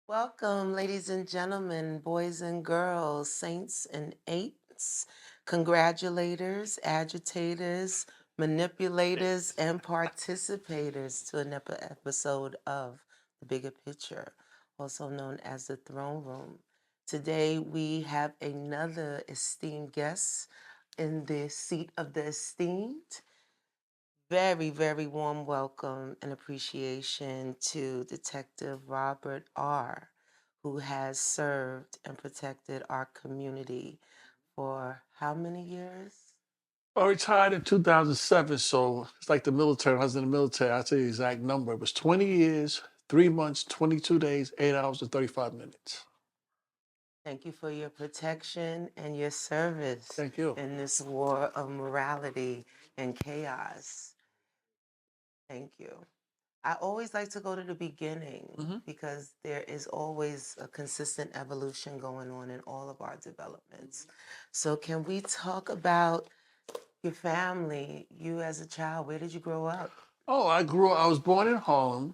Welcome, ladies and gentlemen, boys and girls, saints and ain'ts, congratulators, agitators, manipulators, and participators to another episode of The Bigger Picture, also known as the Throne Room. Today we have another esteemed guest in the seat of the esteemed. Very, very warm welcome and appreciation to Detective Robert R., who has served and protected our community for how many years? I retired in 2007, so it's like the military. When I was in the military, I'll tell you the exact number. It was 20 years, 3 months, 22 days, 8 hours, and 35 minutes. Thank you for your protection and your service Thank you. in this war of morality and chaos. Thank you. I always like to go to the beginning because there is always a consistent evolution going on in all of our developments. So can we talk about your family, you as a child? Where did you grow up? Oh, I was born in Harlem,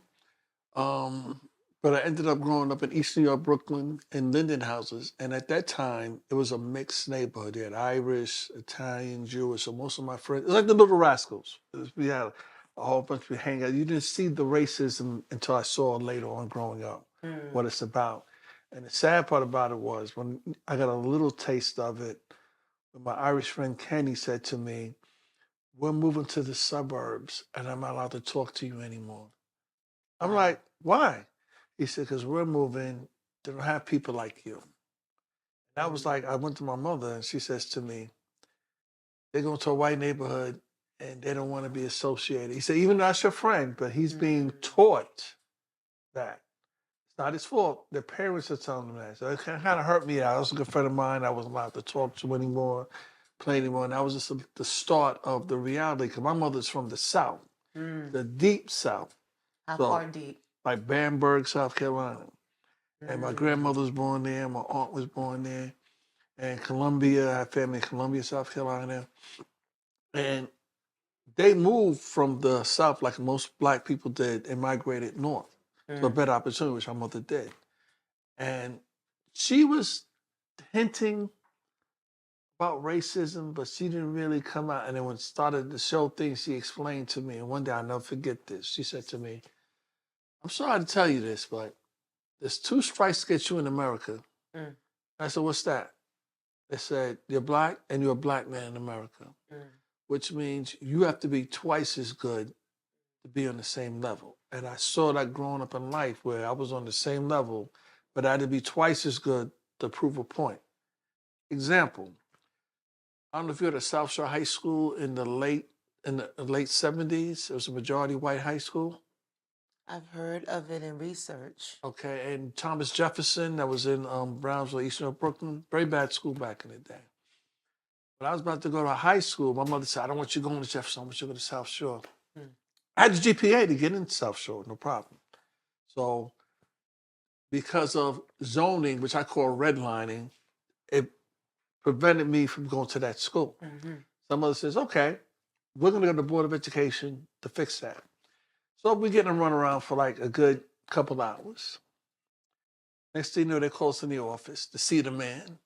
but I ended up growing up in East New York, Brooklyn, in Linden houses. And at that time, it was a mixed neighborhood. You had Irish, Italian, Jewish. So most of my friends, it was like the Little Rascals. We had a whole bunch of hang out. You didn't see the racism until I saw later on growing up what it's about. And the sad part about it was when I got a little taste of it, when my Irish friend Kenny said to me, "We're moving to the suburbs and I'm not allowed to talk to you anymore." I'm like, "Why?" He said, "Because we're moving, they don't have people like you." And I was like, I went to my mother and she says to me, "They're going to a white neighborhood and they don't want to be associated." He said, "Even though that's your friend, but he's being taught that. It's not his fault. Their parents are telling him that." So it kind of hurt me out. I was a good friend of mine. I wasn't allowed to talk to anymore, play anymore. And that was just the start of the reality because my mother's from the South, the deep South. How So, far deep? like Bamberg, South Carolina. And my grandmother was born there. My aunt was born there. And Columbia, I have family in Columbia, South Carolina. And they moved from the South like most black people did and migrated north to a better opportunity, which my mother did. And she was hinting about racism, but she didn't really come out. And then when it started to show things, she explained to me. And one day I'll never forget this. She said to me, "I'm sorry to tell you this, but there's 2 strikes to get you in America." I said, "What's that?" They said, "You're black and you're a black man in America, which means you have to be twice as good to be on the same level." And I saw that growing up in life where I was on the same level, but I had to be twice as good to prove a point. Example, I don't know if you were at South Shore High School in the late 70s. It was a majority white high school. I've heard of it in research. Okay, and Thomas Jefferson, that was in Brownsville, East New York, Brooklyn. Very bad school back in the day. When I was about to go to high school, my mother said, "I don't want you going to Jefferson, I want you to go to South Shore." I had the GPA to get into South Shore, no problem. So because of zoning, which I call redlining, it prevented me from going to that school. Some mother says, "Okay, we're going to go to the Board of Education to fix that." So we're getting a run around for like a good couple hours. Next thing you know, they call us in the office to see the man.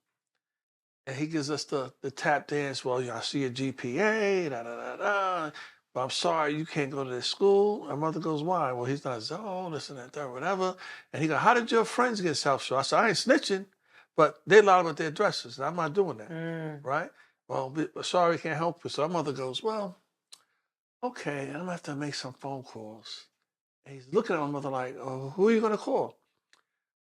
And he gives us the tap dance. "Well, I see your GPA, da da da da. But I'm sorry, you can't go to this school." My mother goes, "Why?" "Well, he's not his own, this and that, that, whatever." And he goes, "How did your friends get South Shore?" I said, "I ain't snitching, but they lied about their addresses, and I'm not doing that." Right? "Well, sorry, can't help you." So my mother goes, "Well, okay, I'm gonna have to make some phone calls." And he's looking at my mother like, "Oh, who are you gonna call?"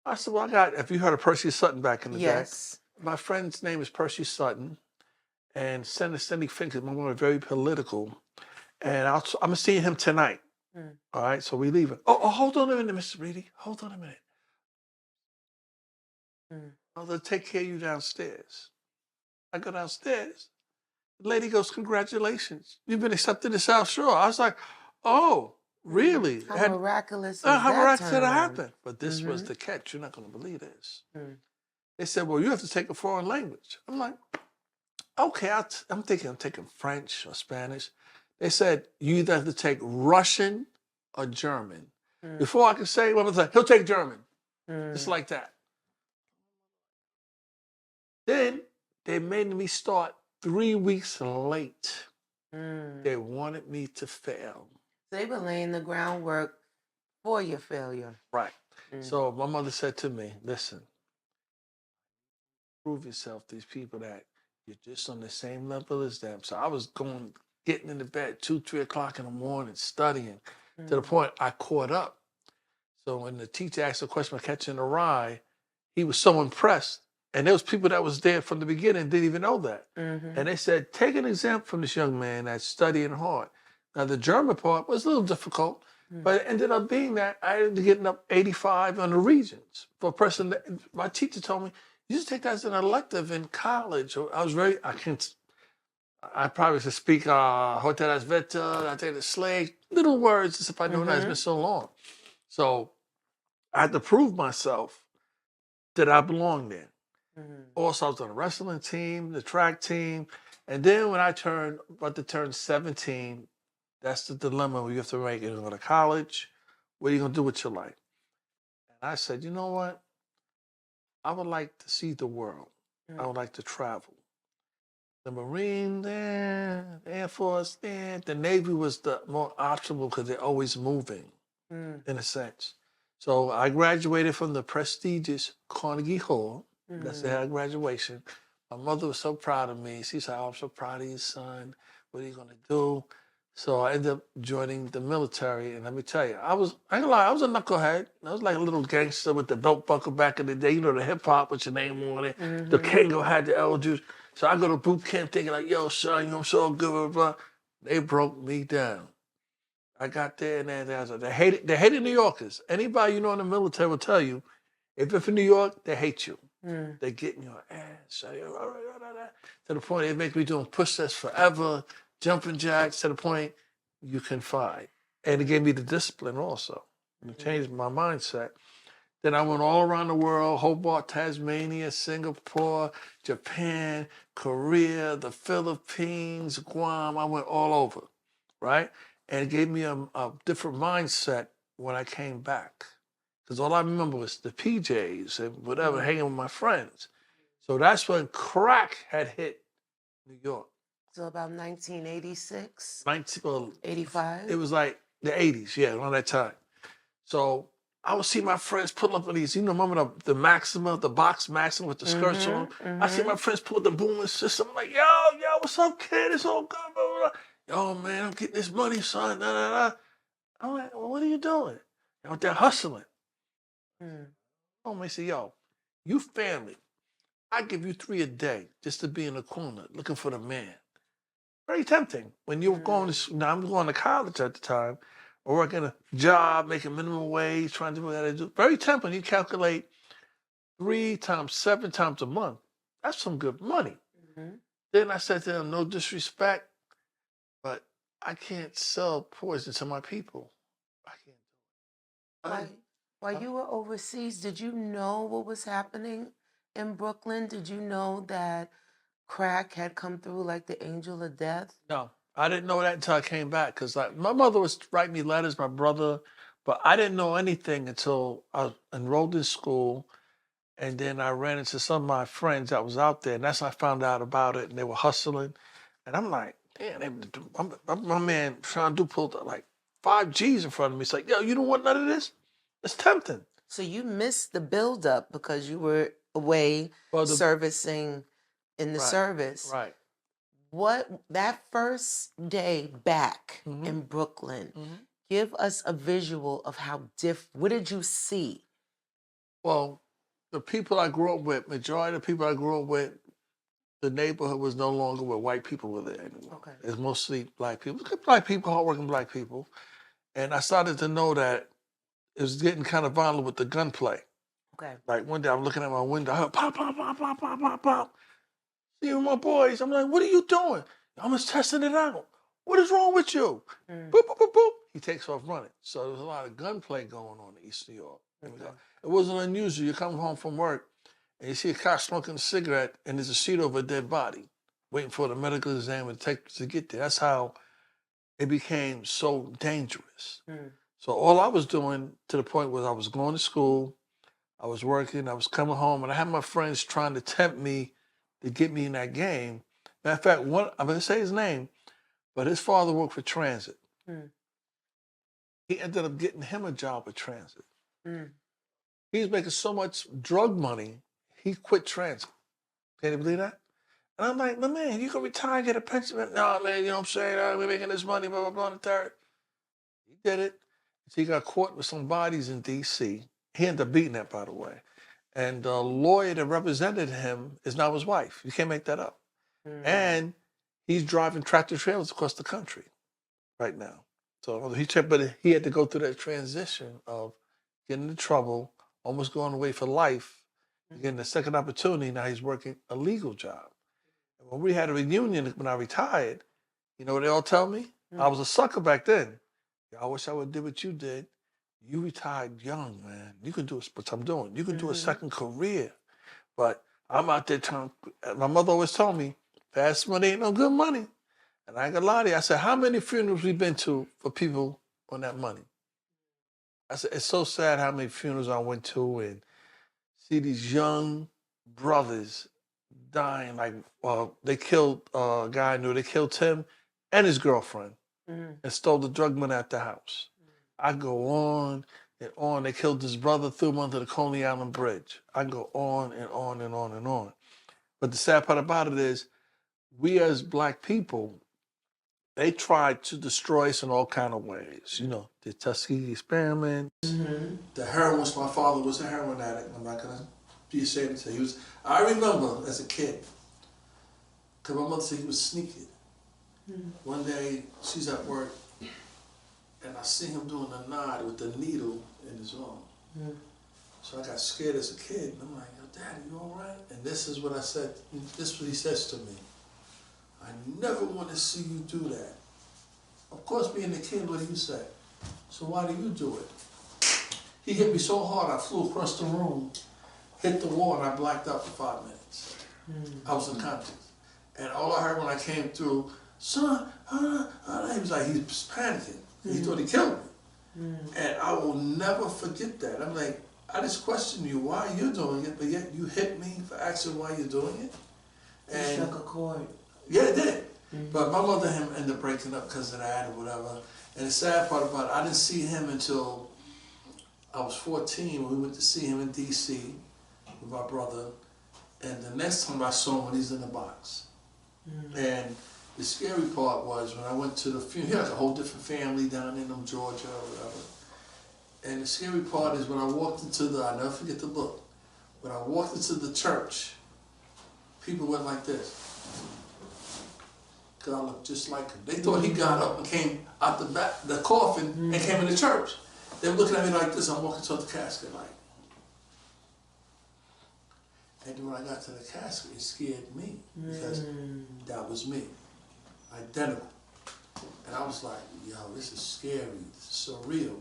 I said, "Well, if you heard of Percy Sutton back in the day, Yes. my friend's name is Percy Sutton, and Senator Cindy Fink is very political, and I'm gonna see him tonight." All right, so we leave it. Oh, hold on a minute, Mr. Reedy. Hold on a minute. "I'll take care of you downstairs." I go downstairs. The lady goes, "Congratulations, you've been accepted to South Shore." I was like, "Oh, really?" How miraculous is How that miraculous did it turnaround? happen? But this was the catch. You're not going to believe this. They said, "Well, you have to take a foreign language." I'm like, "Okay." I'm thinking I'm taking French or Spanish. They said, "You either have to take Russian or German." Before I could say, one was like, "He'll take German." Just like that. Then they made me start 3 weeks late. They wanted me to fail. They were laying the groundwork for your failure. Right. So my mother said to me, listen, prove yourself to these people that you're just on the same level as them. So I was getting into bed 2, 3 o'clock in the morning, studying to the point I caught up. So when the teacher asked a question about catching a ride, he was so impressed. And there was people that was there from the beginning didn't even know that. And they said, take an example from this young man that's studying hard. Now, the German part was a little difficult, but it ended up being that I ended up getting up 85 on the regions. For a person that, my teacher told me, you just take that as an elective in college. I probably should speak Hotel das Veta, I take the slave, little words as if I know that it's been so long. So I had to prove myself that I belong there. Also, I was on the wrestling team, the track team. And then when I about to turn 17, that's the dilemma where you have to make it. You're going to college. What are you going to do with your life? And I said, you know what? I would like to see the world. I would like to travel. The Marine, the Air Force, the Navy was the more optional because they're always moving, in a sense. So I graduated from the prestigious Carnegie Hall. That's the graduation. My mother was so proud of me. She said, oh, I'm so proud of you, son. What are you going to do? So I ended up joining the military. And let me tell you, I ain't gonna lie, I was a knucklehead. I was like a little gangster with the belt buckle back in the day. You know, the hip hop with your name on it. The Kango had the L juice. So I go to boot camp thinking like, yo, son, I'm so good, blah, blah. They broke me down. I got there and they hated New Yorkers. Anybody you know in the military will tell you, if you're from New York, they hate you. They get in your ass. To the point they make me doing push-ups forever, jumping jacks, to the point you can fight. And it gave me the discipline also. It changed my mindset. Then I went all around the world, Hobart, Tasmania, Singapore, Japan, Korea, the Philippines, Guam. I went all over, right? And it gave me a different mindset when I came back. Because all I remember was the PJs and whatever, hanging with my friends. So that's when crack had hit New York. So about 1986? 85? It 85? was like the 80s, yeah, around that time. So I would see my friends pull up on these, remember the Maxima, the box Maxima with the skirts on? I see my friends pull up the booming system. I'm like, yo, what's up, kid? It's all good, blah, blah, blah. Yo, man, I'm getting this money, son, da, da, da. I'm like, well, what are you doing? They're hustling. Oh, man, say, yo, you family. I give you 3 a day just to be in the corner looking for the man. Very tempting. When you're going to, now I'm going to college at the time, or working a job, making minimum wage, trying to do what I do. Very tempting. You calculate 3 times 7 times a month. That's some good money. Then I said to them, no disrespect, but I can't sell poison to my people. I can't do it. While you were overseas, did you know what was happening in Brooklyn? Did you know that crack had come through like the angel of death? No, I didn't know that until I came back because like my mother was writing me letters, my brother, but I didn't know anything until I was enrolled in school, and then I ran into some of my friends that was out there, and that's when I found out about it, and they were hustling, and I'm like, damn, my man trying to pulled like 5 G's in front of me. It's like, yo, you don't want none of this? It's tempting. So you missed the buildup because you were away servicing in the service. Right. What that first day back in Brooklyn, give us a visual of how different. What did you see? Well, the people I grew up with, majority of the people I grew up with, the neighborhood was no longer where white people were there anymore. Okay. It's mostly black people. Black people, hardworking black people. And I started to know that it was getting kind of violent with the gunplay. Okay. Like one day I'm looking at my window, I heard pop, pop, pop, pop, pop, pop, pop. See my boys. I'm like, what are you doing? I'm just testing it out. What is wrong with you? Boop, boop, boop, boop. He takes off running. So there was a lot of gunplay going on in East New York. Okay. It wasn't unusual. You come home from work and you see a cop smoking a cigarette and there's a sheet over a dead body, waiting for the medical examiner to get there. That's how it became so dangerous. So all I was doing to the point was I was going to school, I was working, I was coming home, and I had my friends trying to tempt me to get me in that game. Matter of fact, I'm going to say his name, but his father worked for Transit. Mm. He ended up getting him a job with Transit. Mm. He was making so much drug money, he quit Transit. Can you believe that? And I'm like, man, you can retire and get a pension. No, man, you know what I'm saying? We're making this money, blah, blah, blah, and the third. He did it. So he got caught with some bodies in D.C. He ended up beating that, by the way. And the lawyer that represented him is now his wife. You can't make that up. Mm. And he's driving tractor trailers across the country right now. So but he had to go through that transition of getting into trouble, almost going away for life, getting a second opportunity. Now he's working a legal job. And when we had a reunion when I retired, you know what they all tell me? I was a sucker back then. I wish I would have did what you did. You retired young, man. You can do what I'm doing. You can do a second career. But I'm out there trying. My mother always told me, fast money ain't no good money. And I ain't gonna lie to you. I said, how many funerals we been to for people on that money? I said, it's so sad how many funerals I went to and see these young brothers dying. Like, they killed a guy I knew. They killed him and his girlfriend and stole the drug money at the house. I go on and on. They killed his brother, threw him under the Coney Island Bridge. I go on and on and on and on. But the sad part about it is, we as Black people, they tried to destroy us in all kind of ways. You know, the Tuskegee experiment, the heroin. My father was a heroin addict. I'm not gonna be ashamed to say he was. I remember as a kid, because my mother said he was sneaky. One day she's at work, and I see him doing a nod with the needle in his arm. So I got scared as a kid. And I'm like, yo, Daddy, you all right? And this is what I said. This is what he says to me. I never want to see you do that. Of course, being a kid, what do you say? So why do you do it? He hit me so hard, I flew across the room, hit the wall, and I blacked out for 5 minutes. I was unconscious. And all I heard when I came through, son, he was like, he was panicking. He thought he killed me. And I will never forget that. I'm like, I just question you why you're doing it, but yet you hit me for asking why you're doing it. And it struck a chord. Yeah, it did. But my mother and him ended up breaking up because of that or whatever. And the sad part about it, I didn't see him until I was 14 when we went to see him in D.C. with my brother. And the next time I saw him, when he's in the box. And the scary part was when I went to the funeral, he had a whole different family down in Georgia or whatever. And the scary part is when I walked into I'll never forget the look. When I walked into the church, people went like this. Because I looked just like him. They thought he got up and came out the back, the coffin, and came into church. They were looking at me like this. I'm walking towards the casket like. And then when I got to the casket, it scared me because that was me, identical. And I was like, yo, this is scary, this is surreal.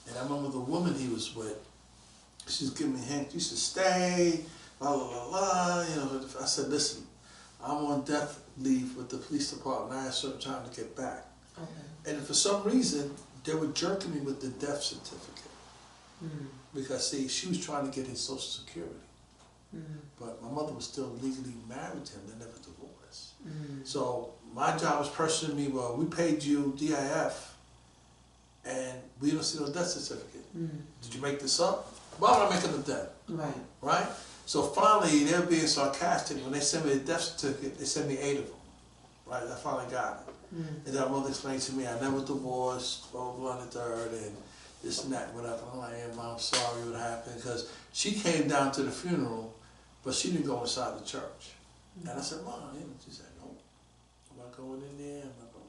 And I remember the woman he was with, she was giving me hints, you should stay, blah, blah, blah, blah. You know, I said, listen, I'm on death leave with the police department. I have certain time to get back. Okay. And for some reason, they were jerking me with the death certificate. Because, see, she was trying to get his Social Security. But my mother was still legally married to him. They never divorced. So my job was personally me, well, we paid you DIF, and we don't see no death certificate. Did you make this up? Why would I make up a death? Right. Right? So finally, they were being sarcastic. When they sent me the death certificate, they sent me 8 of them. Right? I finally got it. And then my mother explained to me, I never divorced, blah, blah, blah, and the third, and this and that, whatever. I'm like, yeah, Mom, sorry what happened. Because she came down to the funeral, but she didn't go inside the church. And I said, Mom, she said, no, I'm not going in there,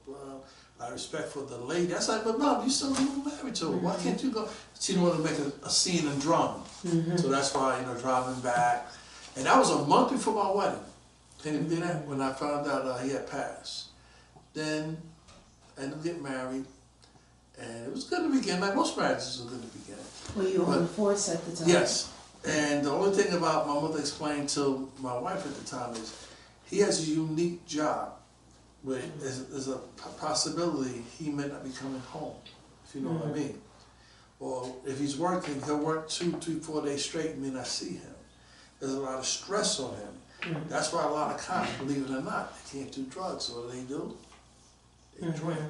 blah, blah, blah. I respect for the lady. I said, but Mom, you still married to her. Why can't you go? She didn't want to make a scene and drama. So that's why, driving back. And that was a month before my wedding. Can you believe that? When I found out he had passed. Then I ended up getting married. And it was good to begin, like most marriages are good to begin. Well, you were on the force at the time. Yes. And the only thing about my mother explained to my wife at the time is he has a unique job where there's a possibility he may not be coming home, if you know what I mean. Or if he's working, he'll work 2, 3, 4 days straight and may not see him. There's a lot of stress on him. That's why a lot of cops, believe it or not, they can't do drugs. So what do? They drink.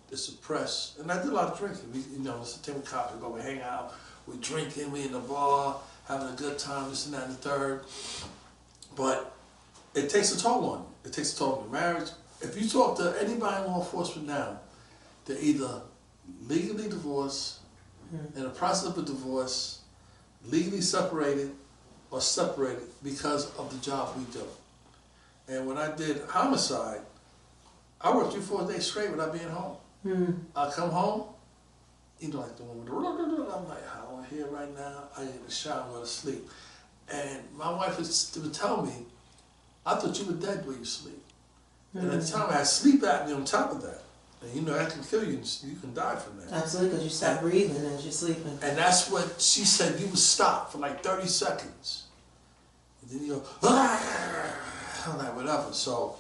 They suppress. And I did a lot of drinking. It's a team of cops. We go, we hang out, we drinking, we in the bar, having a good time, this and that and the third. But it takes a toll on you. It takes a toll on your marriage. If you talk to anybody in law enforcement now, they're either legally divorced, in the process of a divorce, legally separated, or separated because of the job we do. And when I did Homicide, I worked 3, 4 days straight without being home. I come home, like the woman, I'm like, I'm here right now, I get a shower and go to sleep. And my wife would tell me, I thought you were dead when you sleep. And at the time I had sleep apnea on top of that. And that can kill you, you can die from that. Absolutely, because you stop breathing as you're sleeping. And that's what she said, you would stop for like 30 seconds. And then you go, I'm like, whatever. So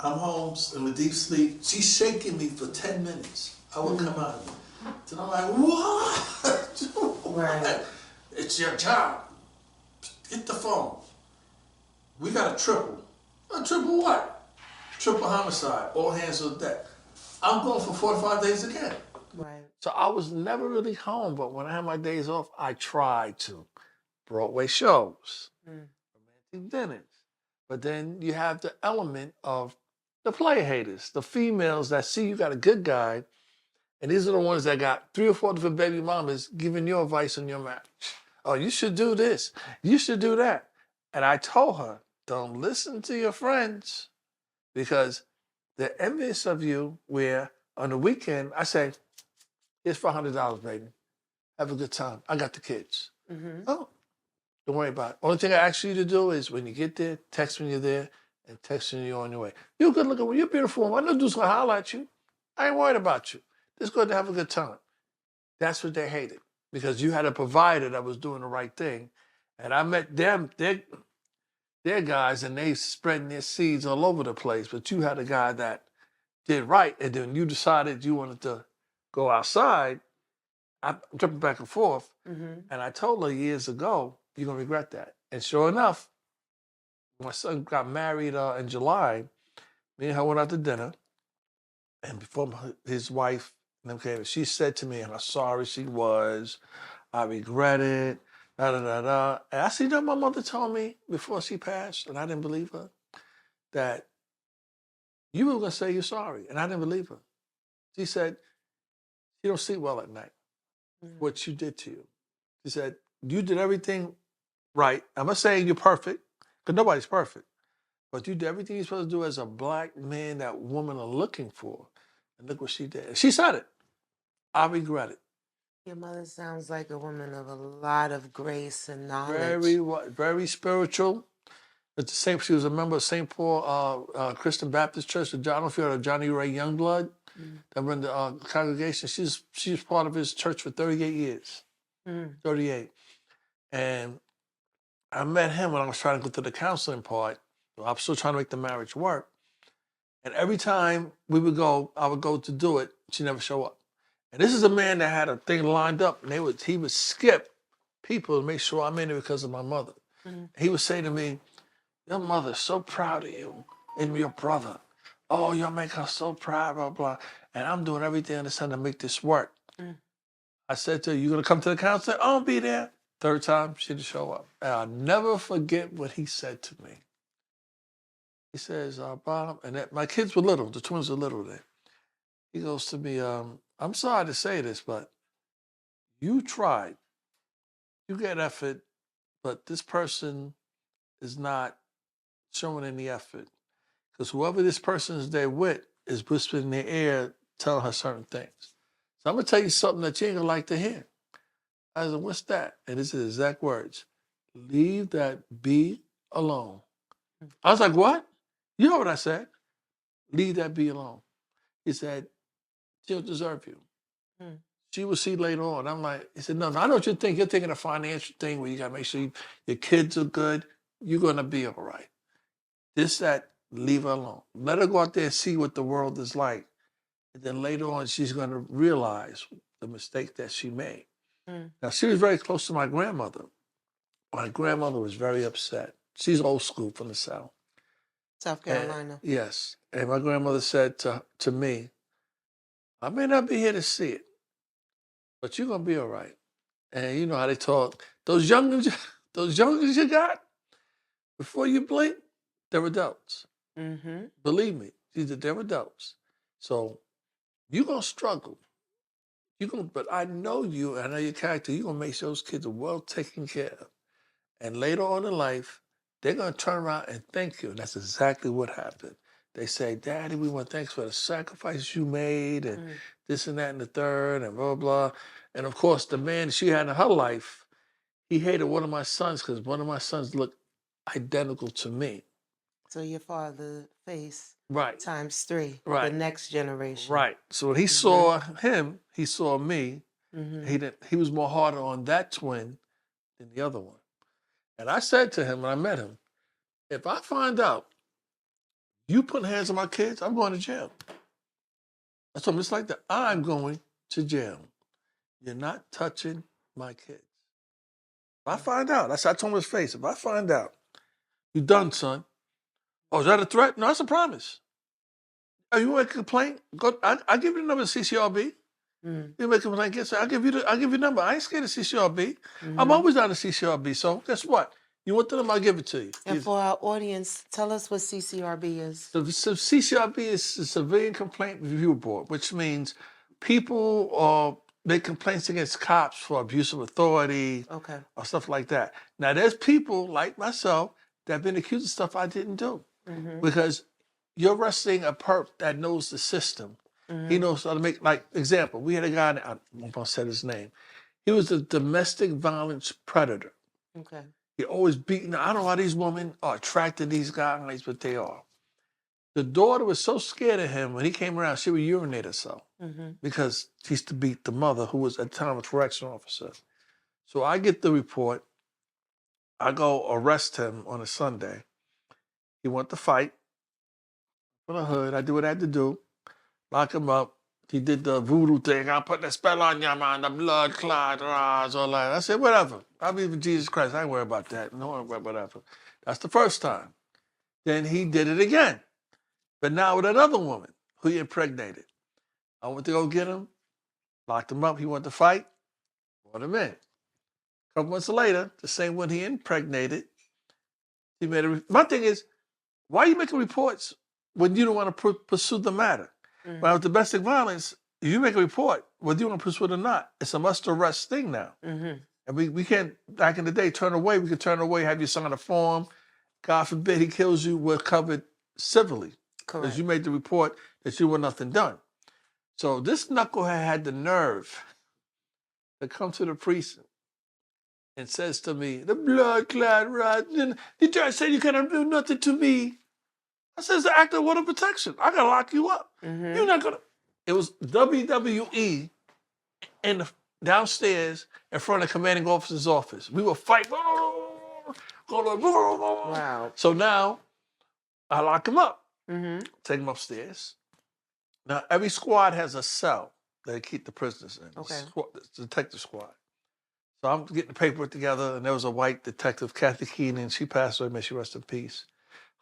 I'm home in a deep sleep. She's shaking me for 10 minutes. I would come out of it. Then I'm like, what? Right. It's your job. Get the phone. We got a triple. A triple what? Triple homicide, all hands on deck. I'm going for 45 days again. Right. So I was never really home, but when I had my days off, I tried to. Broadway shows, romantic dinners. But then you have the element of the player haters, the females that see you got a good guy, and these are the ones that got 3 or 4 different baby mamas giving you advice on your marriage. Oh, you should do this. You should do that. And I told her, don't listen to your friends. Because they're envious of you where on the weekend, I say, here's $500, baby. Have a good time. I got the kids. Oh, don't worry about it. Only thing I ask you to do is when you get there, text when you're there and text when you're on your way. You're good looking, you're beautiful. I know dude's gonna holler at you. I ain't worried about you. Just go to have a good time. That's what they hated because you had a provider that was doing the right thing. And I met them, they're guys and they spreading their seeds all over the place, but you had a guy that did right, and then you decided you wanted to go outside. I'm jumping back and forth, and I told her years ago, you're gonna regret that. And sure enough, my son got married in July. Me and her went out to dinner, and before his wife and them came, she said to me how sorry she was. I regret it. Da, da, da, da. And I see that my mother told me before she passed, and I didn't believe her, that you were going to say you're sorry, and I didn't believe her. She said, you don't sleep well at night, what you did to you. She said, you did everything right. I'm not saying you're perfect, because nobody's perfect, but you did everything you're supposed to do as a black man that women are looking for, and look what she did. She said it. I regret it. Your mother sounds like a woman of a lot of grace and knowledge. Very spiritual. It's the same. She was a member of St. Paul Christian Baptist Church. I don't know if you heard of Johnny Ray Youngblood. That run the congregation. She's part of his church for 38 years. 38. And I met him when I was trying to go to the counseling part. I was still trying to make the marriage work. And every time I would go to do it, she never show up. And this is a man that had a thing lined up, and he would skip people to make sure I'm in it because of my mother. He would say to me, your mother's so proud of you and your brother. Oh, you'll make her so proud, blah, blah. And I'm doing everything in the sun to make this work. I said to her, you going to come to the counseling? I'll be there. Third time, she didn't show up. And I'll never forget what he said to me. He says, Bob, and my kids were little. The twins were little then. He goes to me, I'm sorry to say this, but you tried. You get effort, but this person is not showing any effort. Because whoever this person is there with is whispering in their ear, telling her certain things. So I'm going to tell you something that you ain't going to like to hear. I said, what's that? And this is the exact words. Leave that be alone. I was like, what? You know what I said? Leave that be alone. He said, she'll deserve you. She will see later on. I'm like, he said, no, I know what you think. You're thinking a financial thing where you got to make sure your kids are good. You're going to be all right. Leave her alone. Let her go out there and see what the world is like. And then later on, she's going to realize the mistake that she made. Mm. Now, she was very close to my grandmother. My grandmother was very upset. She's old school from the South. South Carolina. Yes. And my grandmother said to me, I may not be here to see it, but you're going to be all right. And you know how they talk. Those youngins you got, before you blink, they're adults. Mm-hmm. Believe me, they're adults. So you're going to struggle. But I know you, I know your character. You're going to make sure those kids are well taken care of. And later on in life, they're going to turn around and thank you. And that's exactly what happened. They say, Daddy, we want thanks for the sacrifices you made and this and that and the third and blah, blah. And of course, the man she had in her life, he hated one of my sons because one of my sons looked identical to me. So your father face Right. times 3, Right. the next generation. Right. So when he saw him, he saw me. Mm-hmm. He was more harder on that twin than the other one. And I said to him when I met him, if I find out you put hands on my kids, I'm going to jail. I told him, it's like that. I'm going to jail. You're not touching my kids. If I find out, I told him his face, if I find out, you done, son. Oh, is that a threat? No, that's a promise. Oh, you want a complaint? Go. I'll give you the number of CCRB. You make a complaint against it. I'll give you the number. I ain't scared of CCRB. I'm always out of CCRB. So guess what? You want the number? I'll give it to you. And for our audience, tell us what CCRB is. So CCRB is the Civilian Complaint Review Board, which means people make complaints against cops for abuse of authority or stuff like that. Now, there's people like myself that have been accused of stuff I didn't do because you're arresting a perp that knows the system. He knows how to make, like, example, we had a guy, I won't going to say his name. He was a domestic violence predator. Okay. He always beating. I don't know why these women are attracted to these guys, but they are. The daughter was so scared of him when he came around, she would urinate herself because she used to beat the mother, who was at the time a correctional officer. So I get the report. I go arrest him on a Sunday. He wanted to fight for the hood. I do what I had to do. Lock him up. He did the voodoo thing. I'll put the spell on you, man. The blood clot, all that. I said, whatever. I believe in Jesus Christ. I ain't worry about that. No, whatever. That's the first time. Then he did it again. But now with another woman who he impregnated. I went to go get him, locked him up. He wanted to fight, brought him in. A couple months later, the same one he impregnated, he made a... My thing is, why are you making reports when you don't want to pursue the matter? But with domestic violence, you make a report, whether you want to pursue it or not. It's a must-arrest thing now. And we can't, back in the day, turn away. We could turn away, have you sign a form. God forbid he kills you, we're covered civilly. Because you made the report that you were nothing done. So this knucklehead had the nerve to come to the precinct and says to me, the blood clot, right? The judge said you cannot do nothing to me. I said, it's an act of water protection. I gotta lock you up. You're not gonna. It was WWE in the downstairs in front of the commanding officer's office. We were fighting. Wow. So now I lock him up. Take him upstairs. Now every squad has a cell they keep the prisoners in. Okay. The detective squad. So I'm getting the paperwork together, and there was a white detective, Kathy Keenan. She passed away. May she rest in peace.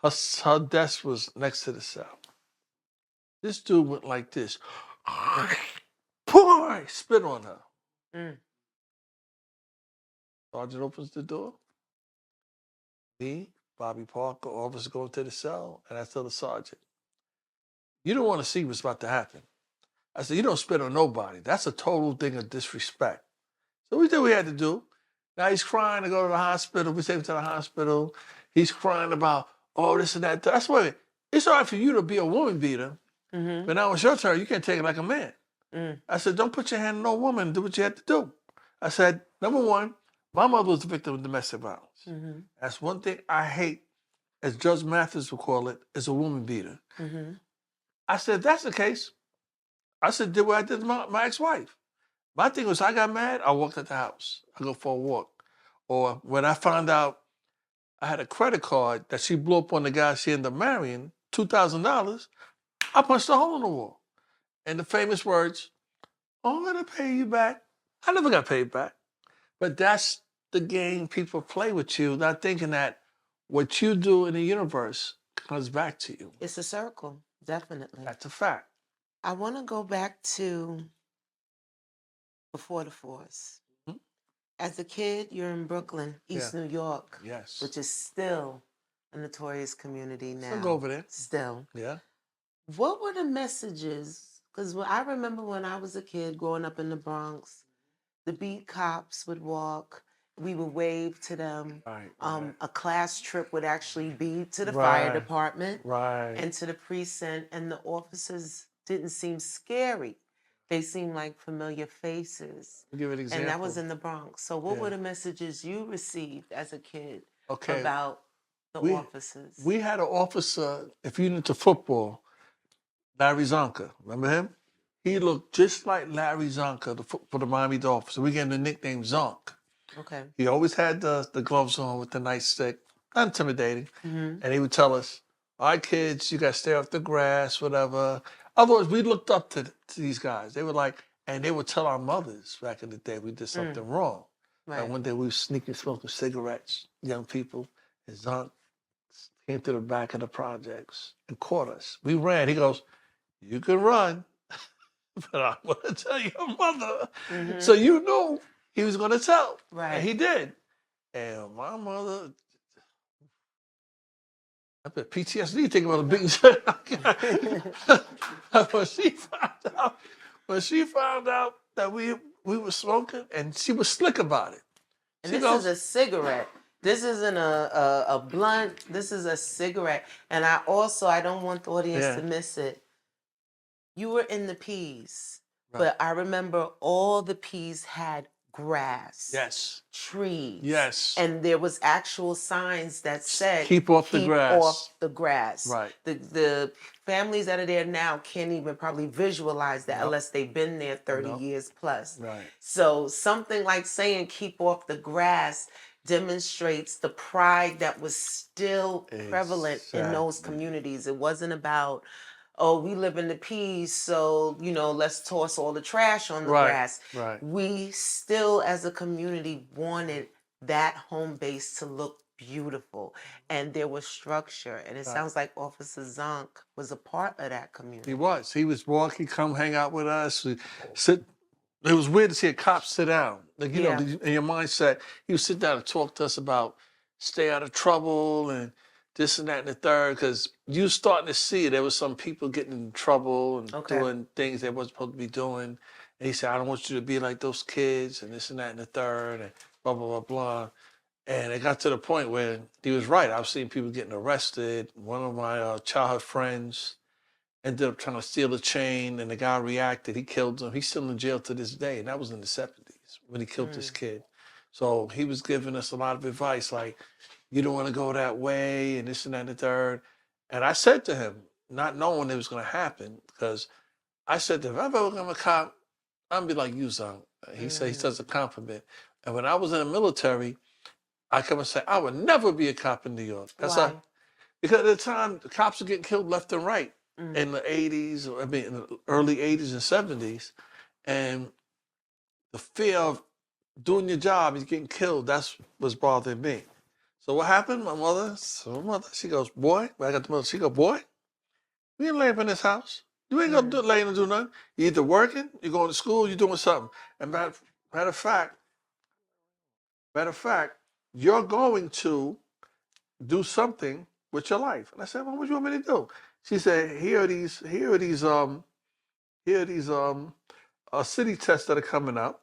Her desk was next to the cell. This dude went like this. Boy, spit on her. Sergeant opens the door. Me, Bobby Parker, officer going to the cell, and I tell the sergeant, you don't want to see what's about to happen. I said, you don't spit on nobody. That's a total thing of disrespect. So we did what we had to do. Now he's crying to go to the hospital. We take him to the hospital. He's crying about, oh, this and that. That's why it's all right for you to be a woman beater, but now it's your turn. You can't take it like a man. I said, don't put your hand on no woman. Do what you had to do. I said, number one, my mother was a victim of domestic violence. That's one thing I hate, as Judge Mathis would call it, is a woman beater. I said, if that's the case, I said, did what I did to my ex-wife. My thing was, I got mad, I walked out the house. I go for a walk. Or when I found out I had a credit card that she blew up on the guy she ended up marrying, $2,000, I punched a hole in the wall. And the famous words, Oh, I'm gonna pay you back. I never got paid back. But that's the game people play with you, not thinking that what you do in the universe comes back to you. It's a circle, definitely. That's a fact. I want to go back to before the force. Mhm. As a kid, you're in Brooklyn, East Yeah. New York, Yes. which is still a notorious community now. Still go over there. Still. Yeah. What were the messages? Because I remember when I was a kid growing up in the Bronx, the beat cops would walk. We would wave to them. Right. A class trip would actually be to the fire Right. department Right. and to the precinct, and the officers didn't seem scary. They seemed like familiar faces. I'll give you an example. And that was in the Bronx. So what Yeah. were the messages you received as a kid Okay. about the We- officers? We had an officer, if you're into football, Larry Zonka. Remember him? He looked just like Larry Zonka for the Miami Dolphins. So we gave him the nickname Zonk. Okay. He always had the gloves on with the nice stick, not intimidating. Mm-hmm. And he would tell us, all right, kids, you got to stay off the grass, whatever. Otherwise, we looked up to these guys. They were like, and they would tell our mothers back in the day we did something wrong. Right. Like one day we were sneaking smoking cigarettes, young people, and Zonk came to the back of the projects and caught us. We ran. He goes, you can run, but I'm going to tell your mother. Mhm. So you knew he was going to tell. Right. And he did. And my mother, I bet PTSD thinking about a big when she found out that we were smoking, and she was slick about it. And She this goes, is a cigarette. This isn't a blunt. This is a cigarette. And I don't want the audience to miss it. You were in the P's, but I remember all the P's had grass. yes, Trees. yes, And there was actual signs that said, keep off the grass. Off the grass. Right. The families that are there now can't even probably visualize that unless they've been there 30 years plus. Right. So something like saying keep off the grass demonstrates the pride that was still prevalent in those communities. It wasn't about, oh, we live in the P's, so, let's toss all the trash on the grass. Right. We still, as a community, wanted that home base to look beautiful. And there was structure. And it sounds like Officer Zonk was a part of that community. He was. He was walking, come hang out with us. We sit. It was weird to see a cop sit down. Like, you know, in your mindset, he would sit down and talk to us about stay out of trouble and this and that and the third, because you starting to see there was some people getting in trouble and doing things they wasn't supposed to be doing. And he said, I don't want you to be like those kids and this and that and the third and blah, blah, blah, blah. And it got to the point where he was right. I was seeing people getting arrested. One of my childhood friends ended up trying to steal a chain, and the guy reacted. He killed him. He's still in jail to this day, and that was in the 70s when he killed this kid. So he was giving us a lot of advice, like, you don't want to go that way, and this and that and the third. And I said to him, not knowing it was going to happen, because I said to him, if I ever become a cop, I'm going to be like you, son. He said, he says a compliment. And when I was in the military, I come and say, I would never be a cop in New York. That's Why? Because at the time, the cops were getting killed left and right in the 80s, in the early 80s and 70s. And the fear of doing your job and getting killed, that's what's bothering me. So what happened? My mother, she goes, boy, when I got the mother, she goes, boy, we ain't laying up in this house. You ain't gonna lay and do nothing. You either working, you're going to school, you're doing something. And matter of fact, you're going to do something with your life. And I said, well, what do you want me to do? She said, here are these city tests that are coming up,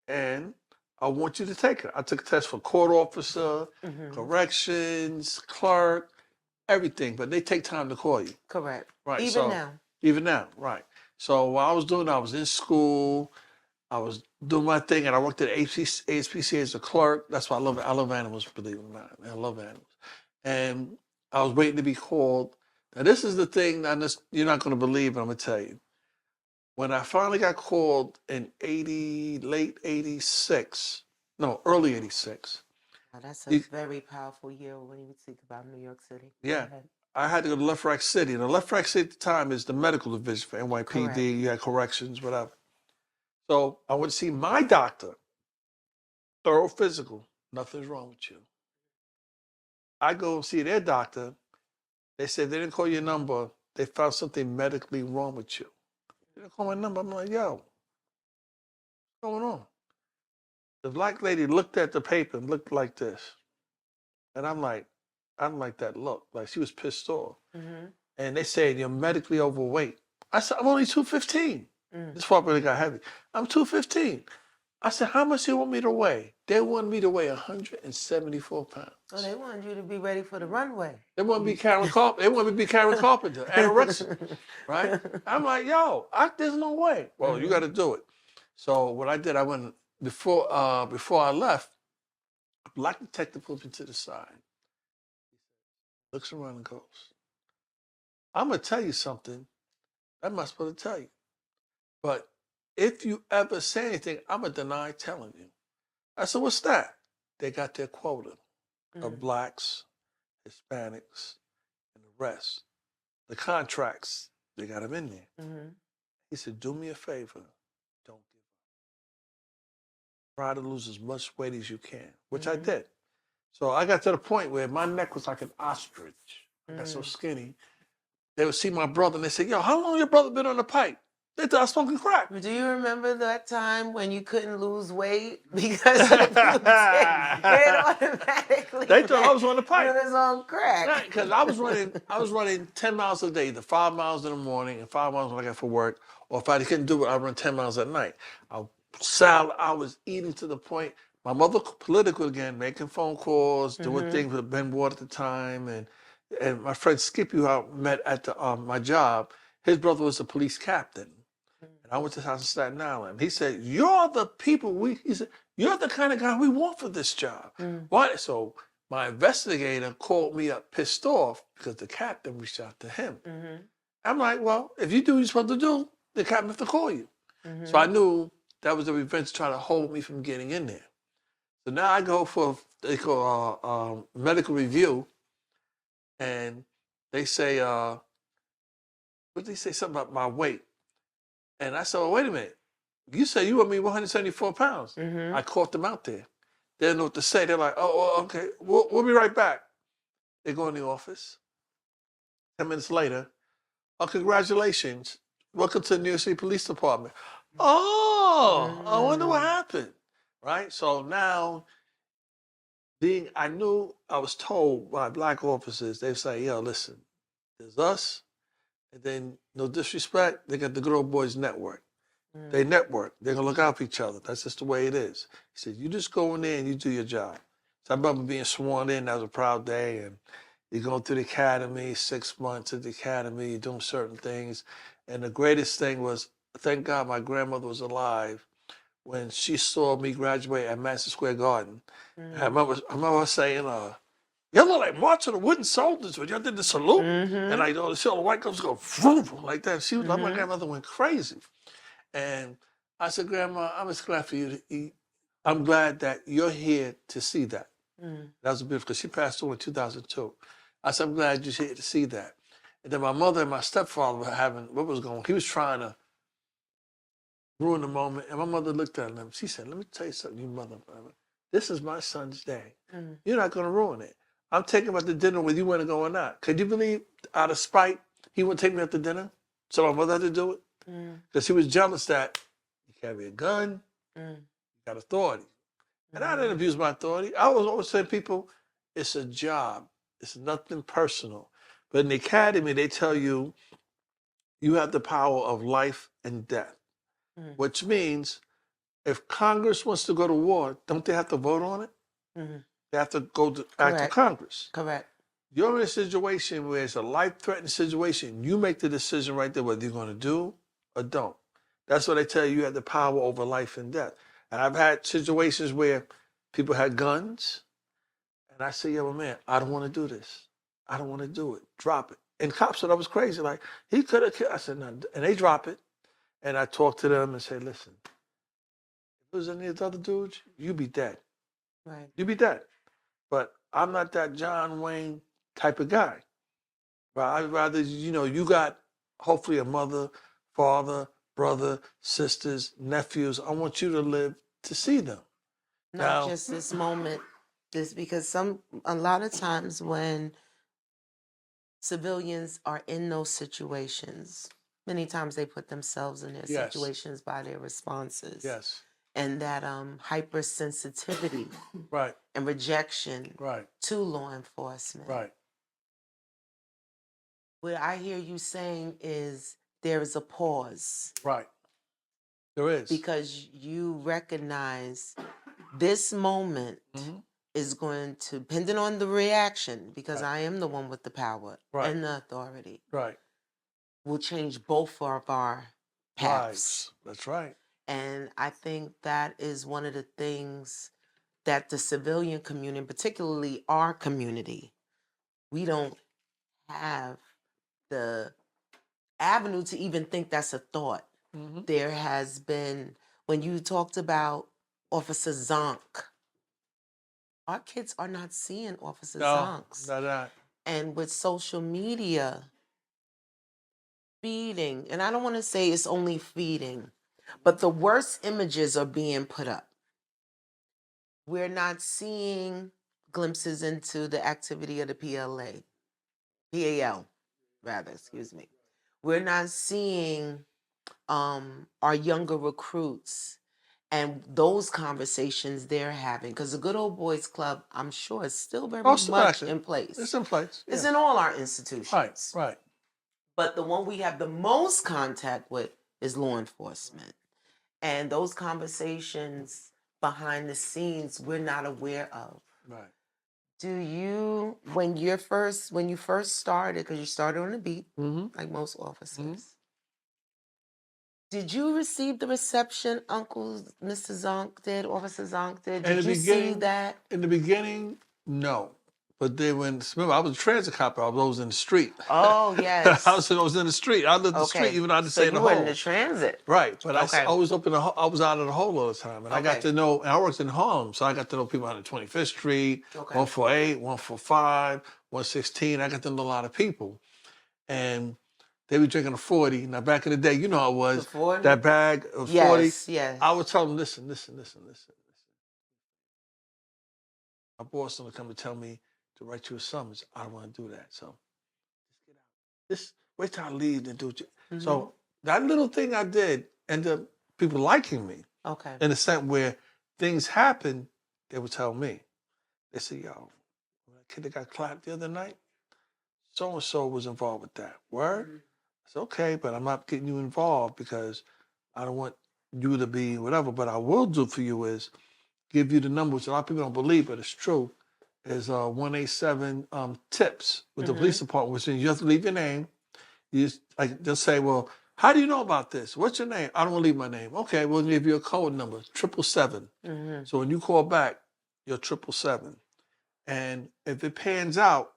and I want you to take it. I took a test for court officer, corrections, clerk, everything, but they take time to call you. Correct. Right. Even now, right. So what I was doing, I was in school, I was doing my thing, and I worked at HPC as a clerk. That's why I love animals, believe it or not. I love animals. And I was waiting to be called. Now, this is the thing that you're not going to believe, but I'm going to tell you. When I finally got called in early 86. Oh, that's a very powerful year when you think about New York City. Yeah. I had to go to Left Rack City. And the Left Rack City at the time is the medical division for NYPD. You had corrections, whatever. So I went to see my doctor, thorough physical, nothing's wrong with you. I go see their doctor. They said they didn't call your number. They found something medically wrong with you. They didn't call my number. I'm like, yo, what's going on? The black lady looked at the paper and looked like this. And I'm like, I don't like that look. Like she was pissed off. And they said, you're medically overweight. I said, I'm only 215. This part really got heavy. I'm 215. I said, how much do you want me to weigh? They wanted me to weigh 174 pounds. Oh, they wanted you to be ready for the runway. They want me to be Karen Carpenter. They want me to be Karen Carpenter, anorexic, right? I'm like, yo, there's no way. Well, you got to do it. So what I did, I went before I left. A black detective pulled me to the side, looks around and goes, I'm gonna tell you something. I'm not supposed to tell you, but if you ever say anything, I'm gonna deny telling you. I said, what's that? They got their quota of blacks, Hispanics, and the rest. The contracts, they got them in there. He said, do me a favor, don't give up. Try to lose as much weight as you can, which I did. So I got to the point where my neck was like an ostrich. I got so skinny. They would see my brother and they said, yo, how long your brother been on the pipe? They thought I was smoking crack. Do you remember that time when you couldn't lose weight because of it automatically? They thought I was on the pipe. You was on crack. Because I was running 10 miles a day, either 5 miles in the morning and 5 miles when I got for work, or if I couldn't do it, I'd run 10 miles at night. I was eating to the point, my mother political again, making phone calls, doing things with Ben Ward at the time, and my friend Skip, who I met at my job, his brother was a police captain. And I went to his house in Staten Island. He said, you're the people he said, you're the kind of guy we want for this job. Why? So my investigator called me up pissed off because the captain reached out to him. I'm like, well, if you do what you're supposed to do, the captain have to call you. So I knew that was a revenge trying to hold me from getting in there. So now I go for, they call medical review, and they say, what did they say, something about my weight? And I said, well, wait a minute. You say you want me 174 pounds. I caught them out there. They didn't know what to say. They're like, oh, well, okay, we'll be right back. They go in the office. 10 minutes later, oh, congratulations. Welcome to the New York City Police Department. Oh, I wonder what happened, right? So now, I knew I was told by black officers, they say, yo, listen, there's us, and then, no disrespect, they got the Good Old Boys Network. They network. They're going to look out for each other. That's just the way it is. He said, you just go in there and you do your job. So I remember being sworn in. That was a proud day. And you're going through the academy, 6 months at the academy, you're doing certain things. And the greatest thing was, thank God my grandmother was alive when she saw me graduate at Madison Square Garden. I remember her saying, y'all look like March of the Wooden Soldiers when y'all did the salute. And I see all the white girls go vroom, vroom, like that. She was like, my grandmother went crazy. And I said, Grandma, I'm just glad for you to eat. I'm glad that you're here to see that. That was beautiful, because she passed away in 2002. I said, I'm glad you're here to see that. And then my mother and my stepfather were having, he was trying to ruin the moment. And my mother looked at him. She said, let me tell you something, you mother. This is my son's day. You're not going to ruin it. I'm taking him out to dinner whether you want to go or not. Could you believe, out of spite, he wouldn't take me out to dinner? So my mother had to do it? Because he was jealous that you carry a gun, you got authority. And I didn't abuse my authority. I was always saying, people, it's a job. It's nothing personal. But in the academy, they tell you, you have the power of life and death, which means if Congress wants to go to war, don't they have to vote on it? They have to go to act of Congress. Correct. You're in a situation where it's a life-threatening situation. You make the decision right there whether you're going to do or don't. That's what they tell you. You have the power over life and death. And I've had situations where people had guns, and I say, yo, man, I don't want to do this. I don't want to do it. Drop it. And cops said I was crazy. Like, he could have killed. I said, no. And they drop it. And I talk to them and say, listen, if it was any of the other dudes, you'd be dead. Right. You'd be dead. But I'm not that John Wayne type of guy. But I'd rather, you got hopefully a mother, father, brother, sisters, nephews. I want you to live to see them. Not Now, just this moment, this because a lot of times when civilians are in those situations, many times they put themselves in their yes, situations by their responses. yes, And that hypersensitivity right, and rejection right, to law enforcement. right. What I hear you saying is there is a pause Right. There is. because you recognize this moment Mhm. is going to, depending on the reaction, because Right. I am the one with the power Right. and the authority, Right. will change both of our paths. Lives. That's right. And I think that is one of the things that the civilian community, particularly our community, we don't have the avenue to even think that's a thought. Mhm. There has been, when you talked about Officer Zonk, our kids are not seeing Officer No, Zonks. not. And with social media feeding, and I don't want to say it's only feeding, but the worst images are being put up. We're not seeing glimpses into the activity of the PAL, rather, excuse me. We're not seeing our younger recruits and those conversations they're having, because the Good Old Boys Club, I'm sure, is still very Also much active. in place. It's in place. It's Yes. in all our institutions. Right. Right. But the one we have the most contact with is law enforcement. And those conversations behind the scenes we're not aware of. Right. Do you, when you first started, because you started on the beat, Mm-hmm. like most officers, did you receive the reception Uncle Mr. Zonk did, Officer Zonk did? Did you see that? In the beginning, no. But then remember, I was a transit cop. I was in the street. Oh, yes. I was in the street. I lived the street, even though I didn't So stay in the you were hole. in the transit. Right, but Okay. I was I was out of the hole all the time, and I got Okay. to know. And I worked in Harlem, so I got to know people on the 25th Street, Okay. 148, 145, 116. I got to know a lot of people, and they were drinking a 40. Now back in the day, you know how it was. The 40? That bag of 40. Yes, yes. I would tell them, listen. My boss gonna come and tell me to write you a summons. I don't want to do that, so just get out. Just wait till I leave and do it. So that little thing I did ended up people liking me. Okay. In a sense where things happen, they would tell me. They say, yo, that kid that got clapped the other night, so-and-so was involved with that. Word? I said, okay, but I'm not getting you involved because I don't want you to be whatever. But I will do for you is give you the number, which a lot of people don't believe, but it's true, is 187 tips with the police department, which means you have to leave your name. You just, like, they'll say, well, how do you know about this? What's your name? I don't want to leave my name. Okay, we'll give you a code number, 777. So when you call back, you're 777. And if it pans out,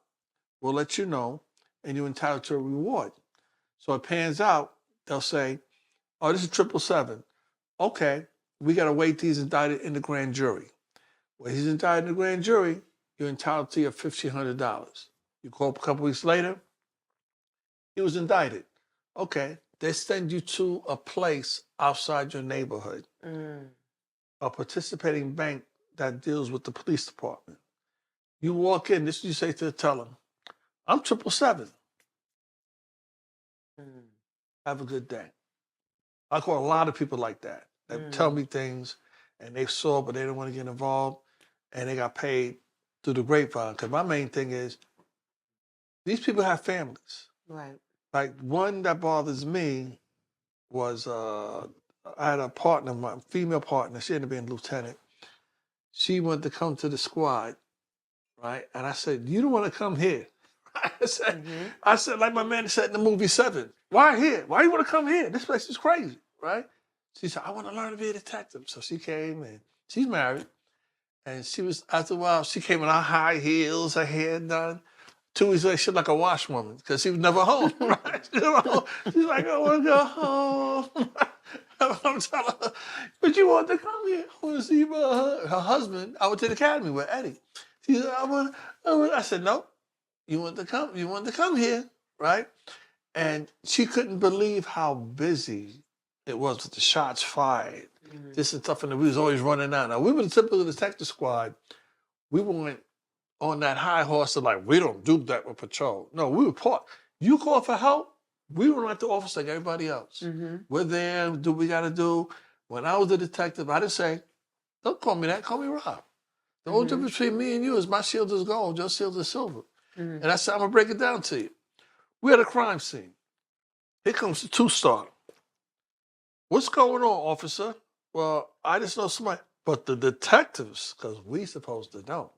we'll let you know, and you're entitled to a reward. So it pans out, they'll say, oh, this is 777. Okay, we got to wait till he's indicted in the grand jury. When he's indicted in the grand jury, you're entitled to your $1,500. You call up a couple weeks later, he was indicted. Okay, they send you to a place outside your neighborhood, a participating bank that deals with the police department. You walk in, this is what you say to the teller, I'm 777. Have a good day. I call a lot of people like that. They tell me things and they saw, but they didn't want to get involved, and they got paid through the grapevine. Because my main thing is, these people have families. Right. Like, one that bothers me was I had a partner, my female partner, she ended up being a lieutenant. She wanted to come to the squad, right? And I said, you don't want to come here. I said, like my man said in the movie Seven, why here? Why do you want to come here? This place is crazy, right? She said, I want to learn to be a detective. So she came, and she's married. And she was, after a while, she came in her high heels, her hair done. 2 weeks later, she looked like a washwoman because she was never home. Right? She's like, I want to go home. I'm telling her, but you want to come here. I want to see her husband. I went to the academy with Eddie. She said, I said, no, you want to come here, right? And she couldn't believe how busy it was with the shots fired, this and stuff, and we was always running out. Now, we were the typical detective squad. We weren't on that high horse of like, we don't do that with patrol. No, we were part. You call for help, we were at the office like everybody else. We're there, do what we got to do. When I was a detective, I didn't say, don't call me that, call me Rob. The only difference between me and you is my shield is gold, your shield is silver. And that's how I'm going to break it down to you. We're at a crime scene. Here comes the two-star. What's going on, officer? Well, I just know somebody. But the detectives, because we supposed to know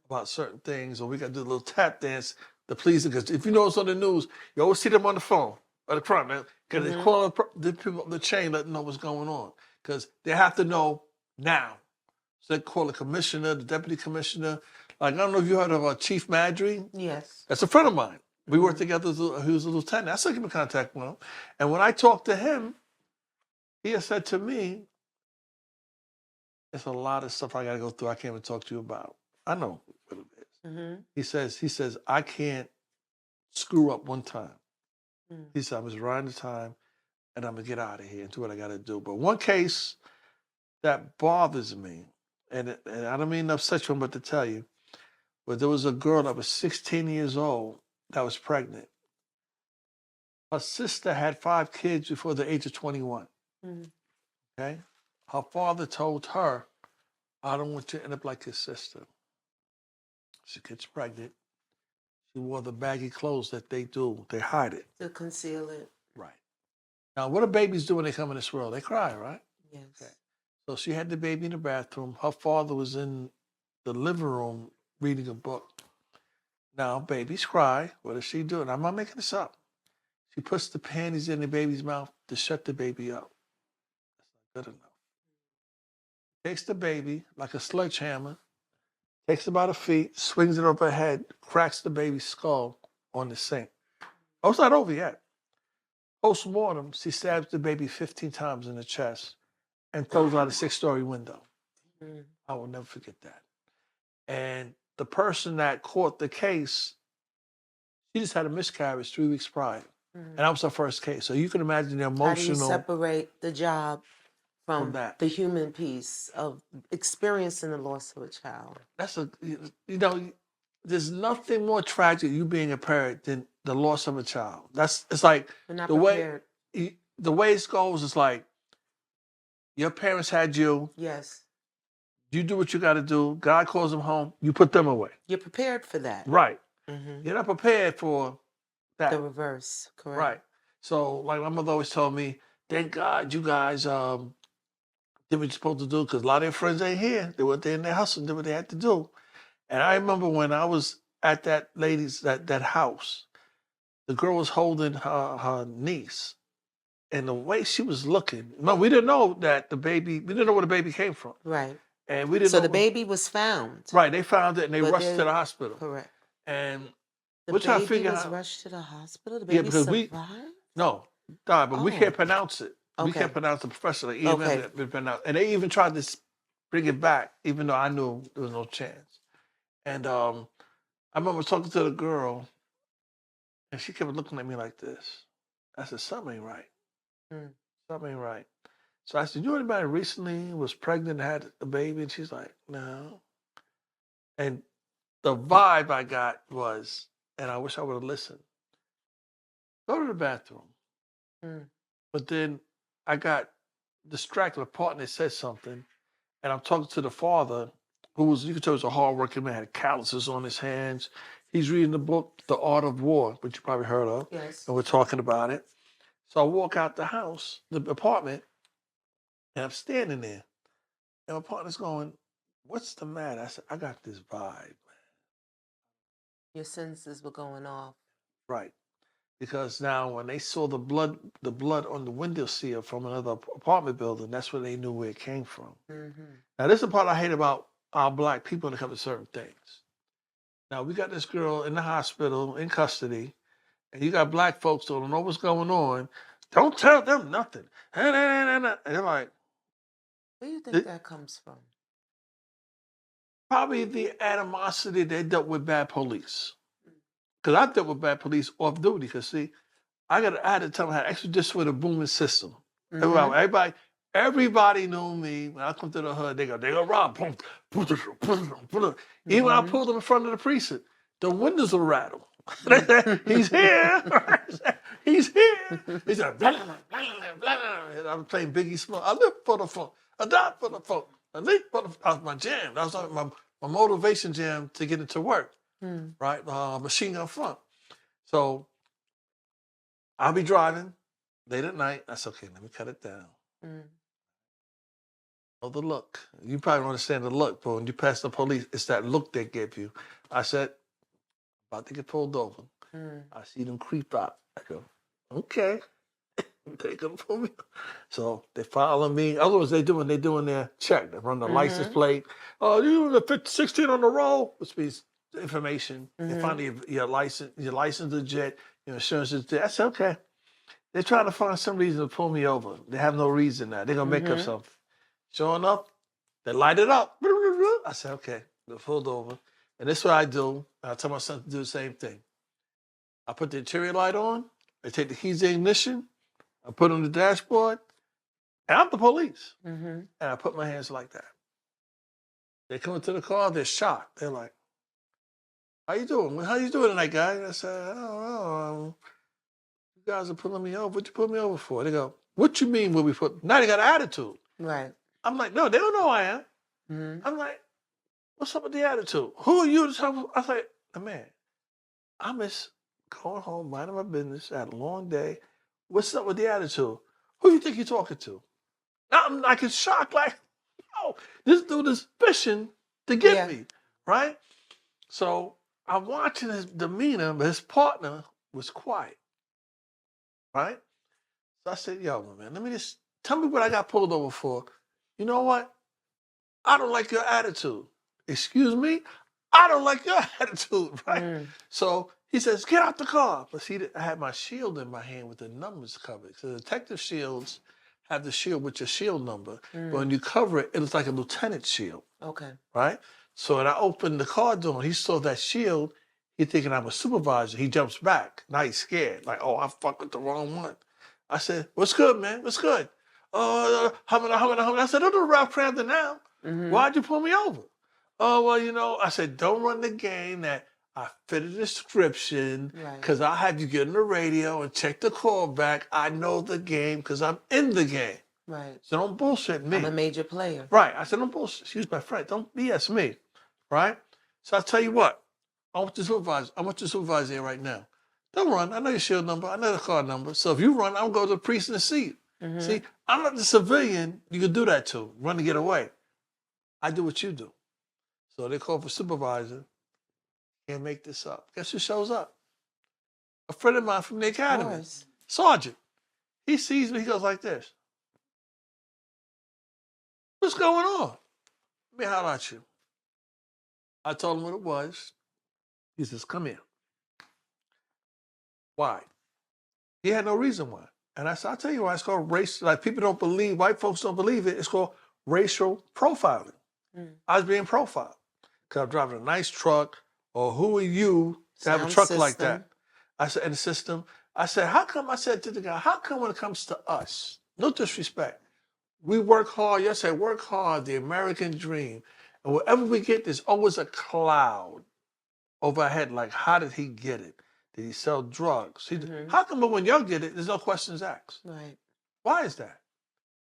about certain things, or we got to do a little tap dance to please it. Because if you know it's on the news, you always see them on the phone or the crime, man. Because they call the people up the chain, let them know what's going on. Because they have to know now. So they call the commissioner, the deputy commissioner. Like, I don't know if you heard of Chief Madry. Yes. That's a friend of mine. We worked together. He was a lieutenant. I still keep in contact with him. And when I talked to him, he has said to me, "It's a lot of stuff I got to go through. I can't even talk to you about." I know what it is. He says, I can't screw up one time. He said, I'm just riding the time, and I'm gonna get out of here and do what I got to do. But one case that bothers me, and I don't mean to upset you, but to tell you, but there was a girl that was 16 years old that was pregnant. Her sister had 5 kids before the age of 21. Okay? Her father told her, I don't want you to end up like your sister. She gets pregnant. She wore the baggy clothes that they do. They hide it. To conceal it. Right. Now, what do babies do when they come in this world? They cry, right? Yes. Okay. So she had the baby in the bathroom. Her father was in the living room reading a book. Now, babies cry. What does she do? And I'm not making this up. She puts the panties in the baby's mouth to shut the baby up. That's not good enough. Takes the baby like a sledgehammer, takes it by the feet, swings it over her head, cracks the baby's skull on the sink. Oh, it's not over yet. Post-mortem, she stabs the baby 15 times in the chest and throws out a 6-story window. I will never forget that. And the person that caught the case, she just had a miscarriage 3 weeks prior. And that was her first case. So you can imagine the emotional... How do you separate the job from that? The human piece of experiencing the loss of a child? That's there's nothing more tragic you being a parent than the loss of a child. It's like the way it goes is like your parents had you. Yes. You do what you got to do. God calls them home. You put them away. You're prepared for that. Right. You're not prepared for that. The reverse, correct. Right. So like my mother always told me, thank God you guys did what you're supposed to do, because a lot of their friends ain't here. They went there and they hustled, did what they had to do. And I remember when I was at that lady's, that house, the girl was holding her niece. And the way she was looking, no, we didn't know that we didn't know where the baby came from. Right. And we didn't know. So the baby was found. Right, they found it and they rushed to the hospital. Correct. And the baby was rushed to the hospital? The baby survived? No, died, but we can't pronounce it. Okay. We can't pronounce it professionally. And they even tried to bring it back, even though I knew there was no chance. And I remember talking to the girl, and she kept looking at me like this. I said, something ain't right. Something ain't right. So I said, you know anybody recently was pregnant and had a baby? And she's like, no. And the vibe I got was, and I wish I would have listened, go to the bathroom. But then I got distracted. A partner said something, and I'm talking to the father, who was, you could tell was a hardworking man, had calluses on his hands. He's reading the book, The Art of War, which you probably heard of. Yes. And we're talking about it. So I walk out the house, the apartment, and I'm standing there. And my partner's going, what's the matter? I said, I got this vibe, man. Your senses were going off. Right. Because now when they saw the blood on the windowsill from another apartment building, that's where they knew where it came from. Now, this is the part I hate about our Black people when it comes to certain things. Now, we got this girl in the hospital, in custody, and you got Black folks who don't know what's going on. Don't tell them nothing. And they're like... Where do you think that comes from? Probably the animosity they dealt with bad police. Because I dealt with bad police off duty. Because, see, I had to tell them I had extradition with a booming system. Everybody knew me. When I come to the hood, they go rob. Boom, boom, boom, boom, boom. Even when I pulled them in front of the precinct, the windows will rattle. They said, he's here. He's here. He said, blah, blah, blah, blah, blah. And I'm playing Biggie Small. I live for the phone. I die for the phone. I live for the phone. That was my jam. That was my motivation jam to get into work, right? Machine Gun Funk. So I'll be driving late at night. I said, okay, let me cut it down. Oh, the look. You probably don't understand the look, but when you pass the police, it's that look they give you. I said, about to get pulled over. I see them creep out. I go, okay. They're gonna pull me. So they follow me. Otherwise, they doing their check. They run the license plate. Oh, you the 16 on the roll, which means information. They find your license legit, your insurance is legit. I said, okay. They're trying to find some reason to pull me over. They have no reason now. They're gonna make up something. Sure enough, they light it up. I said, okay, they're pulled over. And this is what I do. I tell my son to do the same thing. I put the interior light on. I take the keys to the ignition. I put on the dashboard. And I'm the police. And I put my hands like that. They come into the car. They're shocked. They're like, how you doing? How you doing tonight, guy? And I said, I don't know. You guys are pulling me over. What you put me over for? They go, what you mean when we put... Now they got an attitude. Right. I'm like, no, they don't know who I am. I'm like, what's up with the attitude? Who are you to tell? I was like, man, I'm just going home, minding my business. I had a long day. What's up with the attitude? Who you think you're talking to? I'm like in shock, like, oh, this dude is fishing to get me, right? So I'm watching his demeanor, but his partner was quiet, right? So I said, yo, man, let me just, tell me what I got pulled over for. You know what? I don't like your attitude. Excuse me? I don't like your attitude, right? So he says, get out the car. But see, I had my shield in my hand with the numbers covered. So detective shields have the shield with your shield number. But when you cover it, it looks like a lieutenant shield. Okay. Right? So when I opened the car door and he saw that shield, he thinking I'm a supervisor. He jumps back. Now he's scared. Like, oh, I fucked with the wrong one. I said, what's good, man? What's good? How many? I said, don't do Ralph Cramden now. Why'd you pull me over? Oh, well, you know, I said, don't run the game that I fit a description because I'll have you get on the radio and check the call back. I know the game because I'm in the game. Right. So don't bullshit me. I'm a major player. Right. I said, don't bullshit. Excuse my friend. Don't BS me. Right? So I'll tell you what. I want the supervisor here right now. Don't run. I know your shield number. I know the car number. So if you run, I'll go to the precinct and see you. See, I'm not the civilian you can do that to. Run to get away. I do what you do. So they call for supervisor. Can't make this up. Guess who shows up? A friend of mine from the academy. Sergeant. He sees me. He goes like this. What's going on? Let me holler at you. I told him what it was. He says, come here. Why? He had no reason why. And I said, I'll tell you why. It's called race. Like, people don't believe, white folks don't believe it. It's called racial profiling. I was being profiled because I'm driving a nice truck, or who are you to have a truck like that? I said, in the system. I said, how come, I said to the guy, how come when it comes to us, no disrespect, we work hard, yes, I work hard, the American dream, and wherever we get, there's always a cloud over our head, like, how did he get it? Did he sell drugs? How come when y'all get it, there's no questions asked? Right. Why is that?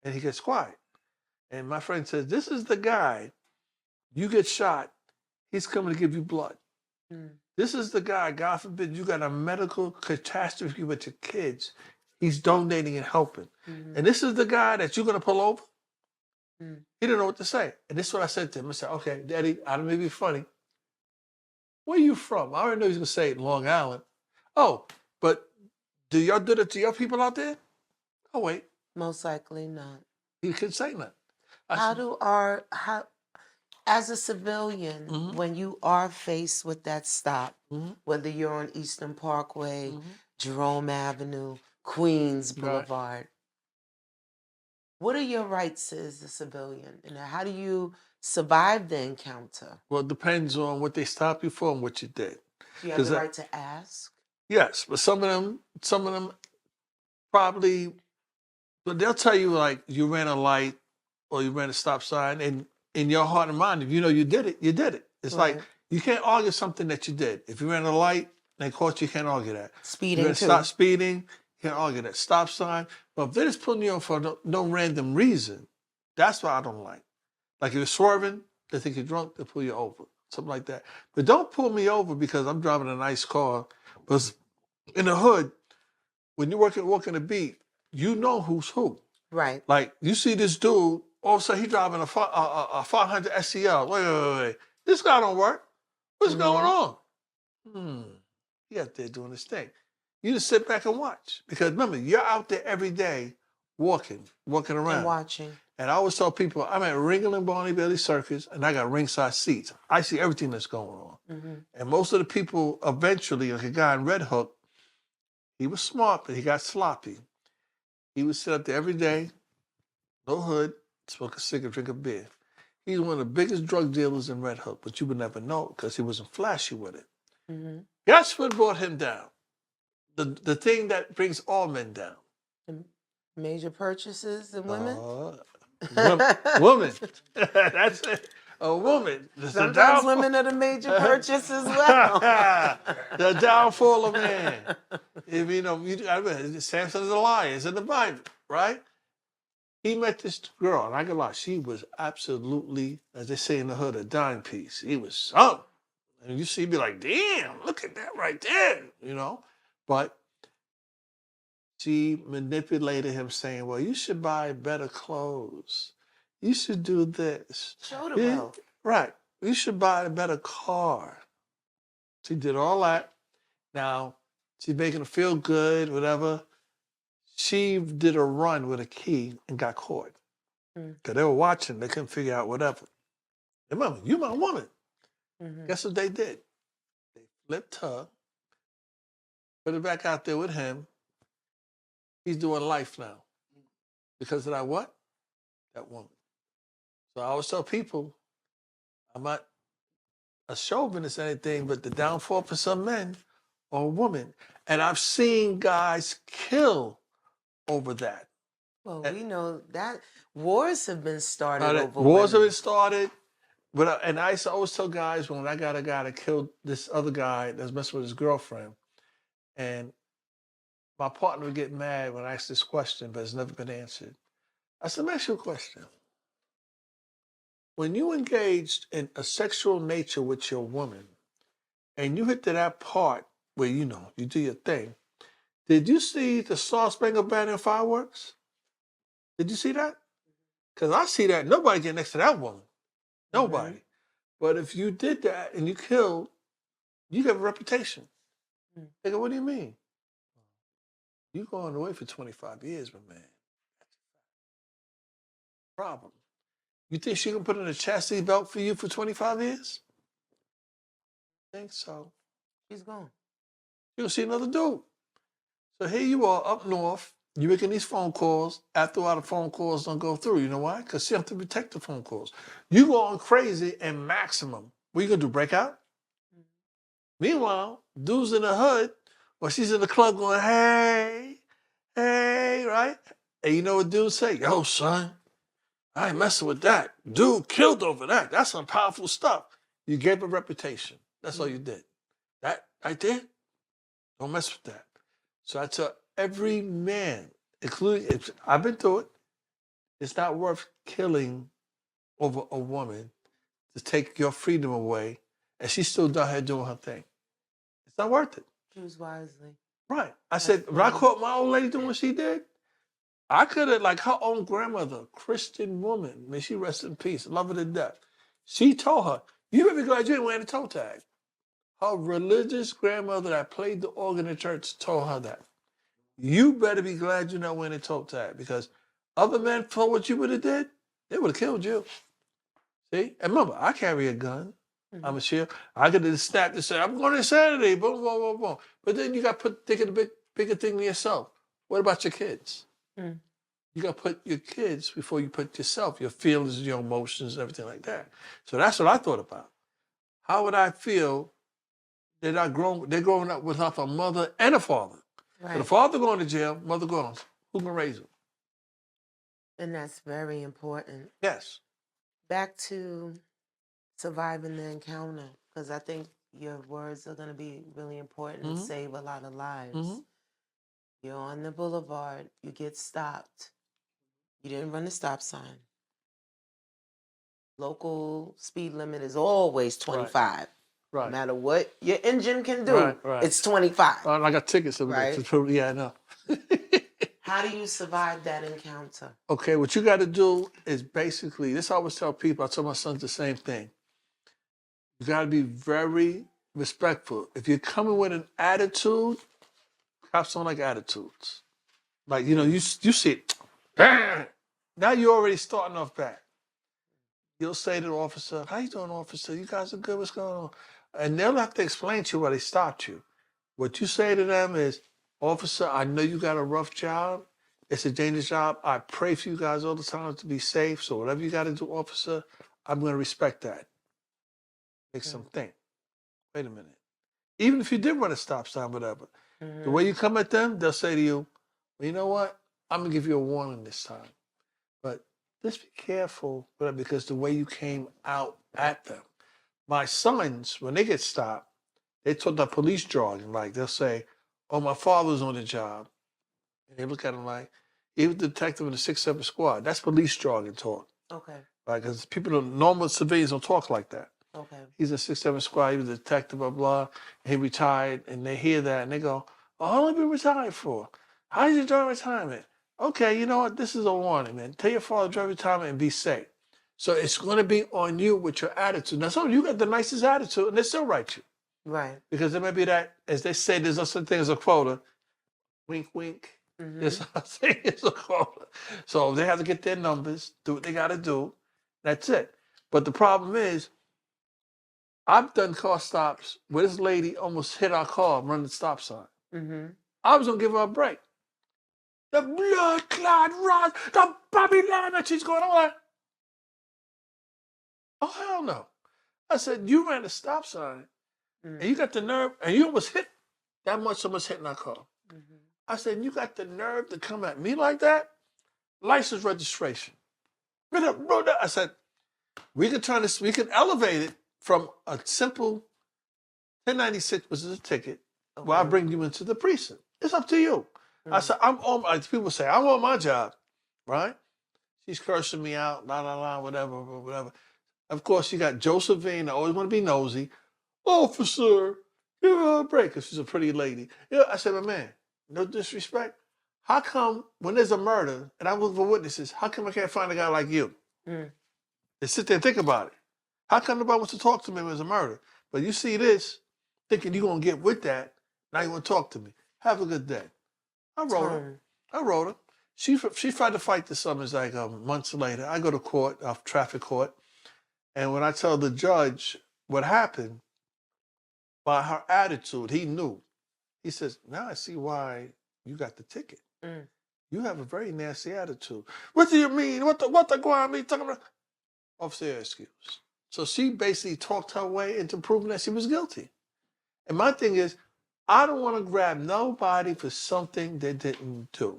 And he gets quiet. And my friend says, this is the guy, you get shot, he's coming to give you blood. This is the guy, God forbid, you got a medical catastrophe with your kids, he's donating and helping. And this is the guy that you're going to pull over? He didn't know what to say. And this is what I said to him. I said, okay, Daddy, I don't mean to be funny. Where are you from? I already know he's going to say it in Long Island. Oh, but do y'all do that to your people out there? Oh, wait. Most likely not. He couldn't say nothing. As a civilian, when you are faced with that stop, whether you're on Eastern Parkway, Jerome Avenue, Queens Boulevard, what are your rights as a civilian? And how do you survive the encounter? Well, it depends on what they stop you for and what you did. Do you have the right to ask? Yes, but some of them probably But they'll tell you like you ran a light or you ran a stop sign, and in your heart and mind, if you know you did it, you did it. It's like you can't argue something that you did. If you ran a light and they caught you, you can't argue that. Speeding You're gonna too. stop speeding, you can't argue that. Stop sign. But if they're just pulling you over for no random reason, that's what I don't like. Like if you're swerving, they think you're drunk, they pull you over. Something like that. But don't pull me over because I'm driving a nice car. Because in the hood, when you're walking the beat, you know who's who. Right. Like you see this dude, all of a sudden he's driving a 500 SCL. Wait. This guy don't work. What's going on? He out there doing his thing. You just sit back and watch. Because remember, you're out there every day walking around. And watching. And I always tell people, I'm at Ringling Barney Bailey Circus, and I got ringside seats. I see everything that's going on. And most of the people, eventually, like a guy in Red Hook, he was smart, but he got sloppy. He would sit up there every day, no hood, smoke a cigarette, drink a beer. He's one of the biggest drug dealers in Red Hook, but you would never know because he wasn't flashy with it. Guess what brought him down? The thing that brings all men down. Major purchases and women? Woman. That's it. A woman. Sometimes women are the major purchase as well. The downfall of man. If you know, Samson is a liar. It's in the Bible, right? He met this girl, and I can lie, she was absolutely, as they say in the hood, a dime piece. He was something. And you see, be like, damn, look at that right there, you know? But she manipulated him saying, well, you should buy better clothes. You should do this. Show the wealth. Right. You should buy a better car. She did all that. Now, she's making her feel good, whatever. She did a run with a key and got caught. Because they were watching. They couldn't figure out whatever. Remember, you my woman. Guess what they did? They flipped her, put her back out there with him. He's doing life now. Because of that what? That woman. So I always tell people, I'm not a chauvinist or anything, but the downfall for some men are women. And I've seen guys kill over that. Well, we know that wars have been started over wars have women. been started. But and I used to always tell guys when I got a guy that killed this other guy that's messing with his girlfriend, and my partner would get mad when I asked this question, but it's never been answered. I said, let me ask you a question. When you engaged in a sexual nature with your woman, and you hit to that part where, you know, you do your thing, did you see the Star Spangled Banner and fireworks? Did you see that? Because I see that. Nobody get next to that woman. Nobody. But if you did that and you killed, you have a reputation. They go, what do you mean? You going away for 25 years, my man. Problem. You think she can put in a chastity belt for you for 25 years? I think so. She's gone. You'll see another dude. So here you are up north. You're making these phone calls. After a while, the phone calls don't go through. You know why? Because she have to protect the phone calls. You going crazy and maximum. What you going to do, break out? Meanwhile, dude's in the hood or she's in the club going, hey, right? And you know what dudes say? Yo, son, I ain't messing with that. Dude killed over that. That's some powerful stuff. You gave a reputation. That's all you did. That right there, don't mess with that. So I tell every man, including, I've been through it, it's not worth killing over a woman to take your freedom away and she's still down here doing her thing. It's not worth it. Choose wisely. Right. I said, when I caught my old lady doing what she did, I could have, like her own grandmother, Christian woman, may she rest in peace, love her to death. She told her, you better be glad you ain't wearing a toe tag. Her religious grandmother that played the organ in church told her that. You better be glad you're not wearing a toe tag because other men, for what you would have did, they would have killed you. See? And remember, I carry a gun. I'm a shield. I could have snapped and said, I'm going to Saturday, boom, boom, boom, boom. But then you got to think of the bigger thing to yourself. What about your kids? You got to put your kids before you put yourself, your feelings, your emotions, and everything like that. So that's what I thought about. How would I feel that they're growing up without a mother and a father? Right. So the father going to jail, mother gone. Who can raise them? And that's very important. Yes. Back to surviving the encounter, because I think your words are going to be really important and save a lot of lives. You're on the boulevard, you get stopped. You didn't run the stop sign. Local speed limit is always 25. Right. No matter what your engine can do, Right. it's 25. I got tickets over there. Right. Yeah, I know. How do you survive that encounter? Okay, what you got to do is basically, this I always tell people, I tell my sons the same thing. You got to be very respectful. If you're coming with an attitude, cops don't like attitudes. Like, you see it. Now you're already starting off bad. You'll say to the officer, how you doing, officer? You guys are good, what's going on? And they'll have to explain to you why they stopped you. What you say to them is, officer, I know you got a rough job. It's a dangerous job. I pray for you guys all the time to be safe. So whatever you got to do, officer, I'm going to respect that. Makes them think. Wait a minute. Even if you did run a stop sign, whatever, the way you come at them, they'll say to you, well, you know what? I'm going to give you a warning this time. But just be careful, because the way you came out at them. My sons, when they get stopped, they talk that police jargon. Like, they'll say, oh, my father's on the job. And they look at him like, he was the detective in the 6-7 squad. That's police jargon talk. Okay. Right? Because normal civilians don't talk like that. Okay. He's a 6-7 squad, he was a detective, blah, blah. And he retired, and they hear that, and they go, oh, how long have you been retired for? How did you enjoy retirement? Okay, you know what? This is a warning, man. Tell your father to enjoy retirement and be safe. So it's going to be on you with your attitude. Now, some you got the nicest attitude, and they still write you. Right. Because there may be that, as they say, there's such thing as a quota. Wink, wink. There's it's a quota. So they have to get their numbers, do what they got to do. That's it. But the problem is, I've done car stops where this lady almost hit our car running the stop sign. I was going to give her a break. The blood-clad rod, the Babylon that she's going on. Oh, hell no. I said, you ran the stop sign, and you got the nerve, and you almost hit that much, almost hitting our car. I said, you got the nerve to come at me like that? License registration. I said, we can elevate it from a simple 1096, which is a ticket, where I bring you into the precinct. It's up to you. I said, people say, I'm on my job, right? She's cursing me out, la, la, la, whatever. Of course, you got Josephine, I always want to be nosy. Officer, give her a break, because she's a pretty lady. Yeah, I said, my man, no disrespect. How come when there's a murder, and I'm looking for witnesses, how come I can't find a guy like you? They sit there and think about it. How come nobody wants to talk to me when there's a murder? But you see this, thinking you're going to get with that, now you want to talk to me. Have a good day. I wrote her. She tried to fight the summons like months later. I go to court, traffic court, and when I tell the judge what happened, by her attitude, he knew. He says, now I see why you got the ticket. You have a very nasty attitude. What do you mean? What the guan mean? Talking about officer excuse. So she basically talked her way into proving that she was guilty. And my thing is, I don't want to grab nobody for something they didn't do.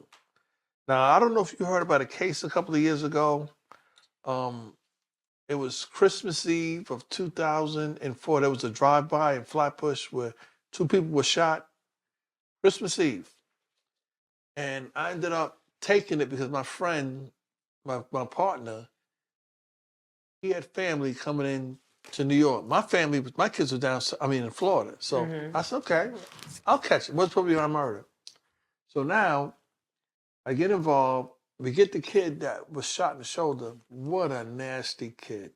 Now, I don't know if you heard about a case a couple of years ago. It was Christmas Eve of 2004. There was a drive-by in Flatbush where 2 people were shot. Christmas Eve. And I ended up taking it because my friend, my partner, he had family coming in to New York. My kids were in Florida. So I said, okay, I'll catch it. What's probably my murder? So now I get involved. We get the kid that was shot in the shoulder. What a nasty kid.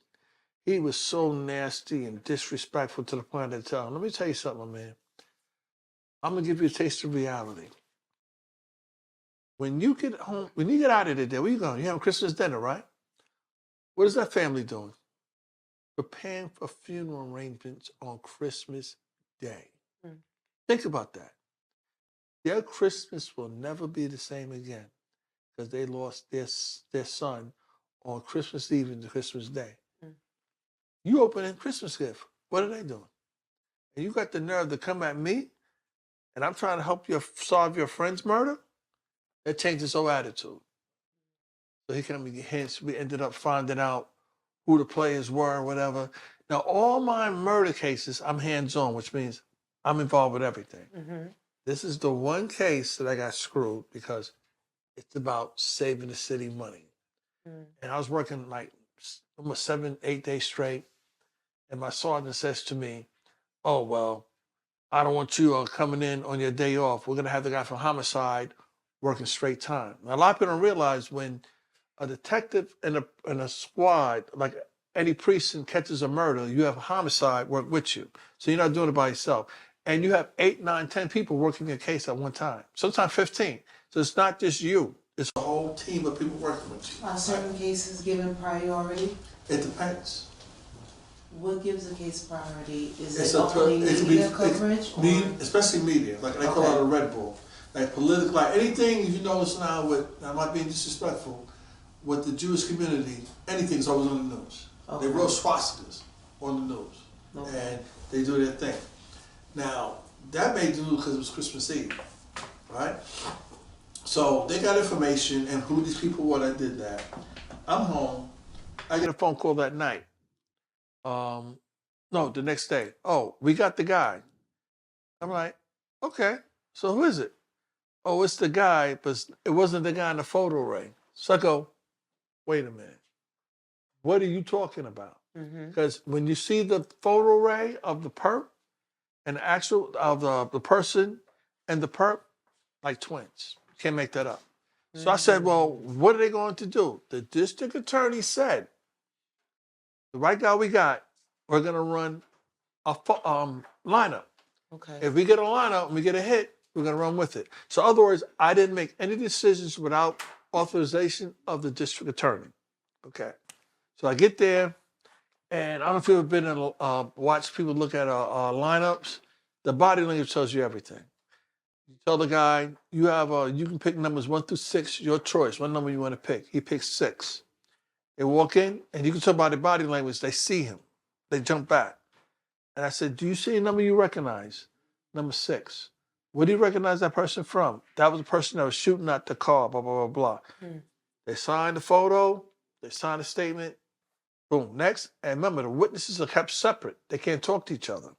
He was so nasty and disrespectful to the point that I tell him, let me tell you something, man. I'm going to give you a taste of reality. When you get home, when you get out of there, where you going? You having Christmas dinner, right? What is that family doing? Preparing for funeral arrangements on Christmas Day. Think about that. Their Christmas will never be the same again because they lost their son on Christmas Eve and Christmas Day. You open a Christmas gift. What are they doing? And you got the nerve to come at me and I'm trying to help you solve your friend's murder? That changes your attitude. So he can give me hints. We ended up finding out who the players were or whatever. Now, all my murder cases, I'm hands-on, which means I'm involved with everything. Mm-hmm. This is the one case that I got screwed because it's about saving the city money. Mm. And I was working like almost 7, 8 days straight. And my sergeant says to me, oh, well, I don't want you coming in on your day off. We're going to have the guy from Homicide working straight time. Now, a lot of people don't realize when a detective and a squad, like any precinct catches a murder, you have Homicide work with you. So you're not doing it by yourself. And you have 8, 9, 10 people working your case at one time, sometimes 15. So it's not just you. It's a whole team of people working with you. Are certain cases given priority? It depends. What gives a case priority? Is It's it only media coverage? Especially media, like they call out a Red Bull. Like political, like anything you notice now with, I'm not being disrespectful, with the Jewish community, anything's always on the news. Okay. They wrote swastikas on the news. Okay. And they do their thing. Now, that may do because it was Christmas Eve, right? So they got information and who these people were that did that. I'm home. I get a phone call that night. No, the next day. Oh, we got the guy. I'm like, okay, so who is it? Oh, it's the guy, but it wasn't the guy in the photo array. So I go, wait a minute. What are you talking about? Because when you see the photo array of the perp and the actual of the person and the perp, like twins. You can't make that up. So I said, well, what are they going to do? The district attorney said, the right guy we got, we're going to run a lineup. Okay. If we get a lineup and we get a hit, we're going to run with it. So in other words, I didn't make any decisions without authorization of the district attorney. Okay. So I get there, and I don't know if you've ever been in watch people look at lineups. The body language tells you everything. You tell the guy, you can pick numbers 1 through 6, your choice, what number you want to pick. He picks 6. They walk in, and you can tell by the body language, they see him. They jump back. And I said, do you see a number you recognize? Number 6. Where do you recognize that person from? That was the person that was shooting at the car, blah, blah, blah, blah. They signed the photo. They signed a statement. Boom, next. And remember, the witnesses are kept separate. They can't talk to each other.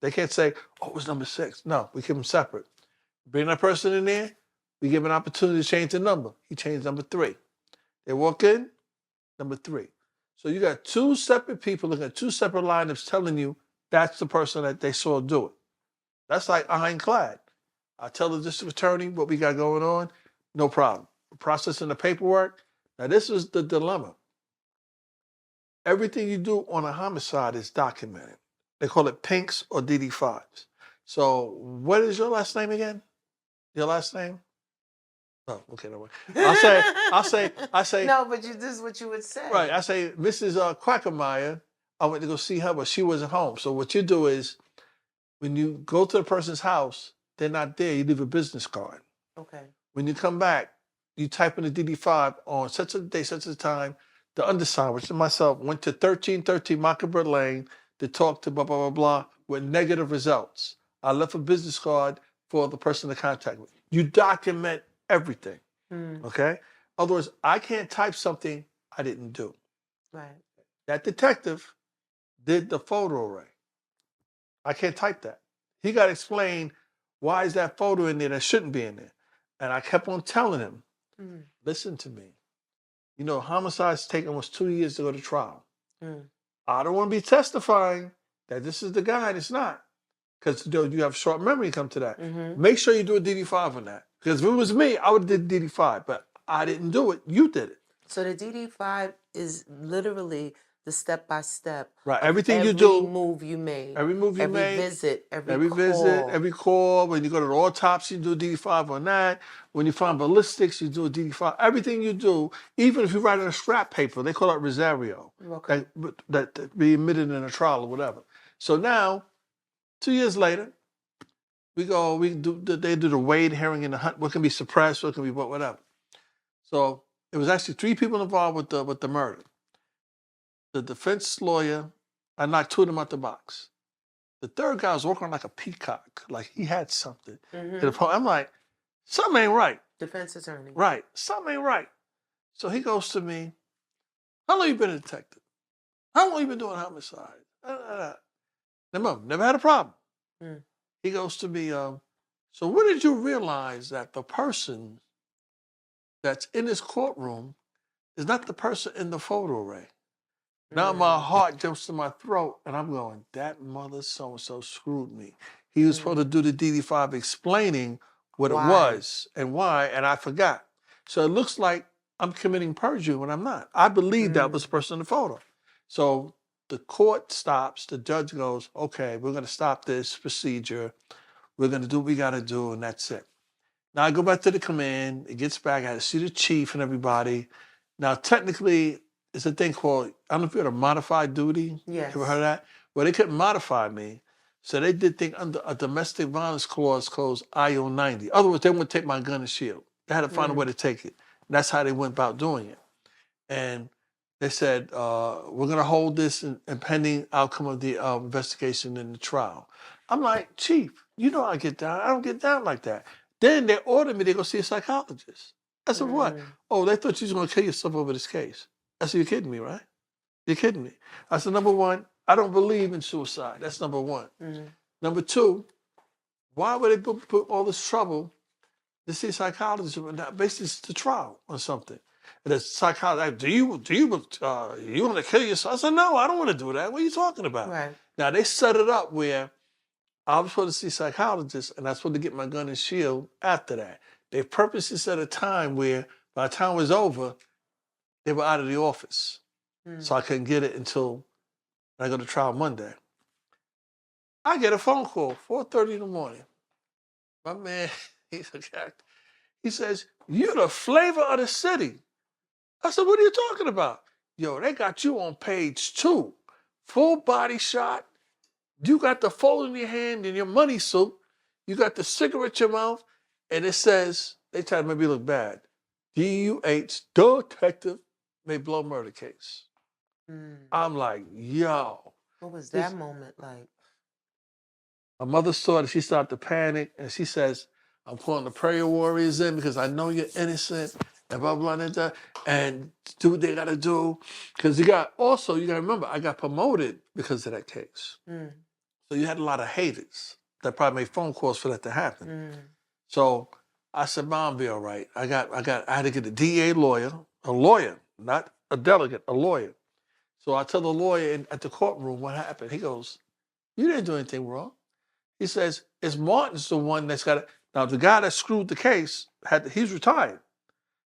They can't say, oh, it was number 6. No, we keep them separate. Bring that person in there. We give an opportunity to change the number. He changed number 3. They walk in, number 3. So you got 2 separate people looking at 2 separate lineups telling you that's the person that they saw do it. That's like ironclad. I tell the district attorney what we got going on, no problem. Processing the paperwork. Now this is the dilemma. Everything you do on a homicide is documented. They call it pinks or DD5s. So what is your last name again? Your last name? Oh, okay, no way. I say. No, but this is what you would say. Right, I say, Mrs. Quackermeyer, I went to go see her, but she wasn't home. So what you do is, when you go to the person's house, they're not there, you leave a business card. Okay. When you come back, you type in the DD5 on such a day, such a time, the undersigned, which is myself, went to 1313 Mockingbird Lane to talk to blah, blah, blah, blah, with negative results. I left a business card for the person to contact me. You document everything, okay? Other words, I can't type something I didn't do. Right. That detective did the photo array. I can't type that. He got to explain why is that photo in there that shouldn't be in there. And I kept on telling him, listen to me. You know, homicide's taken almost 2 years to go to trial. I don't want to be testifying that this is the guy and it's not. Because you have short memory come to that. Make sure you do a DD5 on that. Because if it was me, I would have did DD5. But I didn't do it. You did it. So the DD5 is literally the step-by-step. Right. Everything you do. Every move you made. Every move you made. Every visit. Every call. Visit. Every call. When you go to the autopsy, you do a DD5 on that. When you find ballistics, you do a DD5. Everything you do, even if you write on a scrap paper, they call it Rosario. Okay. That be admitted in a trial or whatever. So now, 2 years later, they do the Wade hearing in the hunt. What can be suppressed? What can be whatever. So it was actually 3 people involved with the murder. The defense lawyer, I knocked 2 of them out the box. The third guy was walking like a peacock, like he had something. I'm like, something ain't right. Defense attorney. Right, something ain't right. So he goes to me, how long you been a detective? How long you been doing homicide? Never had a problem. Mm. He goes to me, so when did you realize that the person that's in this courtroom is not the person in the photo array? Now my heart jumps to my throat, and I'm going, that mother so-and-so screwed me. He was supposed to do the DD5 explaining what it was and why, and I forgot. So it looks like I'm committing perjury when I'm not. I believe that was the person in the photo. So the court stops, the judge goes, okay, we're going to stop this procedure. We're going to do what we got to do, and that's it. Now I go back to the command, it gets back, I had to see the chief and everybody. Now technically, it's a thing called, I don't know if you heard of modified duty. Yes. You ever heard of that? Well, they couldn't modify me. So they did think under a domestic violence clause called IO 90. In other words, they wouldn't take my gun and shield. They had to find a way to take it. And that's how they went about doing it. And they said, we're going to hold this in pending outcome of the investigation in the trial. I'm like, Chief, you know I get down. I don't get down like that. Then they ordered me to go see a psychologist. I said, what? Oh, they thought you was going to kill yourself over this case. I said, you're kidding me, right? You're kidding me. I said, number one, I don't believe in suicide. That's number one. Number two, why would they put all this trouble to see a psychologist? Basically, it's the trial or something. And the psychologist, do you want to kill yourself? I said, no, I don't want to do that. What are you talking about? Right. Now, they set it up where I was supposed to see psychologists, and I was supposed to get my gun and shield after that. They purposely set a time where by the time it was over, they were out of the office. So I couldn't get it until I go to trial Monday. I get a phone call, 4:30 in the morning. My man, he's a cat. He says, you're the flavor of the city. I said, what are you talking about? Yo, they got you on page 2. Full body shot. You got the phone in your hand in your money suit. You got the cigarette in your mouth. And it says, they try to make me look bad. DUH, detective, may blow murder case. I'm like, yo. What was that moment like? My mother saw it, she started to panic, and she says, I'm calling the prayer warriors in because I know you're innocent, and blah, blah, blah, blah, and do what they got to do. Because you got to remember, I got promoted because of that case. So you had a lot of haters that probably made phone calls for that to happen. So I said, Mom, be all right. I had to get a DA lawyer, not a delegate, a lawyer. So I tell the lawyer at the courtroom what happened. He goes, you didn't do anything wrong. He says, it's Martin's the one that's got it. Now, the guy that screwed the case, he's retired.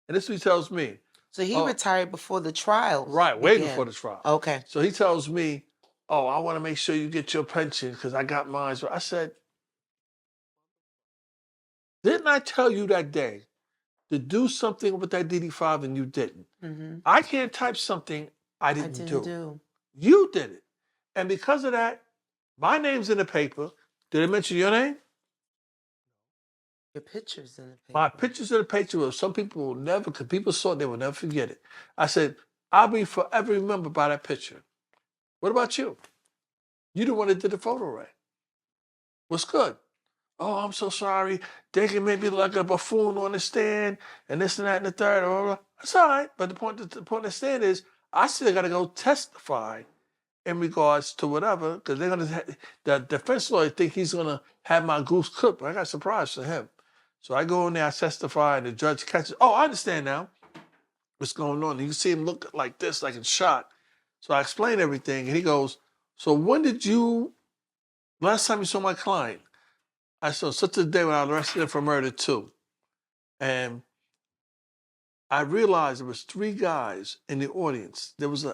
And this is what he tells me. So he retired before the trial. Right, way before the trial. Okay. So he tells me, I want to make sure you get your pension because I got mine. So I said, didn't I tell you that day to do something with that DD5 and you didn't? I can't type something I didn't do. You did it. And because of that, my name's in the paper. Did I mention your name? Your picture's in the paper. My picture's in the paper. Some people will never, because people saw it, they will never forget it. I said, I'll be forever remembered by that picture. What about you? You the one that did the photo array. What's good? Oh, I'm so sorry. They can make me like a buffoon on the stand and this and that and the third. Blah, blah, blah. That's all right. But the point of the stand is, I still got to go testify in regards to whatever, because they're gonna. The defense lawyer think he's gonna have my goose cooked. But I got a surprise for him. So I go in there, I testify, and the judge catches. Oh, I understand now what's going on. You can see him look like this, like in shock. So I explain everything, and he goes, "So when did you? Last time you saw my client?" I saw such a day when I arrested him for murder too, and I realized there was 3 guys in the audience. There was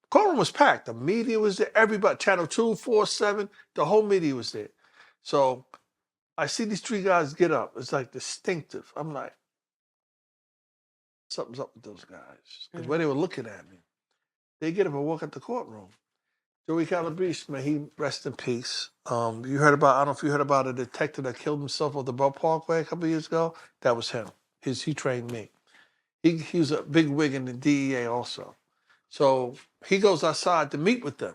courtroom was packed. The media was there. Everybody, Channel 2, 4, 7, the whole media was there. So I see these 3 guys get up. It's like distinctive. I'm like, something's up with those guys. Because when they were looking at me, they get up and walk out the courtroom. Joey Calabrese, man, he rest in peace. You heard about, I don't know if you heard about a detective that killed himself on the Belt Parkway a couple of years ago. That was him. He trained me. He was a big wig in the DEA also. So he goes outside to meet with them.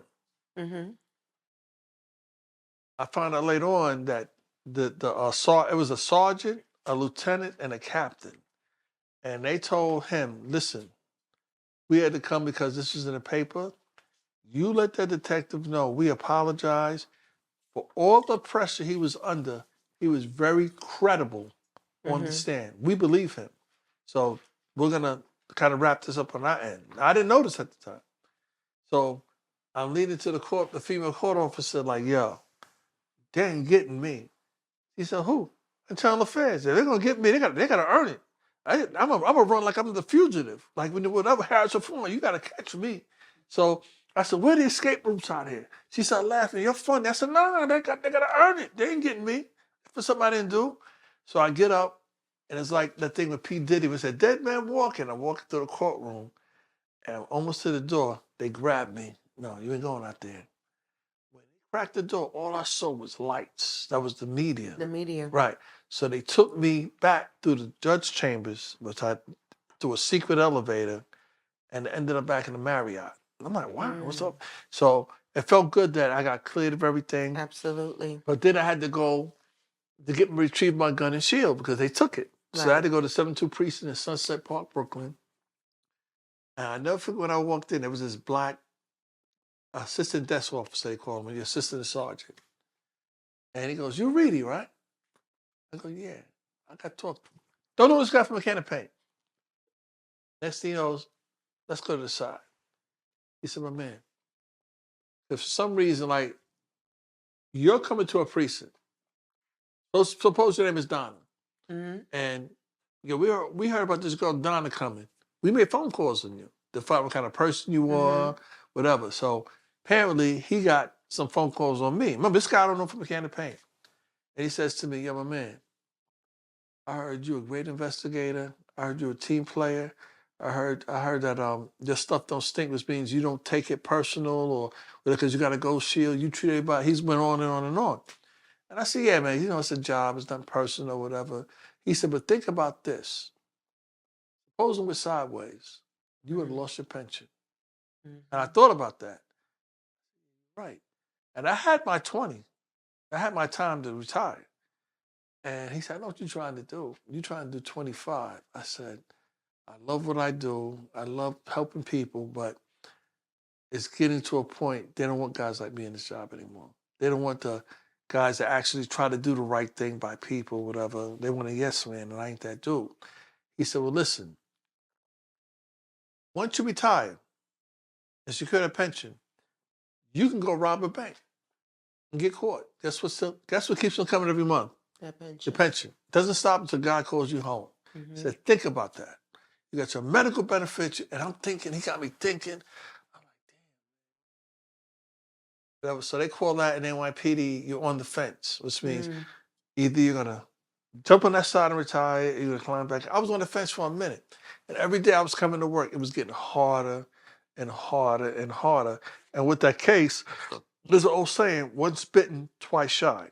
I found out later on that it was a sergeant, a lieutenant, and a captain. And they told him, listen, We had to come because this was in the paper. You let that detective know we apologize for all the pressure he was under. He was very credible on the stand. We believe him. So we're going to kind of wrap this up on our end. I didn't notice at the time. So I'm leading to the court, the female court officer, like, yo, they ain't getting me. He said, who? Internal Affairs. They're going to get me. They got to earn it. I'm going to run like I'm the fugitive. Like whenever Harrison Ford, you got to catch me. So I said, where are the escape routes out here? She started laughing. You're funny. I said, no, they got to earn it. They ain't getting me for something I didn't do. So I get up, and it's like that thing with P. Diddy was said, dead man walking. I'm walking through the courtroom, and almost to the door, they grabbed me. No, you ain't going out there. When they cracked the door, all I saw was lights. That was the media. The media. Right. So they took me back through the judge chambers, through a secret elevator, and ended up back in the Marriott. I'm like, wow, what's up? So it felt good that I got cleared of everything. Absolutely. But then I had to go to retrieve my gun and shield because they took it. So I had to go to 72 Precinct in Sunset Park, Brooklyn. And I never forget when I walked in, there was this black assistant desk officer, they call him, the assistant sergeant. And he goes, you Reedy, right? I go, yeah. I got to talk to him. Don't know this guy from a can of paint. Next thing he knows, let's go to the side. He said, my man, if for some reason, like, you're coming to a precinct, suppose your name is Donna, and we heard about this girl Donna coming. We made phone calls on you to find what kind of person you are, whatever. So apparently he got some phone calls on me. Remember, this guy I don't know from a can of paint. And he says to me, yo, my man, I heard you a great investigator. I heard you a team player. I heard that your stuff don't stink, which means you don't take it personal or because you got a gold shield. You treat everybody. He's went on and on and on. And I said, yeah, man, it's a job. It's not personal or whatever. He said, but think about this. Supposing we're sideways, you would have lost your pension. And I thought about that. Right. And I had my 20. I had my time to retire. And he said, I know what you're trying to do. You're trying to do 25. I said, I love what I do. I love helping people, but it's getting to a point, they don't want guys like me in this job anymore. They don't want the guys that actually try to do the right thing by people, whatever. They want a yes man, and I ain't that dude. He said, well, listen, once you retire and secure a pension, you can go rob a bank and get caught. Guess what keeps them coming every month? That pension. The pension. It doesn't stop until God calls you home. He said, think about that. You got your medical benefits, and I'm thinking, he got me thinking. I'm like, damn. So they call that in NYPD, you're on the fence, which means either you're going to jump on that side and retire, or you're going to climb back. I was on the fence for a minute. And every day I was coming to work, it was getting harder and harder and harder. And with that case, there's an old saying, once bitten, twice shy.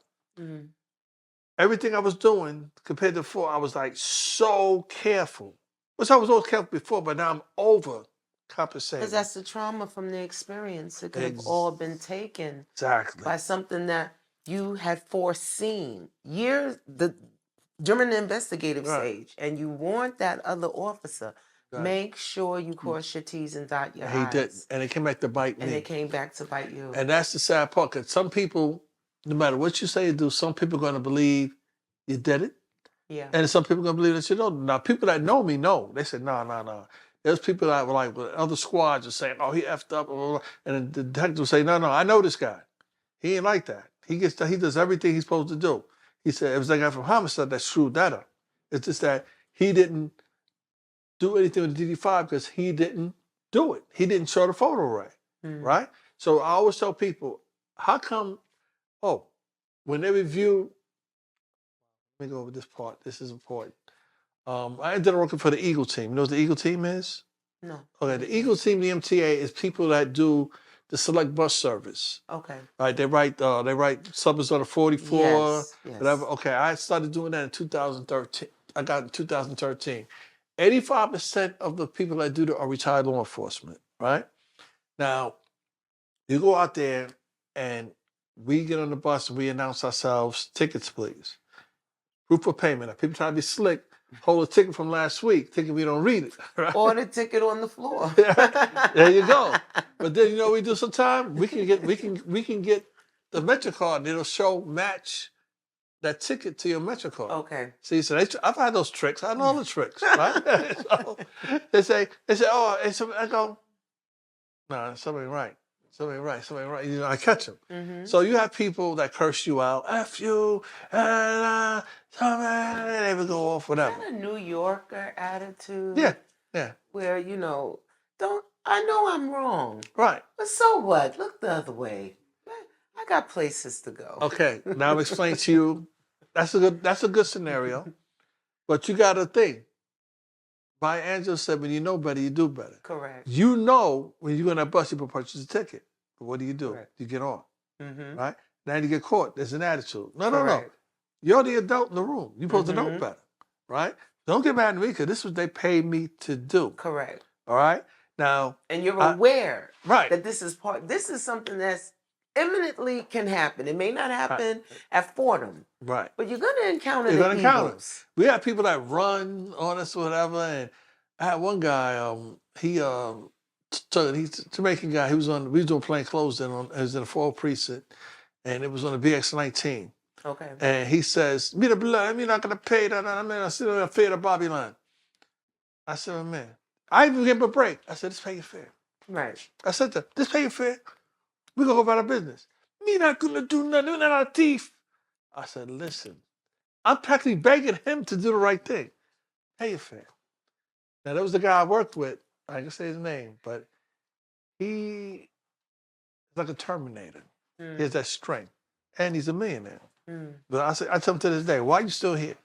Everything I was doing compared to before, I was like so careful. Which I was always careful before, but now I'm over compensating. Because that's the trauma from the experience. It could have all been taken by something that you had foreseen during the investigative stage, and you warned that other officer. Make sure you cross your T's and dot your I's. He didn't, and it came back to bite me. And it came back to bite you. And that's the sad part, because some people, no matter what you say you do, some people are going to believe you did it. Yeah. And some people are going to believe that you don't. Now, people that know me know. They said, no. There's people that were like, well, other squads are saying, oh, he effed up. Blah, blah, blah. And the detective will say, no, I know this guy. He ain't like that. He does everything he's supposed to do. He said, it was that guy from Homicide that screwed that up. It's just that he didn't do anything with the DD5 because he didn't do it. He didn't show the photo right. Right? So I always tell people, how come, when they review, let me go over this part. This is important. I ended up working for the Eagle team. You know what the Eagle team is? No. Okay, the Eagle team, the MTA, is people that do the select bus service. Okay. Right, they write suburbs on the 44, yes. whatever. Okay, I started doing that in 2013. I got in 2013. 85% of the people that do that are retired law enforcement, right? Now, you go out there and we get on the bus and we announce ourselves, tickets please. Proof of payment. Now, people try to be slick. hold a ticket from last week, thinking we don't read it. Right? Or the ticket on the floor. There you go. But then you know what we do sometimes? We can get the MetroCard and it'll show match that ticket to your MetroCard. Okay. See, so I've had those tricks. I know all the tricks, right? So they say, oh, and so I go, no, something right. Something right. You know, I catch them. Mm-hmm. So you have people that curse you out, F you, and they would go off, whatever. Is that a New Yorker attitude? Yeah. Where, you know, I know I'm wrong. Right. But so what? Look the other way. I got places to go. Okay, now I'll explain to you. That's a good scenario. But you got to think. Maya Angelou said, when you know better, you do better. Correct. You know when you're on that bus, you can purchase a ticket. But what do? Correct. You get on. Mm-hmm. Right? Now you get caught. There's an attitude. No. Correct. You're the adult in the room. You're supposed to know Mm-hmm. better. Right? Don't get mad at me because this is what they paid me to do. Correct. All right? Now. And you're aware right. that this is something that's imminently can happen. It may not happen at Fordham. Right. But you're going to encounter You're the going to encounter. evils. We have people that run on us or whatever. And I had one guy, he's a Jamaican guy. We was doing plain clothes then. It was in the 4th precinct. And it was on the BX-19. Okay. And he says, me the blood, I'm not going to pay that. I still going to pay the Bobby line. I said, oh, man, I even gave him a break. I said, just pay your fare. Right. I said to him, just pay your fare. We're going to go about our business. Me not going to do nothing. We're not a thief. I said, listen, I'm practically begging him to do the right thing. Pay your fare. Now, that was the guy I worked with. I can say his name, but he is like a Terminator. He has that strength. And he's a millionaire. But I tell him to this day, why are you still here?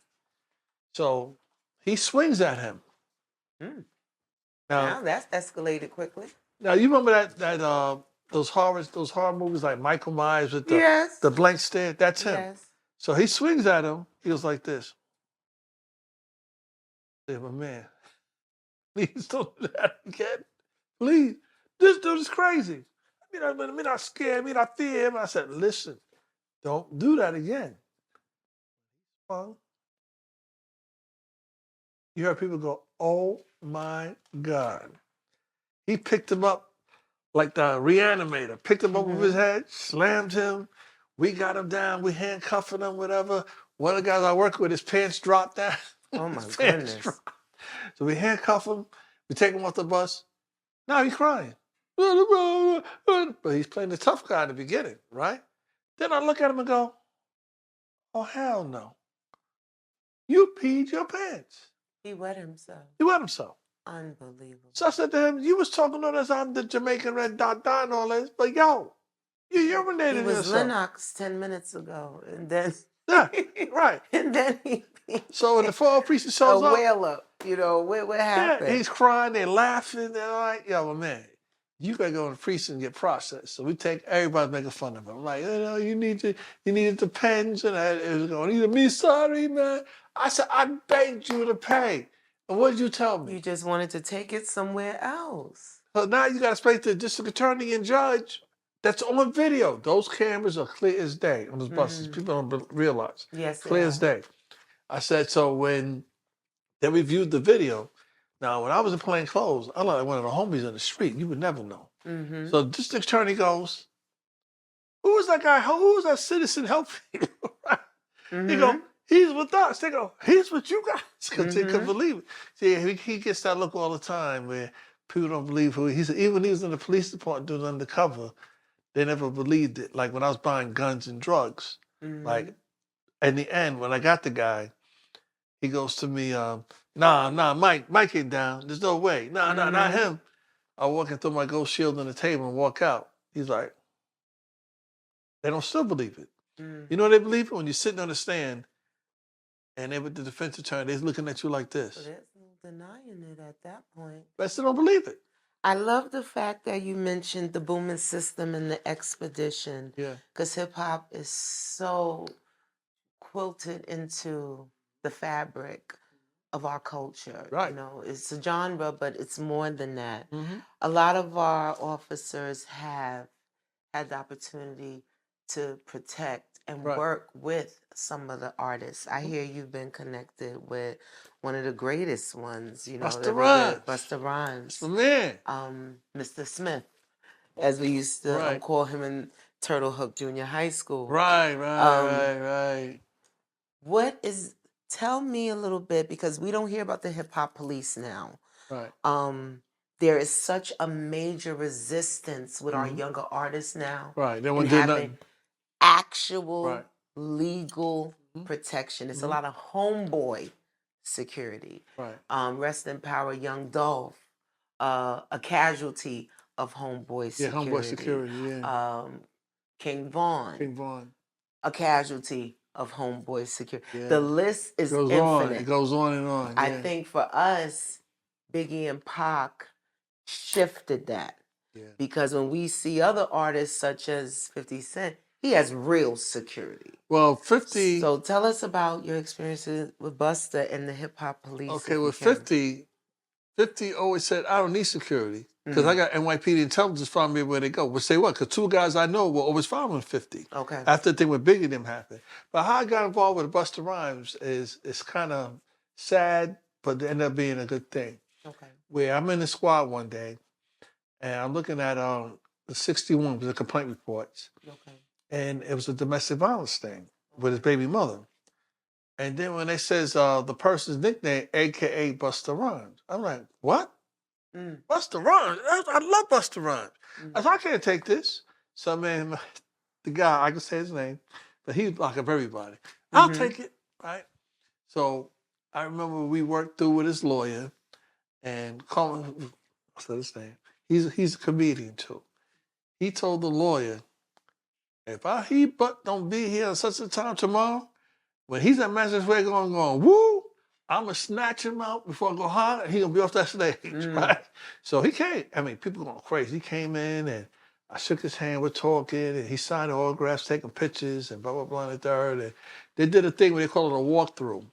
So he swings at him. Now that's escalated quickly. Now you remember that those horror movies like Michael Myers with the blank stare? That's him. Yes. So he swings at him. He was like this. I said, my man, please don't do that again. Please. This dude is crazy. Me not scared. Me not fear him. I said, listen, don't do that again. Well, you heard people go, oh my God. He picked him up like the reanimator, picked him up with his head, slammed him. We got him down. We handcuffing him, whatever. One of the guys I work with, his pants dropped down. Oh my goodness. So we handcuff him. We take him off the bus. Now he's crying. But he's playing the tough guy in the beginning, right? Then I look at him and go, oh, hell no. You peed your pants. He wet himself. Unbelievable. So I said to him, you was talking on us, I'm the Jamaican red dot and all this, but yo, you urinated He was yourself. Lennox 10 minutes ago, and then... Yeah, right. And then he... So when the 4th precinct shows up... A whale up, you know, what happened? Yeah, he's crying, they're laughing, they're like, yo, well, man, you gotta go in the precinct and get processed. So we take, everybody's making fun of him. Like, you needed the pens, and it was going, either me sorry, man. I said, I begged you to pay. And what did you tell me? You just wanted to take it somewhere else. So now you got to explain to the district attorney and judge. That's on video. Those cameras are clear as day on those buses. People don't realize. Yes, clear as day. I said, so when they reviewed the video, now when I was in plain clothes, I'm like one of the homies on the street. You would never know. So the district attorney goes, who was that guy? Who was that citizen helping you? He go, he's with us. They go, he's with you guys. Because they couldn't believe it. See, he gets that look all the time where people don't believe who he is. Even when he was in the police department doing undercover, they never believed it. Like when I was buying guns and drugs, like in the end, when I got the guy, he goes to me, nah, Mike ain't down. There's no way. Nah, not him. I walk through my gold shield on the table and walk out. He's like, they don't still believe it. You know they believe it? When you're sitting on the stand and they with the defense attorney, they're looking at you like this. So there's no denying it at that point. But I still don't believe it. I love the fact that you mentioned the booming system and the expedition. Yeah. Because hip-hop is so quilted into the fabric of our culture. Right. You know, it's a genre, but it's more than that. A lot of our officers have had the opportunity to protect and Right. work with some of the artists. I hear you've been connected with one of the greatest ones, you know, Busta that we did, Rhymes. Busta That's my Rhymes, man. Mr. Smith, as we used to Right. call him in Turtle Hook Junior High School. Right, Um, right. what is, tell me a little bit, because we don't hear about the hip hop police now. Right. There is such a major resistance with our Mhm. younger artists now Right. They in won't do having nothing. actual Right. legal Mhm. protection. It's a Mhm. lot of homeboy security. Right. Rest in power, Young Dolph, a casualty of homeboy Yeah, homeboy security. security, yeah. King Vaughn, King Vaughn. a casualty of homeboy security. Yeah. The list It is goes on. infinite. It goes on and on. I Yeah. think for us, Biggie and Pac shifted that. Yeah. Because when we see other artists such as 50 Cent, he has real security. Well, 50. So tell us about your experiences with Busta and the hip hop police. Okay, if you with can. 50 always said, I don't need security. Because I got NYPD intelligence following me where they go. But say what? Because two guys I know were always following 50. Okay. After the thing with Bigga them happened. But how I got involved with Busta Rhymes is kind of sad, but it ended up being a good thing. Okay. Where I'm in the squad one day, and I'm looking at the 61 was the complaint reports. Okay. And it was a domestic violence thing with his baby mother. And then when they says the person's nickname, AKA Busta Rhymes, I'm like, what? Busta Rhymes? I love Busta Rhymes. I said, I can't take this. So man, the guy, I can say his name, but he's like of everybody. I'll take it, right? So I remember we worked through with his lawyer, and Colin, I said his name. He's a comedian too. He told the lawyer, if he don't be here at such a time tomorrow, when he's at Madison Square going, woo, I'm going to snatch him out before I go hard, and he's going to be off that stage, right? So he came. I mean, people going crazy. He came in, and I shook his hand, we're talking, and he signed autographs, taking pictures, and blah, blah, blah, and the third. And they did a thing where they call it a walkthrough,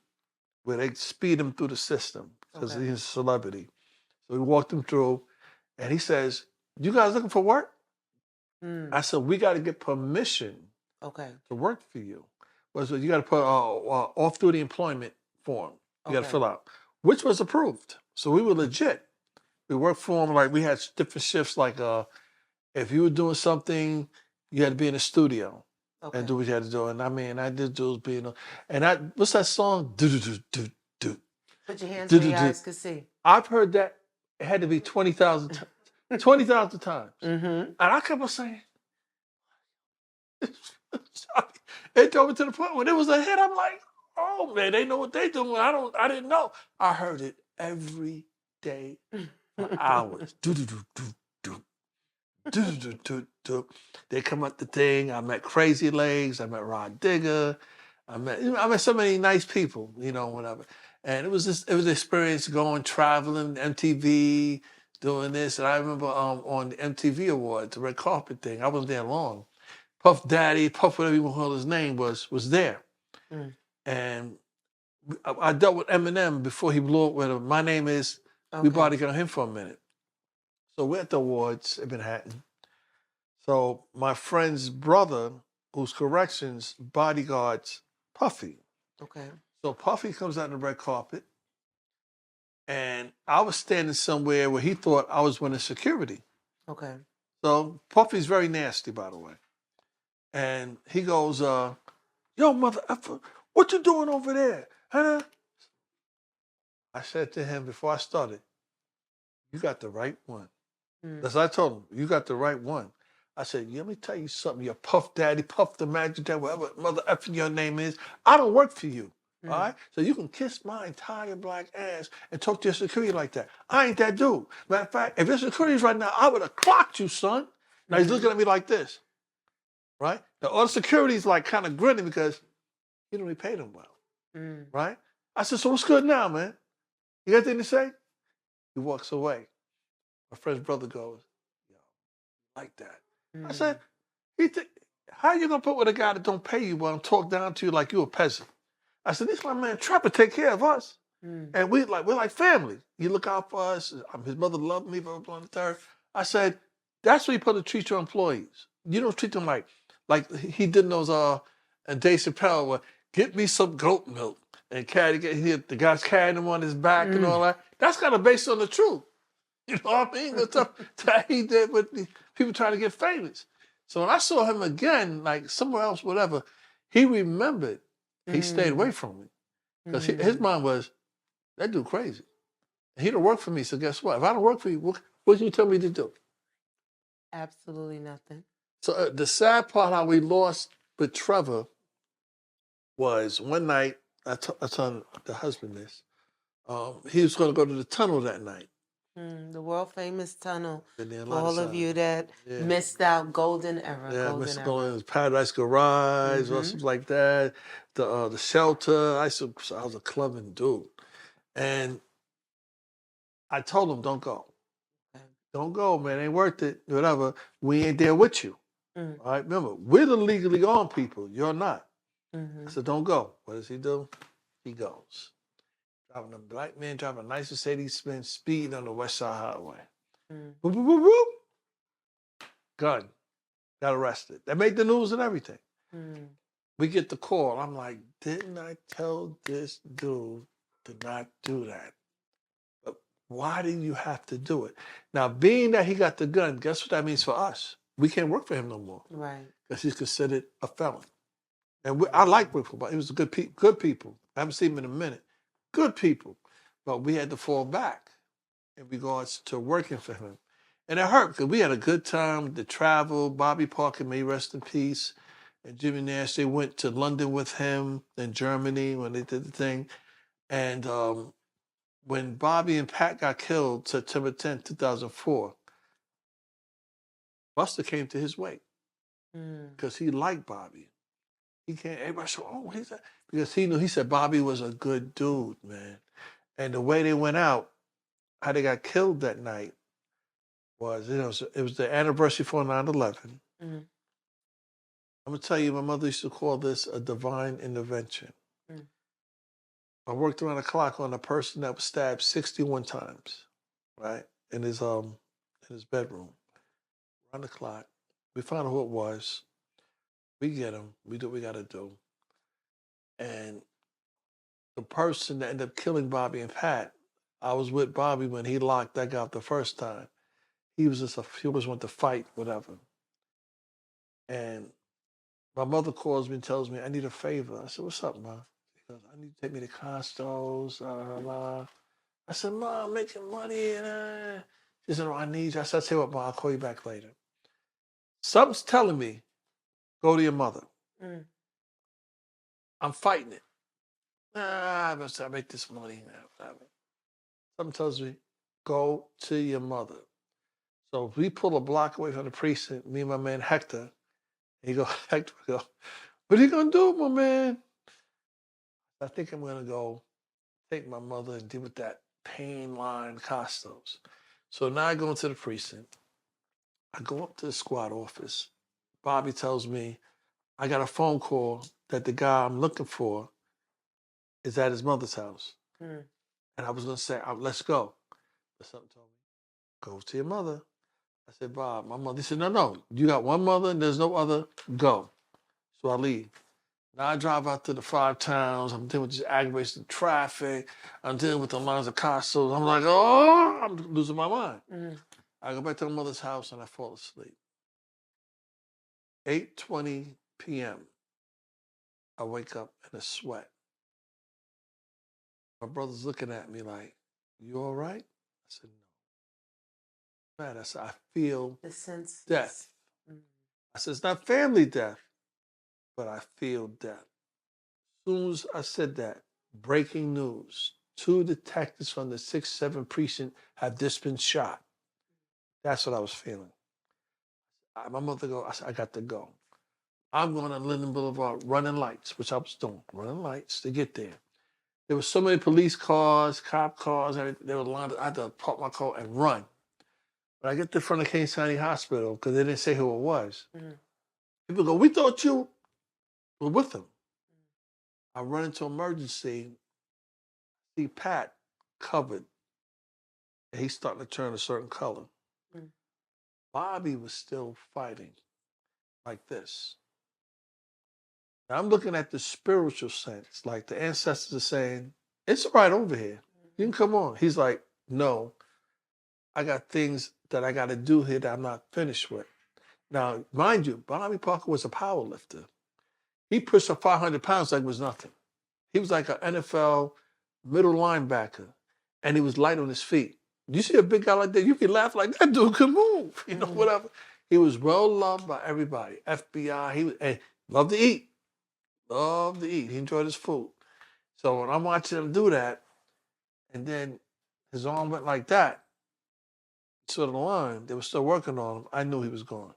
where they speed him through the system, because he's a celebrity. So we walked him through, and he says, you guys looking for work? I said, we got to get permission to work for you. So you got to put off-duty employment form. You got to fill out, which was approved. So we were legit. We worked for them, like we had different shifts. Like if you were doing something, you had to be in the studio and do what you had to do. And I mean, I did do being. And what's that song? Do do do do do. Put your hands where your eyes could see. I've heard that it had to be 20,000 times. 20,000 times. And I kept on saying, it drove me to the point when it was a hit. I'm like, oh man, they know what they doing. I didn't know. I heard it every day for hours. Do do do do do. Do do do do. They come up the thing. I met Crazy Legs. I met Rod Digger. I met so many nice people, whatever. And it was an experience going traveling, MTV, doing this. And I remember on the MTV Awards, the red carpet thing. I wasn't there long. Puff Daddy, Puff, whatever you want to call his name, was there. And I dealt with Eminem before he blew up with him. My name is, we bodyguarded him for a minute. So we're at the awards in Manhattan. So my friend's brother, who's corrections, bodyguards Puffy. So Puffy comes out on the red carpet, and I was standing somewhere where he thought I was winning security. So Puffy's very nasty, by the way. And he goes, yo, mother effer, what you doing over there? Huh? I said to him before I started, you got the right one. That's what I told him. You got the right one. I said, let me tell you something. You're Puff Daddy, Puff the Magic Daddy, whatever mother effing your name is. I don't work for you. All right? So you can kiss my entire black ass and talk to your security like that. I ain't that dude. Matter of fact, if your security's right now, I would have clocked you, son. Now he's looking at me like this. Right? Now all the security's like kind of grinning because he don't really pay them well. Right? I said, so what's good now, man? You got anything to say? He walks away. My friend's brother goes, yo, like that. I said, how you gonna put with a guy that don't pay you while I'm talk down to you like you a peasant? I said, this my man Trapper take care of us. And we're like family. You look out for us. His mother loved me, blah, blah, blah, the third. I said, that's what you put to treat your employees. You don't treat them like he did in those And Dave Chappelle would get me some goat milk and the guy's carrying him on his back and all that. That's kind of based on the truth. You know what I mean? The stuff that he did with the people trying to get famous. So when I saw him again, like somewhere else, whatever, he remembered. He stayed away from me. Because his mind was, that dude crazy. He don't work for me, so guess what? If I don't work for you, what do you tell me to do? Absolutely nothing. So the sad part how we lost with Trevor was one night, I told the husband this, he was going to go to the tunnel that night. The world famous tunnel. Been there a For lot of all of times. you that missed out, golden era. Yeah, golden Mr. era. Going Paradise Garage or something like that. The shelter. I was a clubbing dude. And I told him, don't go. Don't go, man. Ain't worth it. Whatever. We ain't there with you. All right. Remember, we're the legally armed people. You're not. I said, don't go. What does he do? He goes. Driving a black man driving a nice Mercedes-Benz speeding on the West Side Highway. Boop, boop, boop, boop. Gun. Got arrested. They made the news and everything. We get the call. I'm like, didn't I tell this dude to not do that? But why do you have to do it? Now, being that he got the gun, guess what that means for us? We can't work for him no more. Right. Because he's considered a felon. And I like working for him. He was good people. I haven't seen him in a minute. Good people. But we had to fall back in regards to working for him. And it hurt because we had a good time to travel. Bobby Parker, may he rest in peace. And Jimmy Nash, they went to London with him and Germany when they did the thing. And when Bobby and Pat got killed, September 10th, 2004, Buster came to his wake because he liked Bobby. He came, everybody said, oh, he's that. Because he said Bobby was a good dude, man. And the way they went out, how they got killed that night was, it was the anniversary for 9/11. I'm going to tell you, my mother used to call this a divine intervention. I worked around the clock on a person that was stabbed 61 times, right, in his bedroom. Around the clock. We found out who it was. We get him. We do what we got to do. And the person that ended up killing Bobby and Pat, I was with Bobby when he locked that guy up the first time. He always wanted to fight, whatever. And my mother calls me and tells me, I need a favor. I said, what's up, Ma? She goes, I need you to take me to Costos, I said, Ma, I'm making money. She said, oh, I need you. I said, I'll tell you what, Ma, I'll call you back later. Something's telling me, go to your mother. I'm fighting it. I make this money. Something tells me, go to your mother. So if we pull a block away from the precinct, me and my man Hector, Hector go, what are you going to do, my man? I think I'm going to go take my mother and deal with that pain line Costos. So now I go into the precinct. I go up to the squad office. Bobby tells me, I got a phone call that the guy I'm looking for is at his mother's house. And I was going to say, let's go. But something told me, go to your mother. I said, Bob, my mother. He said, no, you got one mother and there's no other. Go. So I leave. Now I drive out to the 5 towns. I'm dealing with this aggravation of traffic. I'm dealing with the lines of Costos. I'm like, oh, I'm losing my mind. I go back to my mother's house and I fall asleep. 8:20 p.m. I wake up in a sweat. My brother's looking at me like, you all right? I said, no. Man, I said, I feel death. I said, it's not family death, but I feel death. As soon as I said that, breaking news, 2 detectives from the 6-7 precinct have just been shot. That's what I was feeling. My mother I said, I got to go. I'm going on Linden Boulevard running lights, which I was doing, running lights to get there. There were so many police cars, cop cars, everything. They were lined up. I had to park my car and run. But I get to the front of Kane County Hospital because they didn't say who it was. People go, we thought you were with them. I run into emergency, see Pat covered, and he's starting to turn a certain color. Bobby was still fighting like this. Now, I'm looking at the spiritual sense, like the ancestors are saying, it's right over here. You can come on. He's like, no, I got things that I got to do here that I'm not finished with. Now, mind you, Bobby Parker was a power lifter. He pushed up 500 pounds like it was nothing. He was like an NFL middle linebacker, and he was light on his feet. You see a big guy like that, you can laugh like that dude can move, whatever. He was well loved by everybody. FBI, and loved to eat. Loved to eat. He enjoyed his food. So when I'm watching him do that, and then his arm went like that, to the line, they were still working on him, I knew he was gone.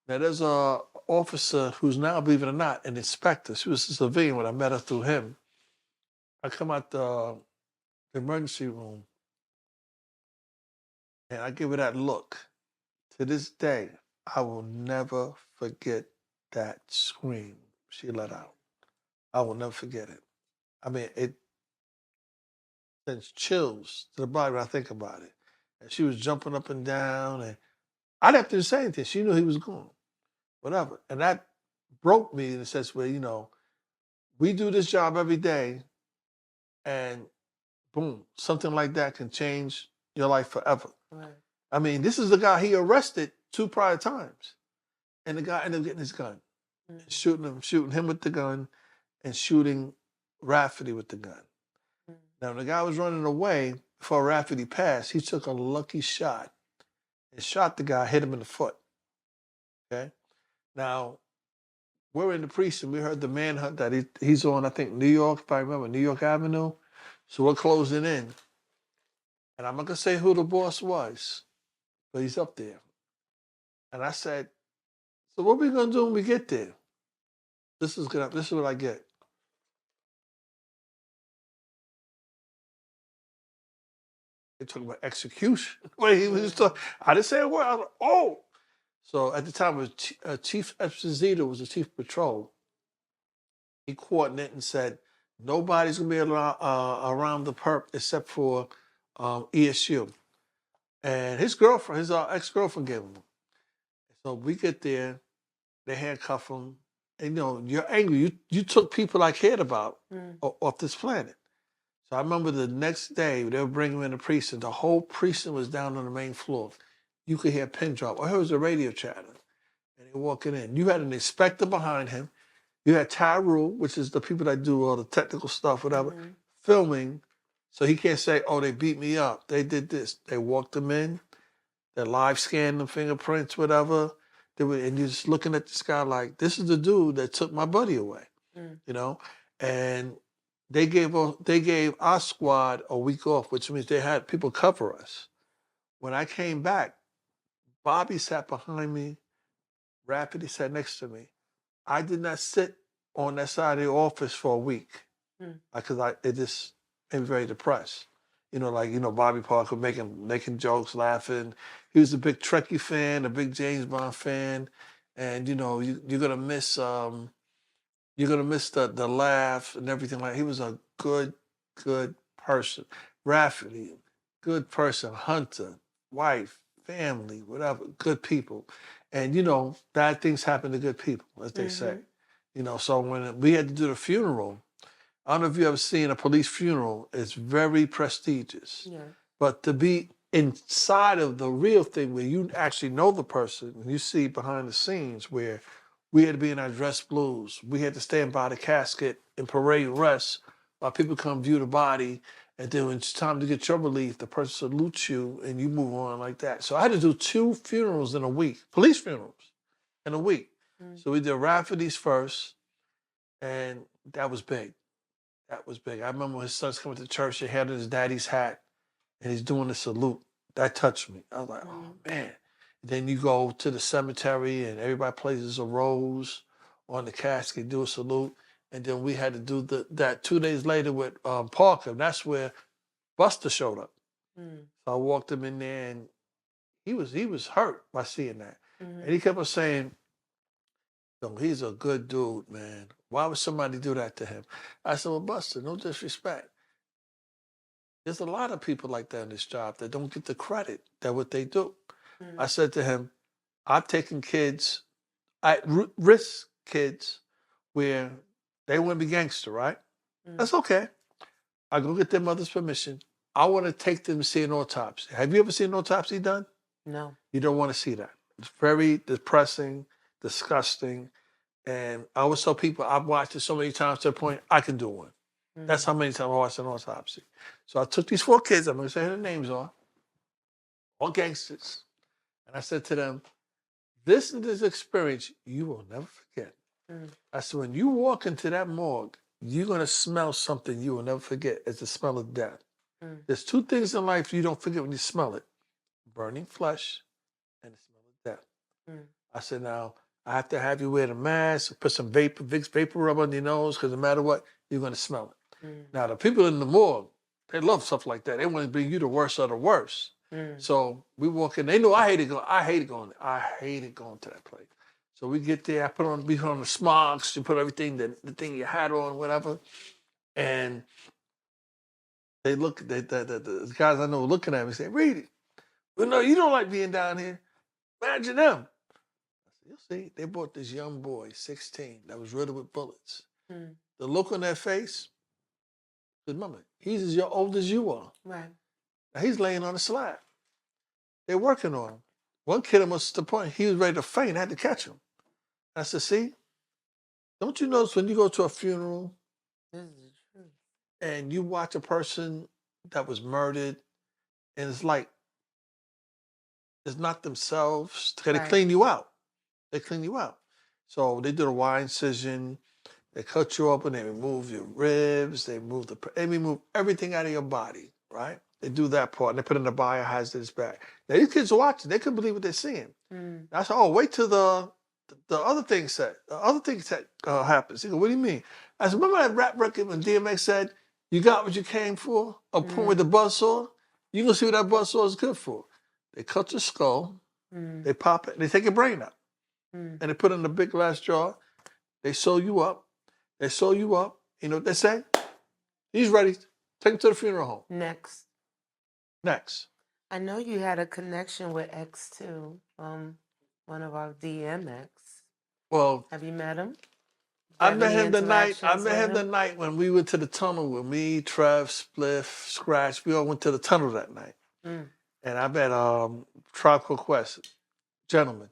Now there's a officer who's now, believe it or not, an inspector. She was a civilian when I met her through him. I come out the emergency room, and I give her that look. To this day, I will never forget that scream she let out. I will never forget it. I mean, it sends chills to the body when I think about it. And she was jumping up and down, and I didn't have to say anything. She knew he was gone, whatever. And that broke me in the sense where, we do this job every day, and boom, something like that can change your life forever. Right. I mean, this is the guy he arrested 2 prior times. And the guy ended up getting his gun, shooting him with the gun and shooting Rafferty with the gun. Now, when the guy was running away, before Rafferty passed, he took a lucky shot and shot the guy, hit him in the foot. Okay? Now, we're in the precinct. We heard the manhunt that he's on, I think, New York, if I remember, New York Avenue. So we're closing in. And I'm not going to say who the boss was, but he's up there. And I said, so what are we going to do when we get there? This is what I get. They talking about execution. He was talking. I didn't say a word. I was like, oh. So at the time, it was Chief Esposito was the chief of patrol. He coordinated and said, nobody's going to be around the perp except for ESU. And his girlfriend, his ex-girlfriend gave him. So we get there, they handcuff him. And, you're angry. You took people I cared about off this planet. So I remember the next day, they were bringing him in the precinct. The whole precinct was down on the main floor. You could hear a pin drop. I heard it was a radio chatter. And they were walking in. You had an inspector behind him. You had Tyrell, which is the people that do all the technical stuff, whatever, filming. So he can't say, oh, they beat me up. They did this. They walked him in. They live scanned the fingerprints, whatever. And you're just looking at this guy like, this is the dude that took my buddy away, And they gave our squad a week off, which means they had people cover us. When I came back, Bobby sat behind me. Rafferty sat next to me. I did not sit on that side of the office for a week because it just made me very depressed. Bobby Parker making jokes, laughing. He was a big Trekkie fan, a big James Bond fan, and you're gonna miss the laugh and everything like. He was a good person. Rafferty, good person. Hunter, wife, family, whatever, good people. And bad things happen to good people, as they say. So when we had to do the funeral, I don't know if you ever seen a police funeral. It's very prestigious. Yeah. But to be inside of the real thing where you actually know the person, and you see behind the scenes where we had to be in our dress blues. We had to stand by the casket in parade rest while people come view the body. And then when it's time to get your relief, the person salutes you and you move on like that. So I had to do 2 funerals in a week, police funerals in a week. So we did Rafferty's first, and that was big. That was big. I remember when his son's coming to church, he had his daddy's hat, and he's doing the salute. That touched me. I was like, oh, man. Then you go to the cemetery, and everybody places a rose on the casket, do a salute. And then we had to do that 2 days later with Parker. And that's where Buster showed up. So I walked him in there, and he was hurt by seeing that. And he kept on saying, he's a good dude, man. Why would somebody do that to him? I said, well, Buster, no disrespect. There's a lot of people like that in this job that don't get the credit that what they do. I said to him, I've taken kids, I risk kids where they want to be gangster, right? That's okay. I go get their mother's permission. I want to take them to see an autopsy. Have you ever seen an autopsy done? No. You don't want to see that. It's very depressing, disgusting. And I always tell people I've watched it so many times to the point I can do one. That's how many times I watched an autopsy. So I took these 4 kids, I'm going to say who their names are, all gangsters. And I said to them, this is this experience you will never forget. I said, when you walk into that morgue, you're going to smell something you will never forget. It's the smell of death. There's 2 things in life you don't forget when you smell it. Burning flesh and the smell of death. I said, now, I have to have you wear the mask, put some Vicks vapor rub on your nose, because no matter what, you're going to smell it. Now, the people in the morgue, they love stuff like that. They want to bring you the worst of the worst. So we walk in. They know I hated going. I hated going to that place. So we get there. I put on the smogs. You put everything, the thing you had on, whatever. And they look. The guys I know looking at me say, "Read it. Well, no, you don't like being down here. Imagine them." I said, "You'll see." They brought this young boy, 16, that was riddled with bullets. The look on their face. Remember, he's as old as you are. Right. Now he's laying on a slab. They're working on him. One kid almost to the point he was ready to faint. I had to catch him. I said, see, don't you notice when you go to a funeral This is true. and you watch a person that was murdered and it's like it's not themselves. They clean you out. They clean you out. So they did a wide incision. They cut you open. They remove your ribs. They remove everything out of your body, right? They do that part, and they put in the biohazardous bag. Now, these kids are watching. They couldn't believe what they're seeing. I said, oh, wait till the other thing said. The other thing said happens. He go, what do you mean? I said, remember that rap record when DMX said, you got what you came for? A point with the buzzsaw? You gonna see what that buzzsaw is good for. They cut your skull. They pop it. They take your brain out. And they put it in a big glass jar. They sew you up. They sew you up. You know what they say? He's ready. Take him to the funeral home. Next. I know you had a connection with X too. One of our DMX. Well, have you met him? I met him the night when we went to the tunnel with me, Trev, Spliff, Scratch. We all went to the tunnel that night. And I met Tribe Called Quest, gentleman.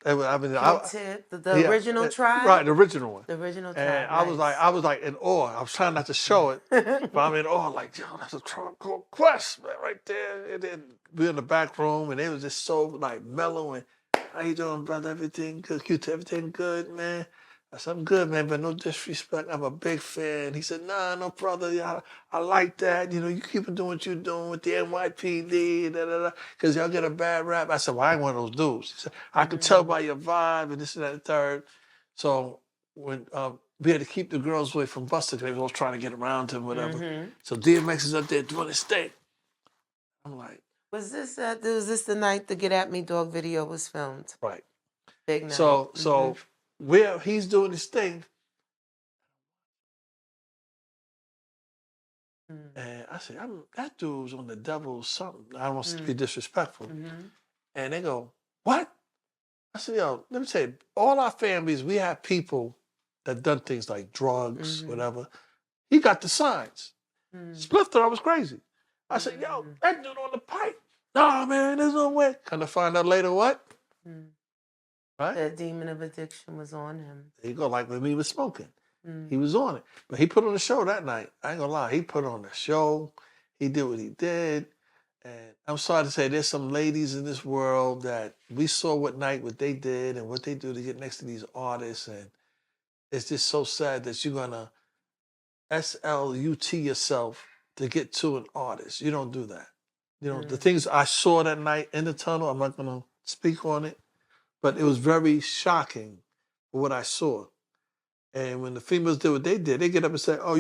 The original Tribe? Right, the original one. The original Tribe. And I was like in awe. I was trying not to show it, but I'm in awe. Like, yo, that's a Tribe Called Quest, man, right there. And then we in the back room, and it was just so like mellow and, how you doing, brother? Everything good? Cute? Everything good, man? I said, I'm good, man, but no disrespect. I'm a big fan. He said, nah, no, brother. Yeah, I like that. You know, you keep on doing what you're doing with the NYPD, because y'all get a bad rap. I said, well, I ain't one of those dudes. He said, I could tell by your vibe and this and that and third. So when we had to keep the girls away from Buster because they were all trying to get around him, whatever. So DMX is up there doing his thing. I'm like, was this the night the Get At Me Dog video was filmed? Right. Big night. So where he's doing his thing, and I said, that dude's on the devil's something. I don't want to be disrespectful. And they go, what? I said, yo, let me tell you, all our families, we have people that done things like drugs, whatever. He got the signs. Spliff thought I was crazy. I said, yo, that dude on the pipe. Nah, man, there's no way. Kind of find out later what? Right? The demon of addiction was on him. There you go, like when he was smoking. He was on it. But he put on a show that night. I ain't gonna lie. He put on a show. He did what he did. And I'm sorry to say there's some ladies in this world that we saw what they did and what they do to get next to these artists. And it's just so sad that you're gonna SLUT yourself to get to an artist. You don't do that. You know, the things I saw that night in the tunnel, I'm not gonna speak on it. But it was very shocking for what I saw. And when the females did what they did, they get up and say, oh,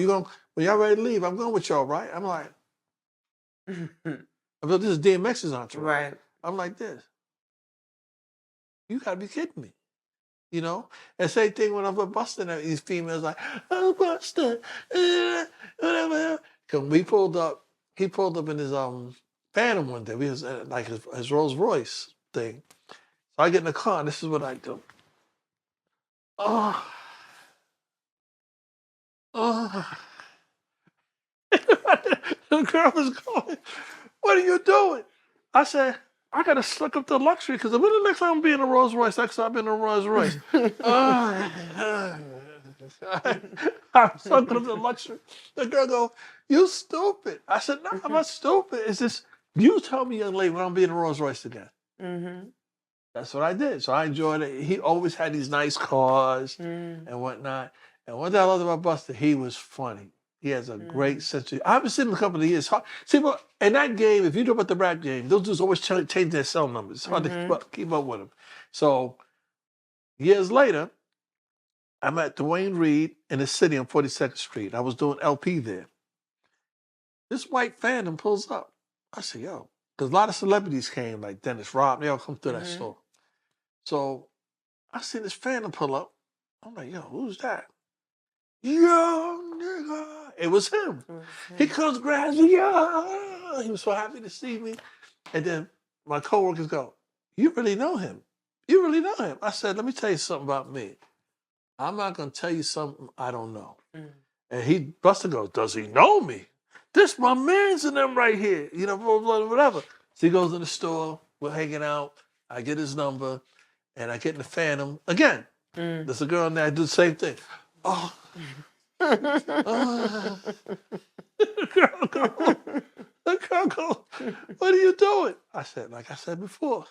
when y'all ready to leave, I'm going with y'all, right? I'm like, this is DMX's entourage. Right. I'm like this. You gotta be kidding me. You know? And same thing when I'm with Buster and these females like, oh, Buster, whatever. Because he pulled up in his Phantom one day. We was like his Rolls Royce thing. So I get in the car, and this is what I do. Oh, Oh. The girl was going, what are you doing? I said, I got to suck up the luxury because when the next time I'm being a Rolls Royce, next time I've been in a Rolls Royce. I'm sucking up the luxury. The girl go, you stupid. I said, no, I'm not stupid. It's just, you tell me, young lady, when I'm being a Rolls Royce again. Mm-hmm. That's what I did. So I enjoyed it. He always had these nice cars Mm. and whatnot. And one thing I loved about Buster, he was funny. He has a great sense of. I haven't seen him in a couple of years. See, but in that game, if you know about the rap game, those dudes always change their cell numbers. It's hard to keep up with them. So years later, I'm at Dwayne Reed in the city on 42nd Street. I was doing LP there. This white phantom pulls up. I said, yo, because a lot of celebrities came, like Dennis Rodman, they all come through that store. So I see this phantom pull up. I'm like, yo, who's that? Young nigga. It was him. He comes, grabs me. Yeah. He was so happy to see me. And then my coworkers go, you really know him? You really know him? I said, let me tell you something about me. I'm not going to tell you something I don't know. And Buster goes, does he know me? This my man's in them right here. You know, blah, blah, blah, whatever. So he goes in the store. We're hanging out. I get his number. And I get in the Phantom. Again, there's a girl in there. I do the same thing. Oh. The girl goes, what are you doing? I said, like I said before,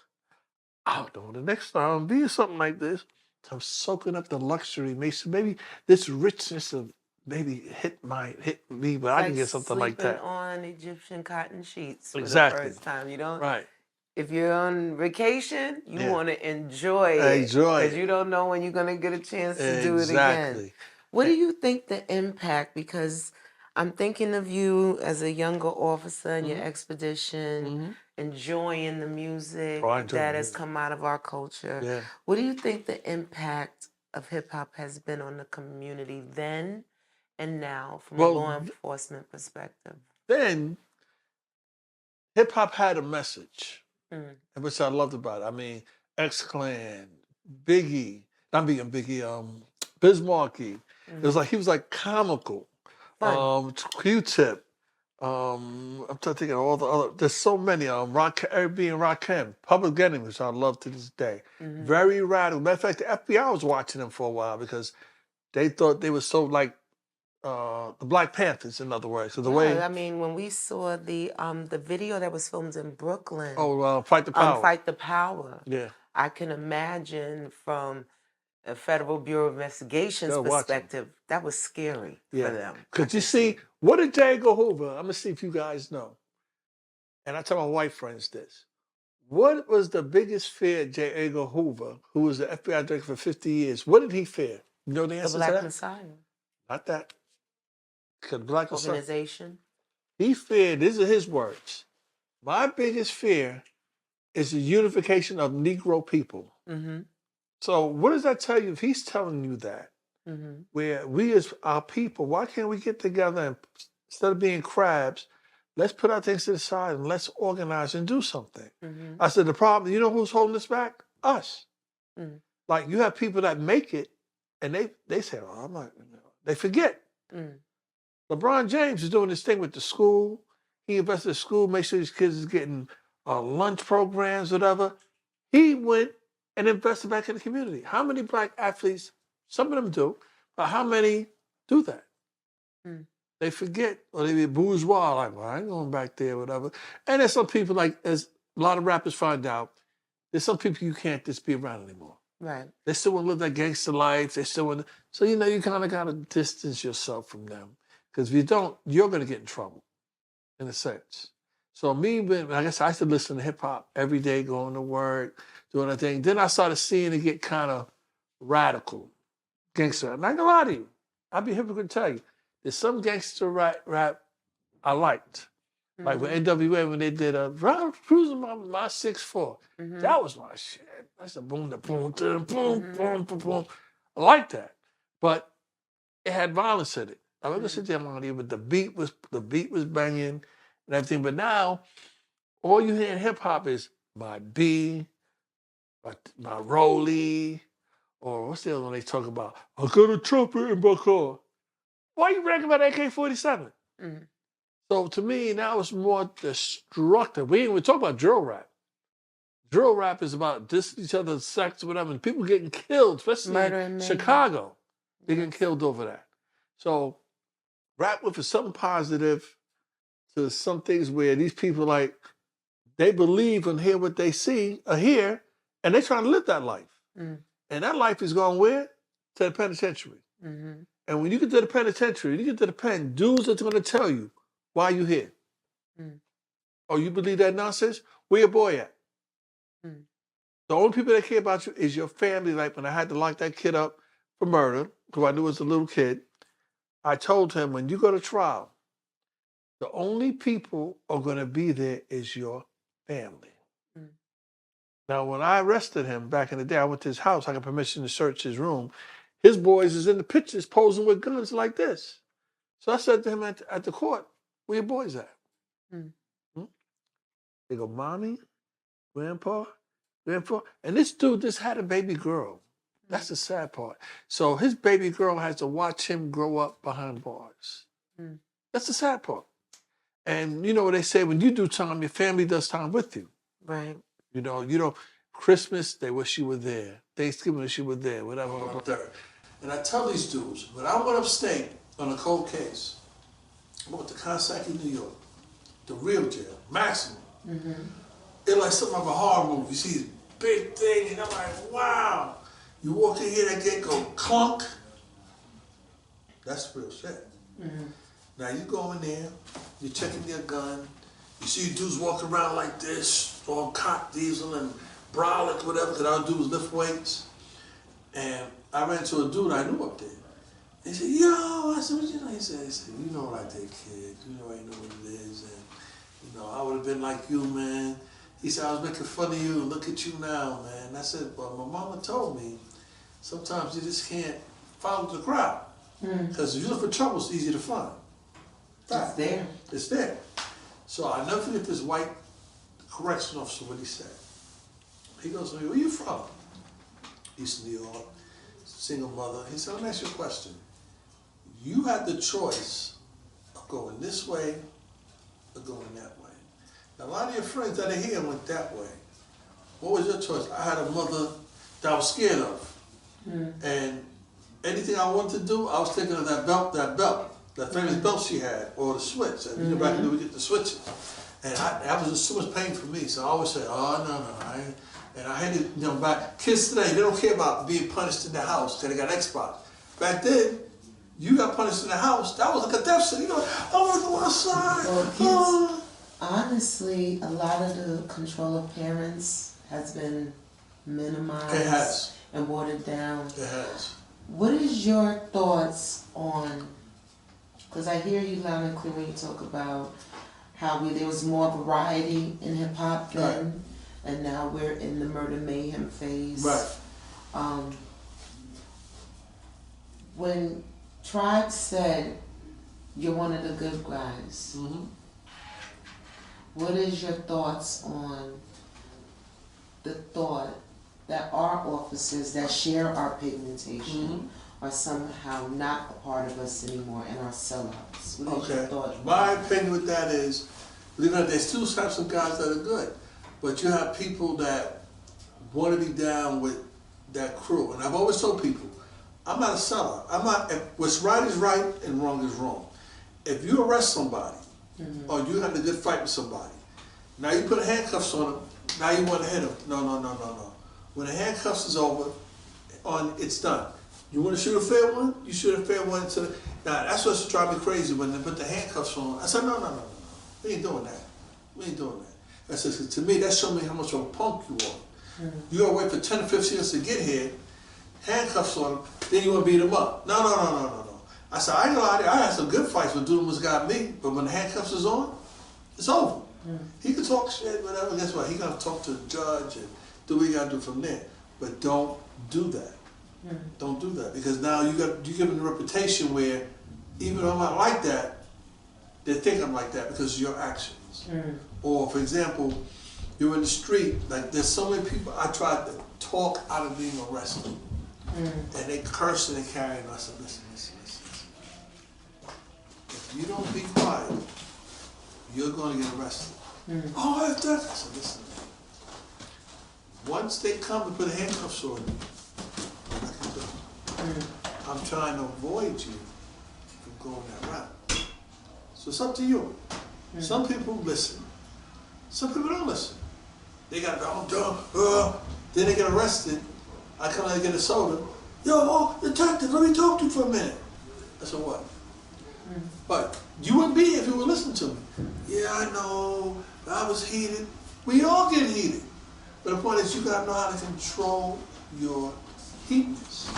I'm doing the next time I'm being something like this. I'm soaking up the luxury. Maybe this richness of maybe hit me, but I can get something like that. Sleeping on Egyptian cotton sheets for Exactly. the first time. You don't. Right. If you're on vacation, you want to enjoy it because you don't know when you're going to get a chance to do it again. What do you think the impact? Because I'm thinking of you as a younger officer in your expedition, enjoying the music that has come out of our culture. Yeah. What do you think the impact of hip hop has been on the community then and now from a law enforcement perspective? Then hip hop had a message, which I loved about it. I mean, X-Clan, Biggie, Biz Markie. It was like he was like comical. Q-Tip. I'm trying to think of all the other. There's so many. R&B and Rakim, Public Enemy, which I love to this day. Very radical. Matter of fact, the FBI was watching them for a while because they thought they were so like the Black Panthers, in other words. So the way I mean, when we saw the video that was filmed in Brooklyn. Fight the Power. Fight the Power. Yeah. I can imagine from a Federal Bureau of Investigation's perspective, that was scary for them. Because you see, what did J. Edgar Hoover, I'm going to see if you guys know, and I tell my white friends this, what was the biggest fear J. Edgar Hoover, who was the FBI director for 50 years, what did he fear? You know the answer to that? The Black Messiah. Not that. Black Organization. He feared, these are his words, my biggest fear is the unification of Negro people. So what does that tell you if he's telling you that? Where we as our people, why can't we get together and instead of being crabs, let's put our things to the side and let's organize and do something. I said, the problem, you know who's holding us back? Us. Like you have people that make it and they say, oh, I'm not, they forget. LeBron James is doing this thing with the school. He invested in the school, make sure these kids is getting lunch programs, whatever. He went and invested back in the community. How many Black athletes, some of them do, but how many do that? They forget, or they be bourgeois, like, well, I ain't going back there, whatever. And there's some people, like, as a lot of rappers find out, there's some people you can't just be around anymore. Right. They still want to live that gangster life. They still want to, so, you know, you kind of got to distance yourself from them. Because if you don't, you're going to get in trouble, in a sense. So me, I guess I used to listen to hip hop every day, going to work, doing that thing. Then I started seeing it get kind of radical, gangster. I'm not gonna lie to you. I'd be a hypocrite to tell you. There's some gangster rap I liked. Like with NWA when they did Cruising my 6'4". That was my shit. That's a boom, the boom, boom, boom, boom, boom, boom. I like that. But it had violence in it. I was gonna sit there on it, but the beat was banging and everything. But now, all you hear in hip hop is my B, my Rollie, or what's the other one they talk about? I got a trumpet in my car. Why are you bragging about AK-47? Mm. So to me, now it's more destructive. We ain't even talk about drill rap. Drill rap is about dissing each other's sex or whatever, and people getting killed, especially Murder and in mayhem. Chicago. They getting Yes. killed over that. So rap with is something positive to some things where these people like they believe and hear what they see or hear, and they're trying to live that life. Mm. And that life is going where? To the penitentiary. Mm-hmm. And when you get to the penitentiary, you get to the pen, dudes are going to tell you why you here. Mm. Oh, you believe that nonsense? Where your boy at? Mm. The only people that care about you is your family. Like when I had to lock that kid up for murder, because I knew it was a little kid, I told him, when you go to trial, the only people are going to be there is your family. Mm. Now, when I arrested him back in the day, I went to his house. I got permission to search his room. His boys is in the pictures posing with guns like this. So I said to him at the court, where your boys at? Mm. Hmm? They go, mommy, grandpa. And this dude just had a baby girl. That's the sad part. So his baby girl has to watch him grow up behind bars. Mm. That's the sad part. And you know what they say, when you do time, your family does time with you. Right. You know, Christmas, they wish you were there. Thanksgiving, wish you were there, whatever. And I tell these dudes, when I went upstate on a cold case, I went to Coxsackie, New York, the real jail, maximum. Mm-hmm. It's like something of a horror movie. You see this big thing, and I'm like, wow. You walk in here, that gate go clunk. That's real shit. Mm-hmm. Now you go in there, you're checking your gun. You see dudes walking around like this, on cock diesel and brolic, whatever, because all I do was lift weights. And I ran into a dude I knew up there. He said, yo, I said, what you know? He said, you know what I did, kid. You know I know what it is. And, you know, I would have been like you, man. He said, I was making fun of you. Look at you now, man. And I said, well, my mama told me sometimes you just can't follow the crowd. Because if you look for trouble, it's easy to find. It's there. It's there. So I never forget this white correction officer, what he said. He goes to me, where you from? East New York, single mother. He said, let me ask you a question. You had the choice of going this way or going that way. Now, a lot of your friends that are here went that way. What was your choice? I had a mother that I was scared of. And anything I wanted to do, I was thinking of that that famous belt she had, or the switch. And you know, back then we get the switches. And that was just so much pain for me. So I always say, oh, no, I ain't. And I hated, you know, back, kids today, they don't care about being punished in the house because they got Xbox. Back then, you got punished in the house, that was like a death sentence. You know, I want to go outside. Well, kids, honestly, a lot of the control of parents has been minimized. It has. And watered down. It has. What is your thoughts on, because I hear you loud and clear when you talk about how there was more variety in hip hop then, Right. and now we're in the murder mayhem phase. Right. When Tribe said you're one of the good guys, what is your thoughts on the thought that our officers that share our pigmentation are somehow not a part of us anymore and are sellouts? What is your thought? My opinion with that is, believe it or not, there's two types of guys that are good. But you have people that want to be down with that crew. And I've always told people, I'm not a sellout. I'm not, what's right is right and wrong is wrong. If you arrest somebody, or you have a good fight with somebody, now you put handcuffs on them, now you want to hit them. No. When the handcuffs is over, it's done. You want to shoot a fair one? You shoot a fair one. Now, that's what's driving me crazy when they put the handcuffs on. I said, no. We ain't doing that. I said, to me, that showed me how much of a punk you are. You got to wait for 10 or 15 minutes to get here, handcuffs on them, then you want to beat them up. No. I said, I know I had some good fights when dude almost got me, but when the handcuffs is on, it's over. He can talk shit, whatever. Guess what? He got to talk to the judge and do what he got to do from there. But don't do that. Don't do that, because now you give them the reputation where even though I'm not like that, they think I'm like that because of your actions. Or, for example, you're in the street, like there's so many people I tried to talk out of being arrested. And they curse and they carry, and I said, listen. if you don't be quiet, you're going to get arrested. Oh, I said, listen, once they come and put handcuffs on you, I'm trying to avoid you from going that route. So it's up to you. Some people listen. Some people don't listen. They got then they get arrested. I come out and get a soda. Yo, detective, let me talk to you for a minute. I said, what? But you wouldn't be here if you would listen to me. Yeah, I know. I was heated. We all get heated. But the point is, you gotta know how to control your heatness.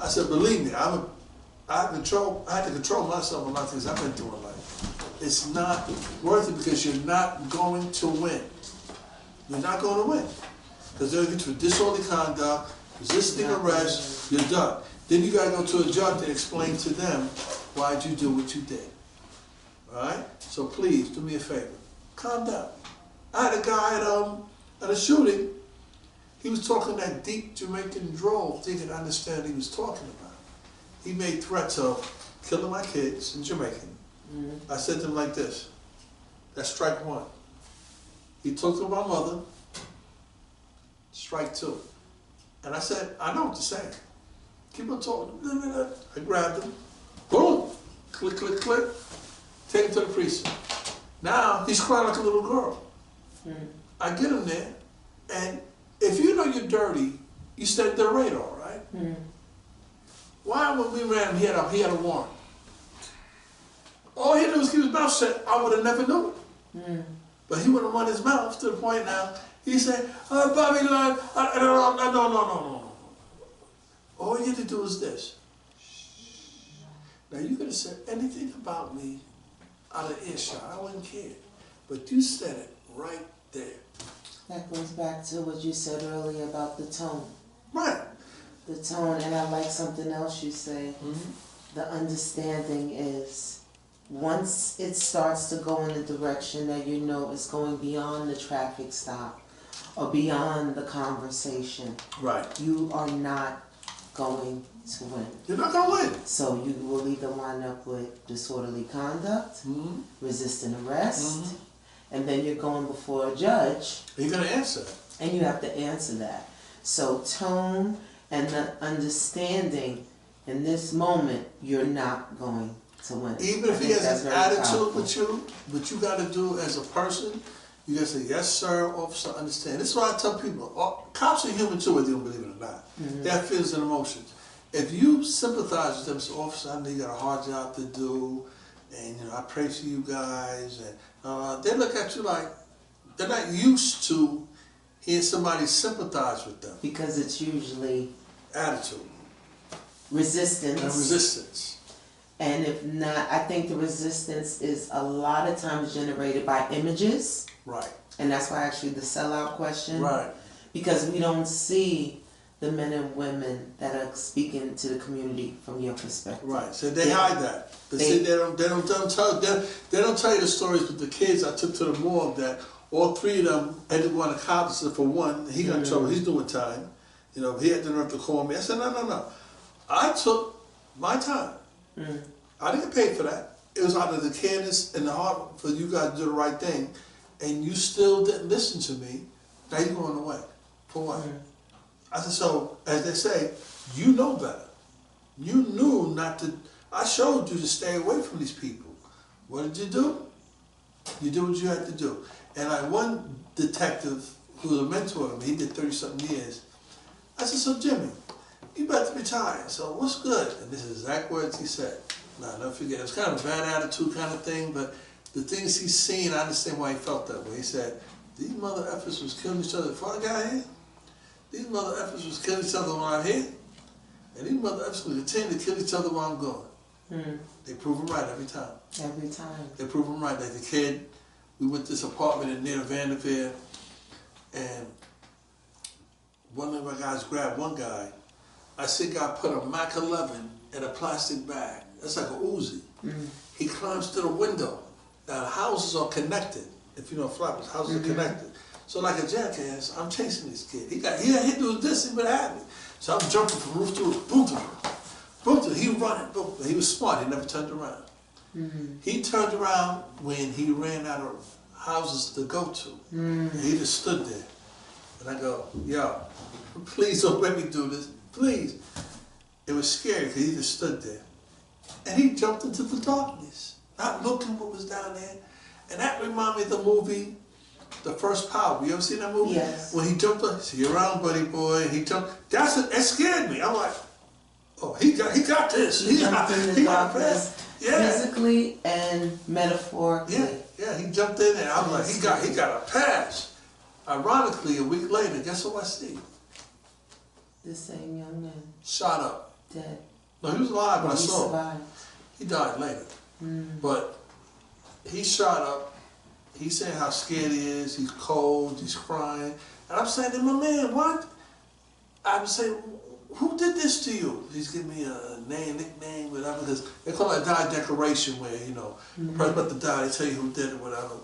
I said, believe me, I had to control myself on a lot of things I've been through in life. It's not worth it because you're not going to win. You're not going to win. Because they'll get you for disorderly conduct, resisting arrest, you're done. Then you gotta go to a judge and explain to them why'd you do what you did. Alright? So please, do me a favor. Calm down. I had a guy at a shooting. He was talking that deep Jamaican drawl, thinking I understand what he was talking about. He made threats of killing my kids in Jamaican. I said to him like this, that's strike one. He talked to my mother, strike two. And I said, I know what you're saying. Keep on talking. I grabbed him, boom, click, click, click, take him to the precinct. Now he's crying like a little girl. I get him there, and if you know you're dirty, you stay the radar, right? Why when we ran him, he had a warrant? All he did was keep his mouth shut. I would have never known. But he wouldn't run his mouth to the point now. He said, Bobby Line, no. All you had to do is this. Now you could have said anything about me out of earshot. I wouldn't care. But you said it right there. That goes back to what you said earlier about the tone. Right. The tone, and I like something else you say. The understanding is once it starts to go in the direction that you know is going beyond the traffic stop or beyond the conversation, right, you are not going to win. You're not going to win. So you will either wind up with disorderly conduct, resisting arrest, and then you're going before a judge. You're going to answer. And you have to answer that. So tone and the understanding in this moment, you're not going to win. Even if he has an attitude with you, what you got to do as a person, you got to say, yes, sir, officer, understand. This is why I tell people, cops are human too, whether you don't believe it or not. They have feelings and emotions. If you sympathize with them, say, officer, I know you got a hard job to do, and I pray for you guys, and they look at you like they're not used to hearing somebody sympathize with them. Because it's usually attitude. Resistance. And resistance. And if not, I think the resistance is a lot of times generated by images. Right. And that's why actually the sellout question. Right. Because we don't see the men and women that are speaking to the community from your perspective. Right. So they hide that. They don't tell you the stories with the kids I took to the morgue that all three of them ended up going to college. For one, he got in trouble. He's doing time. He had the nerve to call me. I said, no. I took my time. I didn't get paid for that. It was out of the careness and the heart for you guys to do the right thing, and you still didn't listen to me. Now you're going away. For what? I said, so, as they say, you know better. You knew not to, I showed you to stay away from these people. What did you do? You did what you had to do. And one detective who was a mentor of me, he did 30-something years, I said, so Jimmy, you about to retire, so what's good? And this is exact words he said. Now, I'll never forget, it was kind of a bad attitude kind of thing, but the things he's seen, I understand why he felt that way. He said, these mother effers was killing each other before I got here. These mother effers was killing each other while I'm here. And these mother effers will continue to kill each other while I'm gone. They prove them right every time. Every time. They prove them right. Like the kid, we went to this apartment near Vanderveer, and one of my guys grabbed one guy. I see guy put a Mac 11 in a plastic bag. That's like a Uzi. He climbs to the window. Now the houses are connected. If you know flappers, houses are connected. So like a jackass, I'm chasing this kid. He hit with this, he would have me. So I'm jumping from roof to roof, boom to roof, boom to. He running, boom. He was smart. He never turned around. He turned around when he ran out of houses to go to. And he just stood there. And I go, yo, please don't let me do this, please. It was scary because he just stood there. And he jumped into the darkness, not looking what was down there. And that reminded me of the movie, The First Power. You ever seen that movie? Yes. When he jumped up, see you around, buddy boy. He jumped. That scared me. I'm like, oh, he got this. He jumped in the darkness, yeah. physically and metaphorically. Yeah. He jumped in there. I was like, he got a pass. Ironically, a week later, guess what I see? The same young man. Shot up. Dead. No, he was alive, but I He saw him. survived. He died later. But he shot up. He's saying how scared he is. He's cold. He's crying. And I'm saying to him, my man, what? I'm saying, who did this to you? He's giving me a name, nickname, whatever, because they call it a die declaration where, you know, the person about to die, they tell you who did it, whatever.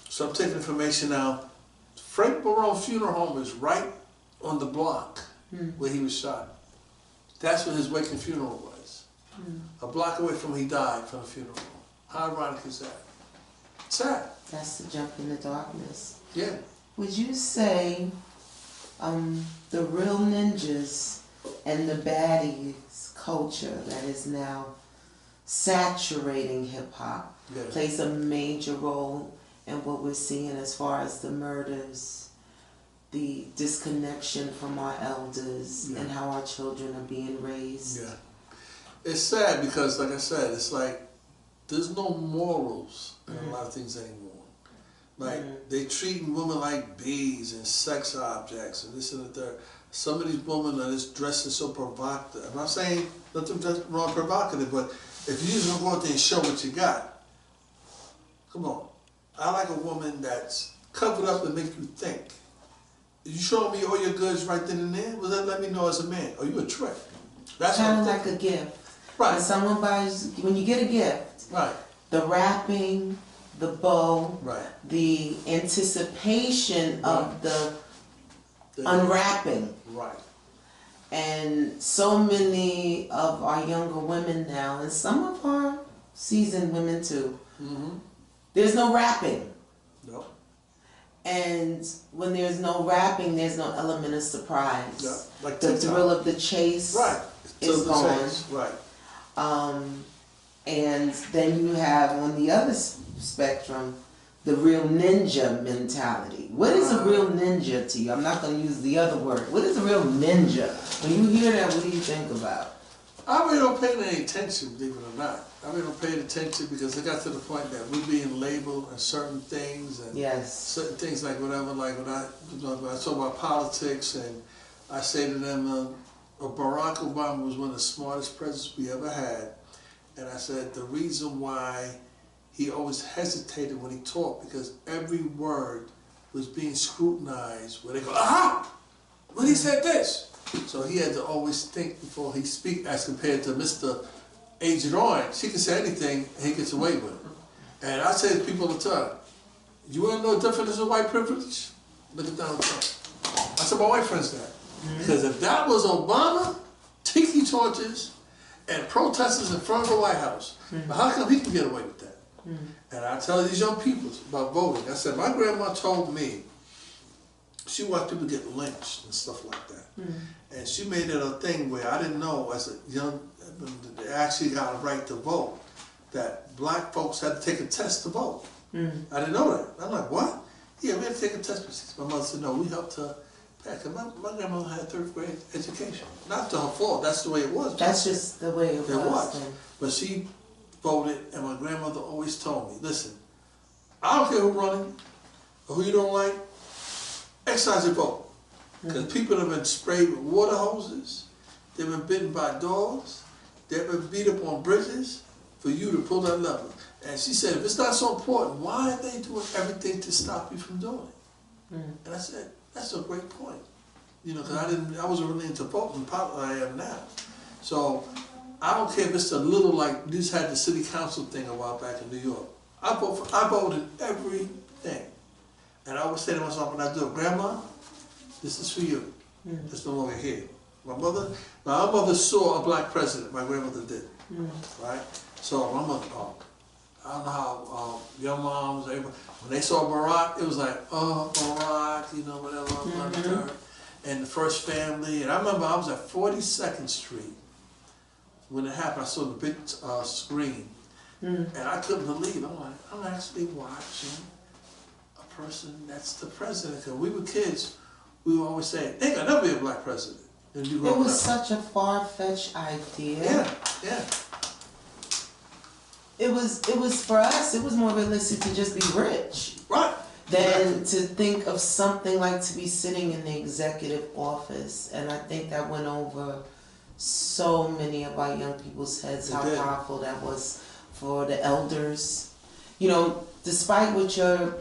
So I'm taking information now. Frank Barone Funeral Home is right on the block where he was shot. That's where his waking funeral was. A block away from he died from the funeral home. How ironic is that? Sad. That's the jump in the darkness. Yeah. Would you say the real ninjas and the baddies culture that is now saturating hip-hop plays a major role in what we're seeing as far as the murders, the disconnection from our elders, and how our children are being raised? Yeah. It's sad because, like I said, it's like there's no morals in a lot of things anymore. Like, they treating women like bees and sex objects and this and the third. Some of these women are just dressing so provocative. I'm not saying nothing wrong provocative, but if you just go out there and show what you got, come on. I like a woman that's covered up and make you think. You showing me all your goods right then and there? Well, that let me know as a man. Oh, you a trick. That's kind of like a gift. Right. When someone buys, when you get a gift, right. The wrapping, the bow, right. the anticipation of the unwrapping. Right. And so many of our younger women now, and some of our seasoned women too, there's no wrapping. No. And when there's no wrapping, there's no element of surprise. Yeah. Like the thrill of the chase is gone. Right. And then you have on the other spectrum, the real ninja mentality. What is a real ninja to you? I'm not going to use the other word. What is a real ninja? When you hear that, what do you think about? I really don't pay any attention, believe it or not. I really don't pay attention because it got to the point that we're being labeled in certain things and certain things like whatever. Like when I talk about politics and I say to them, Barack Obama was one of the smartest presidents we ever had. And I said the reason why he always hesitated when he talked because every word was being scrutinized where they go, aha! When he said this. So he had to always think before he speak as compared to Mr. Agent Orange. He can say anything and he gets away with it. And I say to people all the time, you want to know the definition of white privilege? Look at Donald Trump. I tell my white friends that. Because if that was Obama, tiki torches, and protesters in front of the White House, but how come he can get away with that? And I tell these young people about voting. I said, my grandma told me she watched people get lynched and stuff like that. And she made it a thing where I didn't know as a young, they actually got a right to vote, that black folks had to take a test to vote. I didn't know that. I'm like, what? Yeah, we had to take a test. My mother said, no, we helped her. My grandmother had 3rd grade education. Not to her fault, that's the way it was. That's just the way it was. But she voted, and my grandmother always told me, listen, I don't care who's running, or who you don't like, exercise your vote. Because people have been sprayed with water hoses, they've been bitten by dogs, they've been beat up on bridges for you to pull that lever. And she said, if it's not so important, why are they doing everything to stop you from doing it? And I said, that's a great point. You know, because I wasn't really into voting like I am now. So I don't care if it's a little like, you just had the city council thing a while back in New York. I vote in everything. And I always say to myself when I do it, Grandma, this is for you. It's no longer here. My mother saw a black president, my grandmother did. Right? So my mother, I don't know how your moms, everybody, when they saw Barack, it was like, oh, Barack, you know, whatever, and the first family. And I remember I was at 42nd Street when it happened. I saw the big screen, and I couldn't believe it. I'm like, I'm actually watching a person that's the president. Because we were kids, we would always say, there ain't gonna never be a black president. And you It was such a far-fetched idea. Yeah, yeah. It was for us, it was more realistic to just be rich. Right. Than to think of something like to be sitting in the executive office. And I think that went over so many of our young people's heads, how powerful that was for the elders. You know, despite what your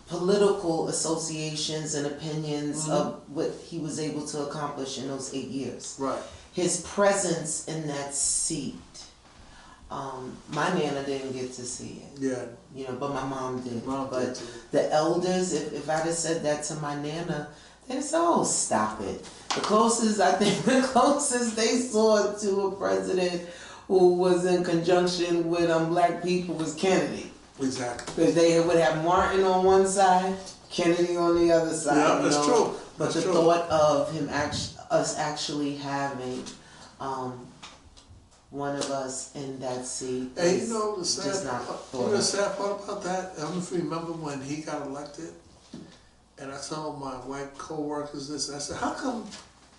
political associations and opinions of what he was able to accomplish in those 8 years. Right. His presence in that seat. My Nana didn't get to see it. Yeah. You know, but my mom did. But the elders, if I'd have said that to my Nana, they'd say, oh, stop it. The closest they saw to a president who was in conjunction with black people was Kennedy. Exactly. Because they would have Martin on one side, Kennedy on the other side. Yeah, that's true. But the thought of him us actually having one of us in that seat. And you know the sad part about that? I don't know if you remember when he got elected, and I told my white co-workers this, and I said, how come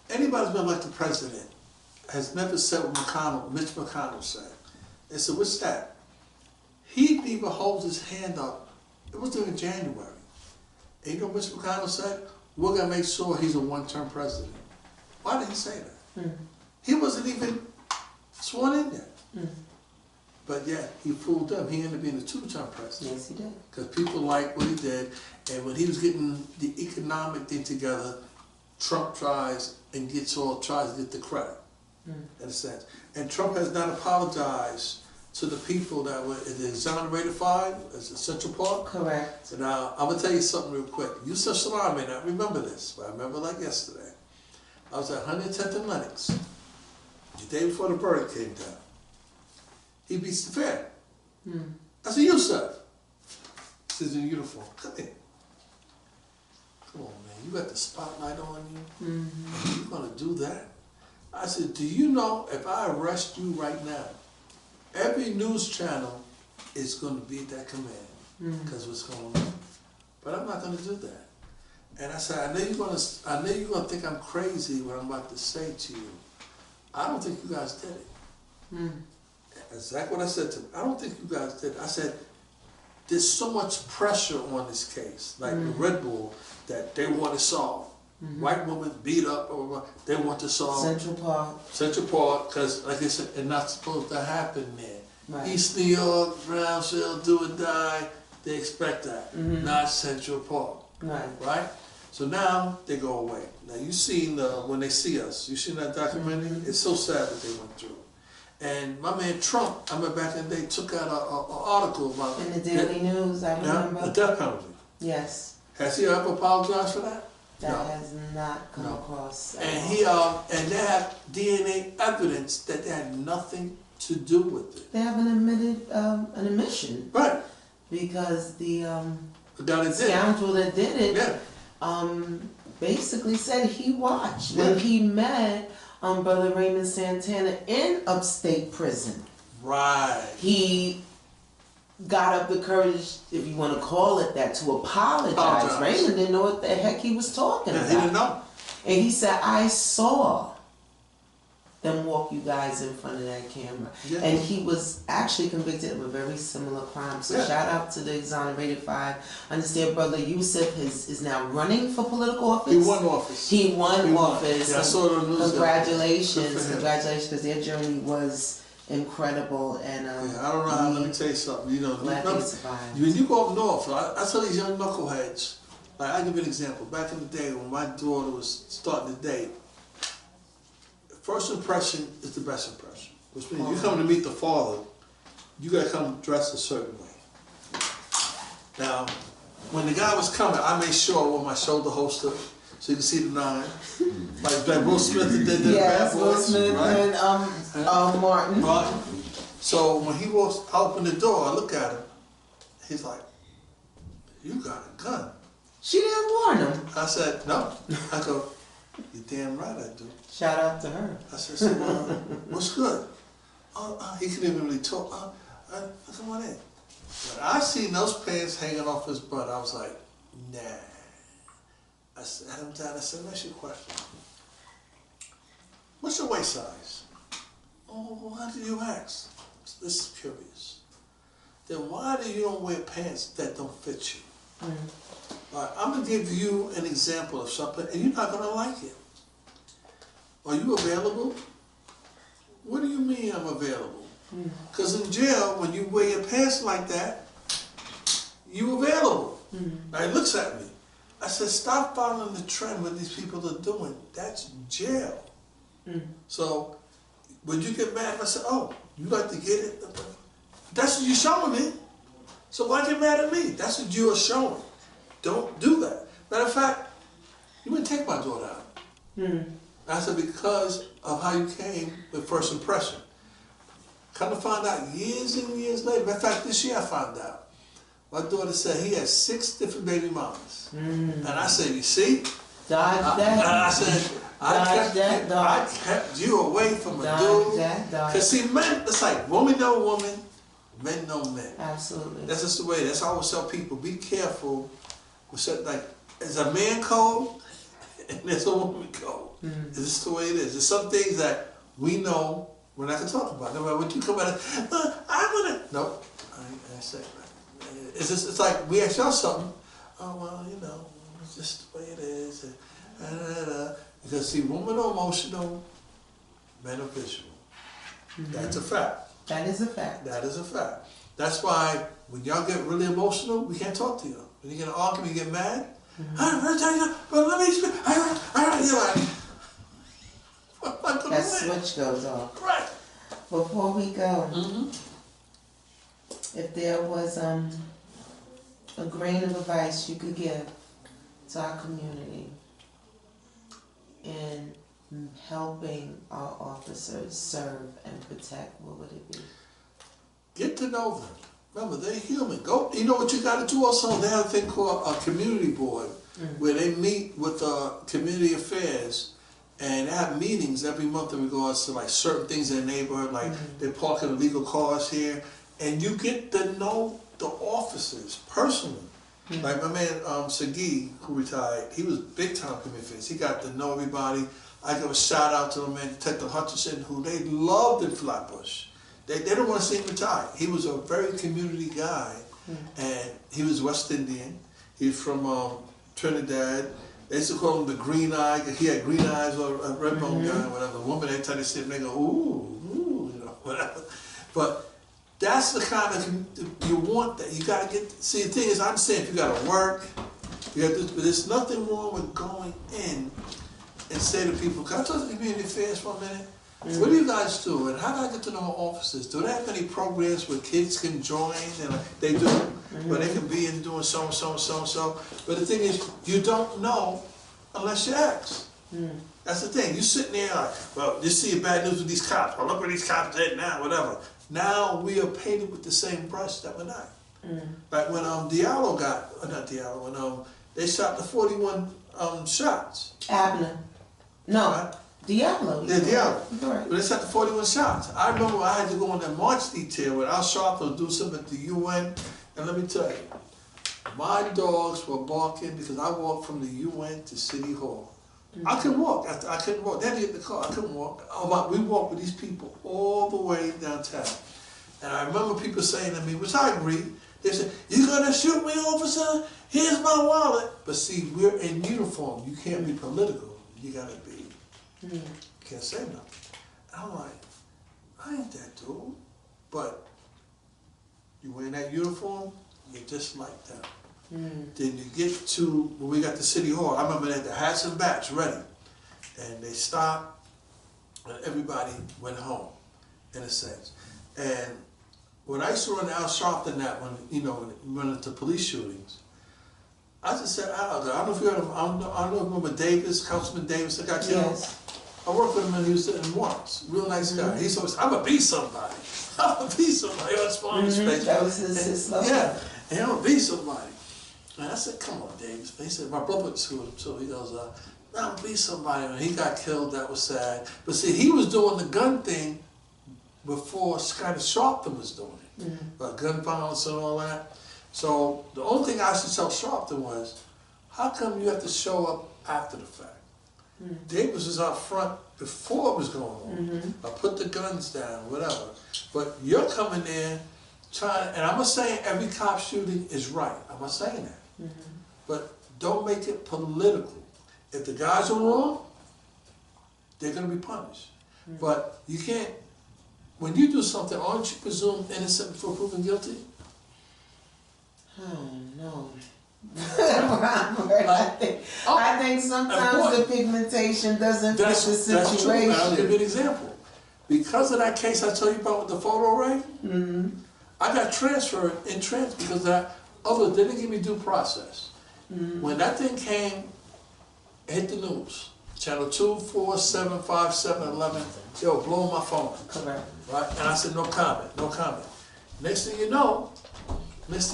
anybody's been elected president has never said what Mitch McConnell said? They said, what's that? He didn't even hold his hand up. It was during January. And you know what Mitch McConnell said? We're going to make sure he's a one-term president. Why did he say that? He wasn't even sworn in yet. But yeah, he fooled them. He ended up being a two-term president. Yes, he did. Because people liked what he did. And when he was getting the economic thing together, Trump tries to get the credit, in a sense. And Trump has not apologized to the people that were in the exonerated five as a Central Park. Correct. Now, I'm going to tell you something real quick. Yusuf Salaam may not remember this, but I remember like yesterday. I was at 110th and Lenox, the day before the verdict came down. He beats the fair. I said, Yusuf. He says in uniform, come here. Come on, man, you got the spotlight on you? You gonna do that? I said, do you know if I arrest you right now, every news channel is gonna be at that command, because what's going on. But I'm not gonna do that. And I said, I know you're gonna think I'm crazy what I'm about to say to you. I don't think you guys did it. Exactly what I said to him. I don't think you guys did it. I said, there's so much pressure on this case, like the Red Bull, that they want to solve. White woman beat up, or they want to solve. Central Park, because like I said, it's not supposed to happen there. Right. East New York, Brownsville, do or die, they expect that, not Central Park. Right? So now they go away. Now you seen when they see us, you seen that documentary? It's so sad what they went through. And my man Trump, I remember back in the day, took out an article about in the Daily News, I remember. The death penalty. Yes. Has he ever apologized for that? That has not come across. And he and they have DNA evidence that they had nothing to do with it. They haven't admitted an admission. Right. Because the guy scoundrel that did it basically said he watched when he met Brother Raymond Santana in upstate prison. Right. He got up the courage, if you want to call it that, to apologize. Raymond didn't know what the heck he was talking about. He didn't know. And he said, I saw them walk you guys in front of that camera. And he was actually convicted of a very similar crime. So shout out to the exonerated five. Understand Brother Yusuf is now running for political office. He won office. He won office. Yeah, I saw it on the news. Congratulations. Congratulations, because their journey was incredible. And I don't know how, let me tell you something. You know, when you go up north, I tell these young knuckleheads, like I'll give you an example. Back in the day when my daughter was starting to date, first impression is the best impression. Which means you come to meet the father, you gotta come dressed a certain way. Now, when the guy was coming, I made sure I wore my shoulder holster so you can see the 9. Like Will Smith did the Bad Boys. Will Smith and Martin. So when he walks, I open the door, I look at him, He's like, you got a gun. She didn't warn him. I said, no. I go, you're damn right I do. Shout out to her. I said, so, what's good? He couldn't even really talk. Come on in. When I seen those pants hanging off his butt, I was like, nah. I sat him down. I said, let me ask you a question. What's your waist size? Oh, why did you ask? This is curious. Then why do you don't wear pants that don't fit you? I'm going to give you an example of something, and you're not going to like it. Are you available? What do you mean I'm available? Because in jail, when you wear your pants like that, you available. Now he looks at me. I said, stop following the trend what these people are doing. That's jail. So, would you get mad if I said, oh, you like to get it? That's what you're showing me. So why get mad at me? That's what you are showing. Don't do that. Matter of fact, you wouldn't take my daughter out. I said, because of how you came with first impression. Come to find out years and years later. Matter of fact, this year I found out. My daughter said he had 6 different baby mamas. And I said, you see? Dodge that. I said, I kept you away from a dude. Because see, men, it's like women know women, men know men. Absolutely. That's just the way. That's how I always tell people, be careful. Like, there's a man code and there's a woman code. It's just the way it is. There's some things that we know we're not going to talk about. No matter what you come out of, I'm going to. Nope. I ain't saying that. It's like we ask y'all something. Oh, well, you know, it's just the way it is. Because see, women are emotional, men are visual. That's a fact. That is a fact. That is a fact. That's why when y'all get really emotional, we can't talk to you. When you get an argument, you get mad. But let me speak. You're like, that switch goes off. Right. Before we go, if there was a grain of advice you could give to our community in helping our officers serve and protect, what would it be? Get to know them. Remember, they're human. Go. You know what you got to do also? They have a thing called a community board where they meet with community affairs and they have meetings every month in regards to like certain things in the neighborhood, like they're parking illegal cars here, and you get to know the officers personally. Like my man Sagi, who retired, he was big time community affairs. He got to know everybody. I give a shout out to the man Detective Hutchinson, who they loved in Flatbush. They didn't want to see him retire. He was a very community guy, and he was West Indian. He's from Trinidad. They used to call him the green eye. He had green eyes or a red bone guy, whatever. The woman, every time they see him, they go, ooh, you know, whatever. But that's the kind of, you want that. You got to get, see, the thing is, I'm saying if you got to work, you got to do, but there's nothing wrong with going in and say to people, can I talk to community affairs for a minute? What do you guys do, and how do I get to know officers? Do they have any programs where kids can join? And they do, where they can be in doing so and so and so and so. But the thing is, you don't know unless you ask. That's the thing. You sitting there like, well, you see bad news with these cops. Well, look where these cops at now, whatever. Now we are painted with the same brush that we're not. Like when Diallo got, not Diallo, when they shot the 41 shots. Abner. No. Right? Diablo. Yeah, Diablo. Right. But they shot the 41 shots. I remember I had to go on that march detail with Al Sharpton do something at the UN. And let me tell you, my dogs were barking because I walked from the UN to City Hall. I couldn't walk. I couldn't walk. They had to get in the car. I couldn't walk. We walked with these people all the way downtown. And I remember people saying to me, which I agree, they said, "You gonna shoot me, officer? Here's my wallet." But see, we're in uniform. You can't be political. You gotta be. You can't say nothing. And I'm like, I ain't that dude. But you wearing that uniform, you're just like that. Then you get to, when we got to City Hall, I remember they had the hats and bats ready. And they stopped, and everybody went home, in a sense. And when I used to run Al Sharpton that when, you know, when we run into police shootings, I just said, Al, I don't know if you heard of him, I don't know if you remember Davis, Councilman Davis that got killed? Yes. I worked with him and he was sitting once. Real nice guy. He's always, I'm gonna be somebody. I'm gonna be somebody. That's on his face. That was his slogan. Yeah. and he'll be somebody. And I said, come on, Davis. He said, my brother went to school with him, so he goes, I'll be somebody. And he got killed, that was sad. But see, he was doing the gun thing before kind of Sharpton was doing it. Like gun violence and all that. So the only thing I should tell Sharpton was, how come you have to show up after the fact? Davis was out front before it was going on. I put the guns down, whatever. But you're coming in trying, and I'm not saying every cop shooting is right. I'm not saying that. But don't make it political. If the guys are wrong, they're going to be punished. But you can't, when you do something, aren't you presumed innocent before proven guilty? Oh, no. I think sometimes the pigmentation doesn't fit the situation. That's true. I'll give you an example. Because of that case I told you about with the photo array, I got transferred in because that other didn't give me due process. When that thing came, it hit the news. Channel 2, 4, 7, 5, 7, 11, they were blowing my phone. Correct. Right? And I said, no comment, no comment. Next thing you know, is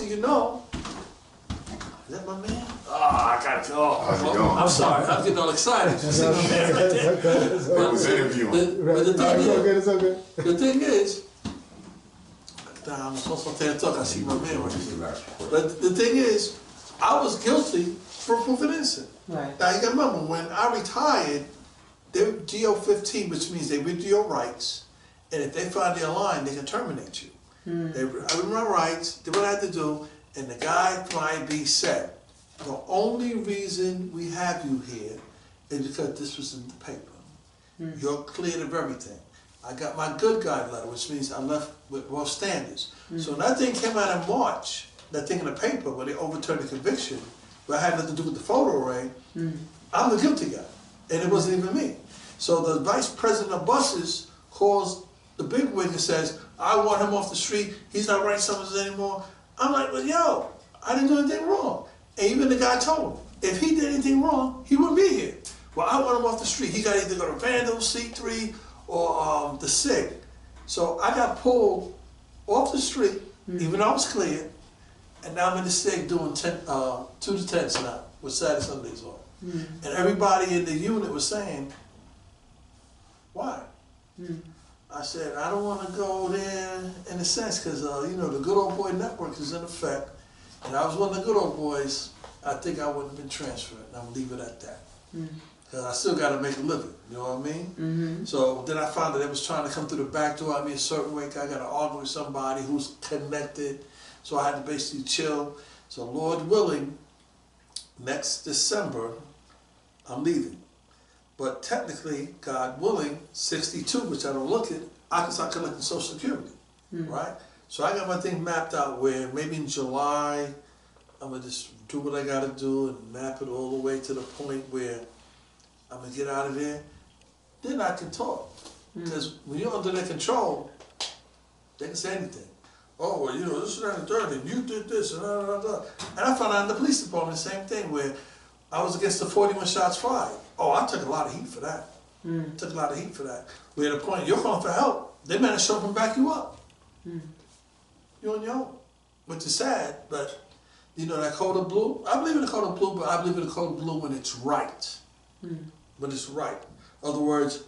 that my man? Oh, I gotta go. I'm sorry, I'm getting all excited. But the thing is, I'm supposed to talk, I see my man right here. But the thing is, I was guilty for proven innocent. Right. Now you gotta remember, when I retired, they were GO-15, which means they read your rights, and if they find their line, they can terminate you. I read my rights, did what I had to do, and the guy from IB said, the only reason we have you here is because this was in the paper. You're cleared of everything. I got my good guy letter, which means I left with raw standards. So when that thing came out in March, that thing in the paper where they overturned the conviction, where I had nothing to do with the photo array, I'm the guilty guy, and it wasn't even me. So the vice president of buses calls the big wig and says, I want him off the street, he's not writing summaries anymore. I'm like, well, yo, I didn't do anything wrong. And even the guy told him, if he did anything wrong, he wouldn't be here. Well, I want him off the street. He got to either go to Vandal, C3, or the SIG. So I got pulled off the street, even though I was cleared, and now I'm in the SIG doing 2 to 10s now, with Saturday, Sundays off. And everybody in the unit was saying, why? I said, I don't want to go there in a sense, because, you know, the good old boy network is in effect, and I was one of the good old boys. I think I wouldn't have been transferred, and I'm going to leave it at that. Because I still got to make a living, you know what I mean? So then I found that they was trying to come through the back door at me a certain way, I got to argue with somebody who's connected, so I had to basically chill. So Lord willing, next December, I'm leaving. But technically, God willing, 62, which I don't look at, I can start collecting Social Security, right? So I got my thing mapped out where maybe in July, I'm gonna just do what I gotta do and map it all the way to the point where I'm gonna get out of there. Then I can talk. Because when you're under their control, they can say anything. Oh, well, you know, this is not a third, and you did this, and blah, blah, blah. And I found out in the police department the same thing, where I was against the 41 shots fired. Oh, I took a lot of heat for that. Took a lot of heat for that. We're at a point, you're calling for help, they managed to show up and back you up. You're on your own, which is sad, but you know that code of blue? I believe in the code of blue, but I believe in the code of blue when it's right. When it's right. In other words,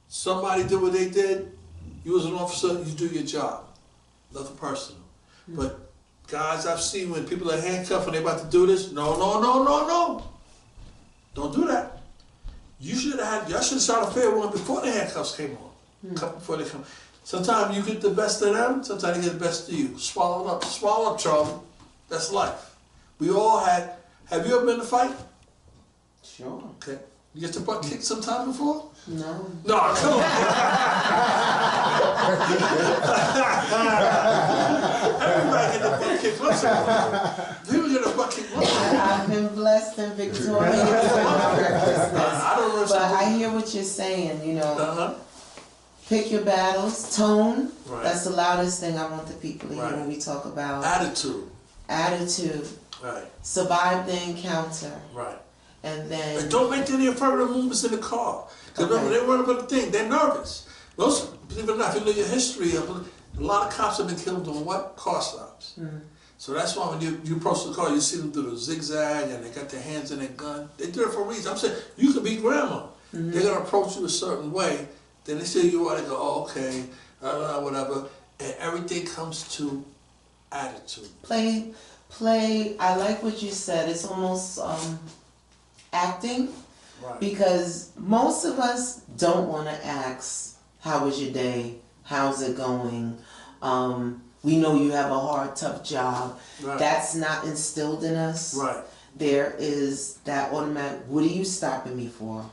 somebody did what they did, you as an officer, you do your job. Nothing personal. But guys, I've seen when people are handcuffed and they're about to do this, no. Don't do that. You should have had, y'all should have shot a fair one before the handcuffs came on. Before they come. Sometimes you get the best of them, sometimes they get the best of you. Swallow up, Charlie. That's life. We all had, have you ever been in a fight? Sure. Okay. You get your butt kicked sometime before? No. No, come on. Everybody get the butt kicked once in a while. People get a butt kicked once in a while. I've been blessed and victorious in my recklessness. But I hear what you're saying, you know. Pick your battles, tone. Right. That's the loudest thing I want the people to hear when we talk about attitude. Right. Survive the encounter. Right. And then... And don't make any affirmative movements in the car. Because remember, they worry about the thing. They're nervous. Most, believe it or not, if you know your history, a lot of cops have been killed on what? Car stops. So that's why when you approach the car, you see them do the zigzag and they got their hands in their gun. They do it for a reason. I'm saying, you could be grandma. They're going to approach you a certain way. Then they see you are, they go, oh, okay, whatever. And everything comes to attitude. Play, I like what you said. It's almost acting. Right. Because most of us don't want to ask, how was your day? How's it going? We know you have a hard, tough job. Right. That's not instilled in us. Right. There is that automatic, what are you stopping me for?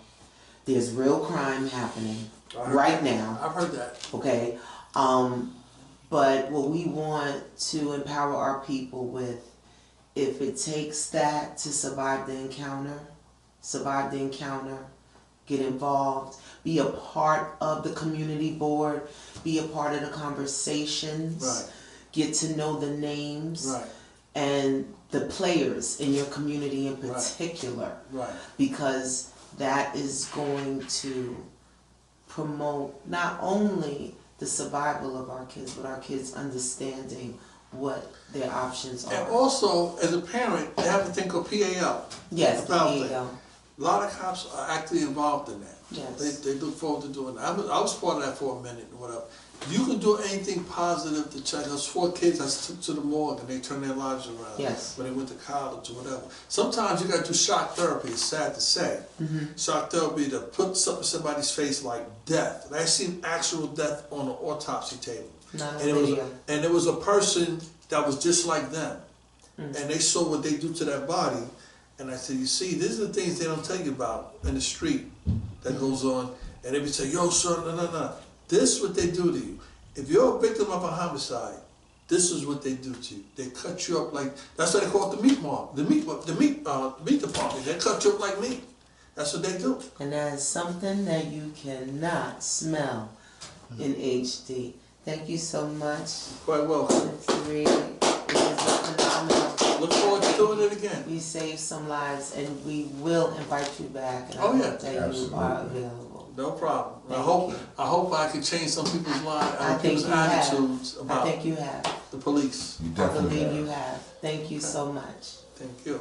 There's real crime happening right now. I've heard that. Okay. But what we want to empower our people with, if it takes that to survive the encounter, get involved, be a part of the community board, be a part of the conversations, Right. get to know the names Right. and the players in your community in particular, Right. because that is going to promote not only the survival of our kids, but our kids understanding what their options are. And also, as a parent, they have to think of PAL. Yes, PAL. A lot of cops are actively involved in that. Yes. They look forward to doing that. I was part of that for a minute or whatever. You can do anything positive to check. Those 4 kids I took to the morgue and they turned their lives around. Yes. When they went to college or whatever. Sometimes you got to do shock therapy. It's sad to say. Shock therapy to put something in somebody's face like death. And I seen actual death on the autopsy table. Not a And video. it was a person that was just like them. And they saw what they do to that body. And I said, you see, these are the things they don't tell you about in the street that goes on. And they would say, yo, son, no. This is what they do to you. If you're a victim of a homicide, this is what they do to you. They cut you up like, that's why they call it the meat mark, the meat department. They cut you up like meat. That's what they do. And that is something that you cannot smell in HD. Thank you so much. Quite welcome. It's really, it is a phenomenal. Look forward to doing it again. You saved some lives, and we will invite you back. And I Oh, yeah. hope that you are available. No problem. Thank you. I hope I can change some people's I think people's you have. attitudes I about think you have. the police. You I definitely believe have. you have. Thank you so much. Thank you.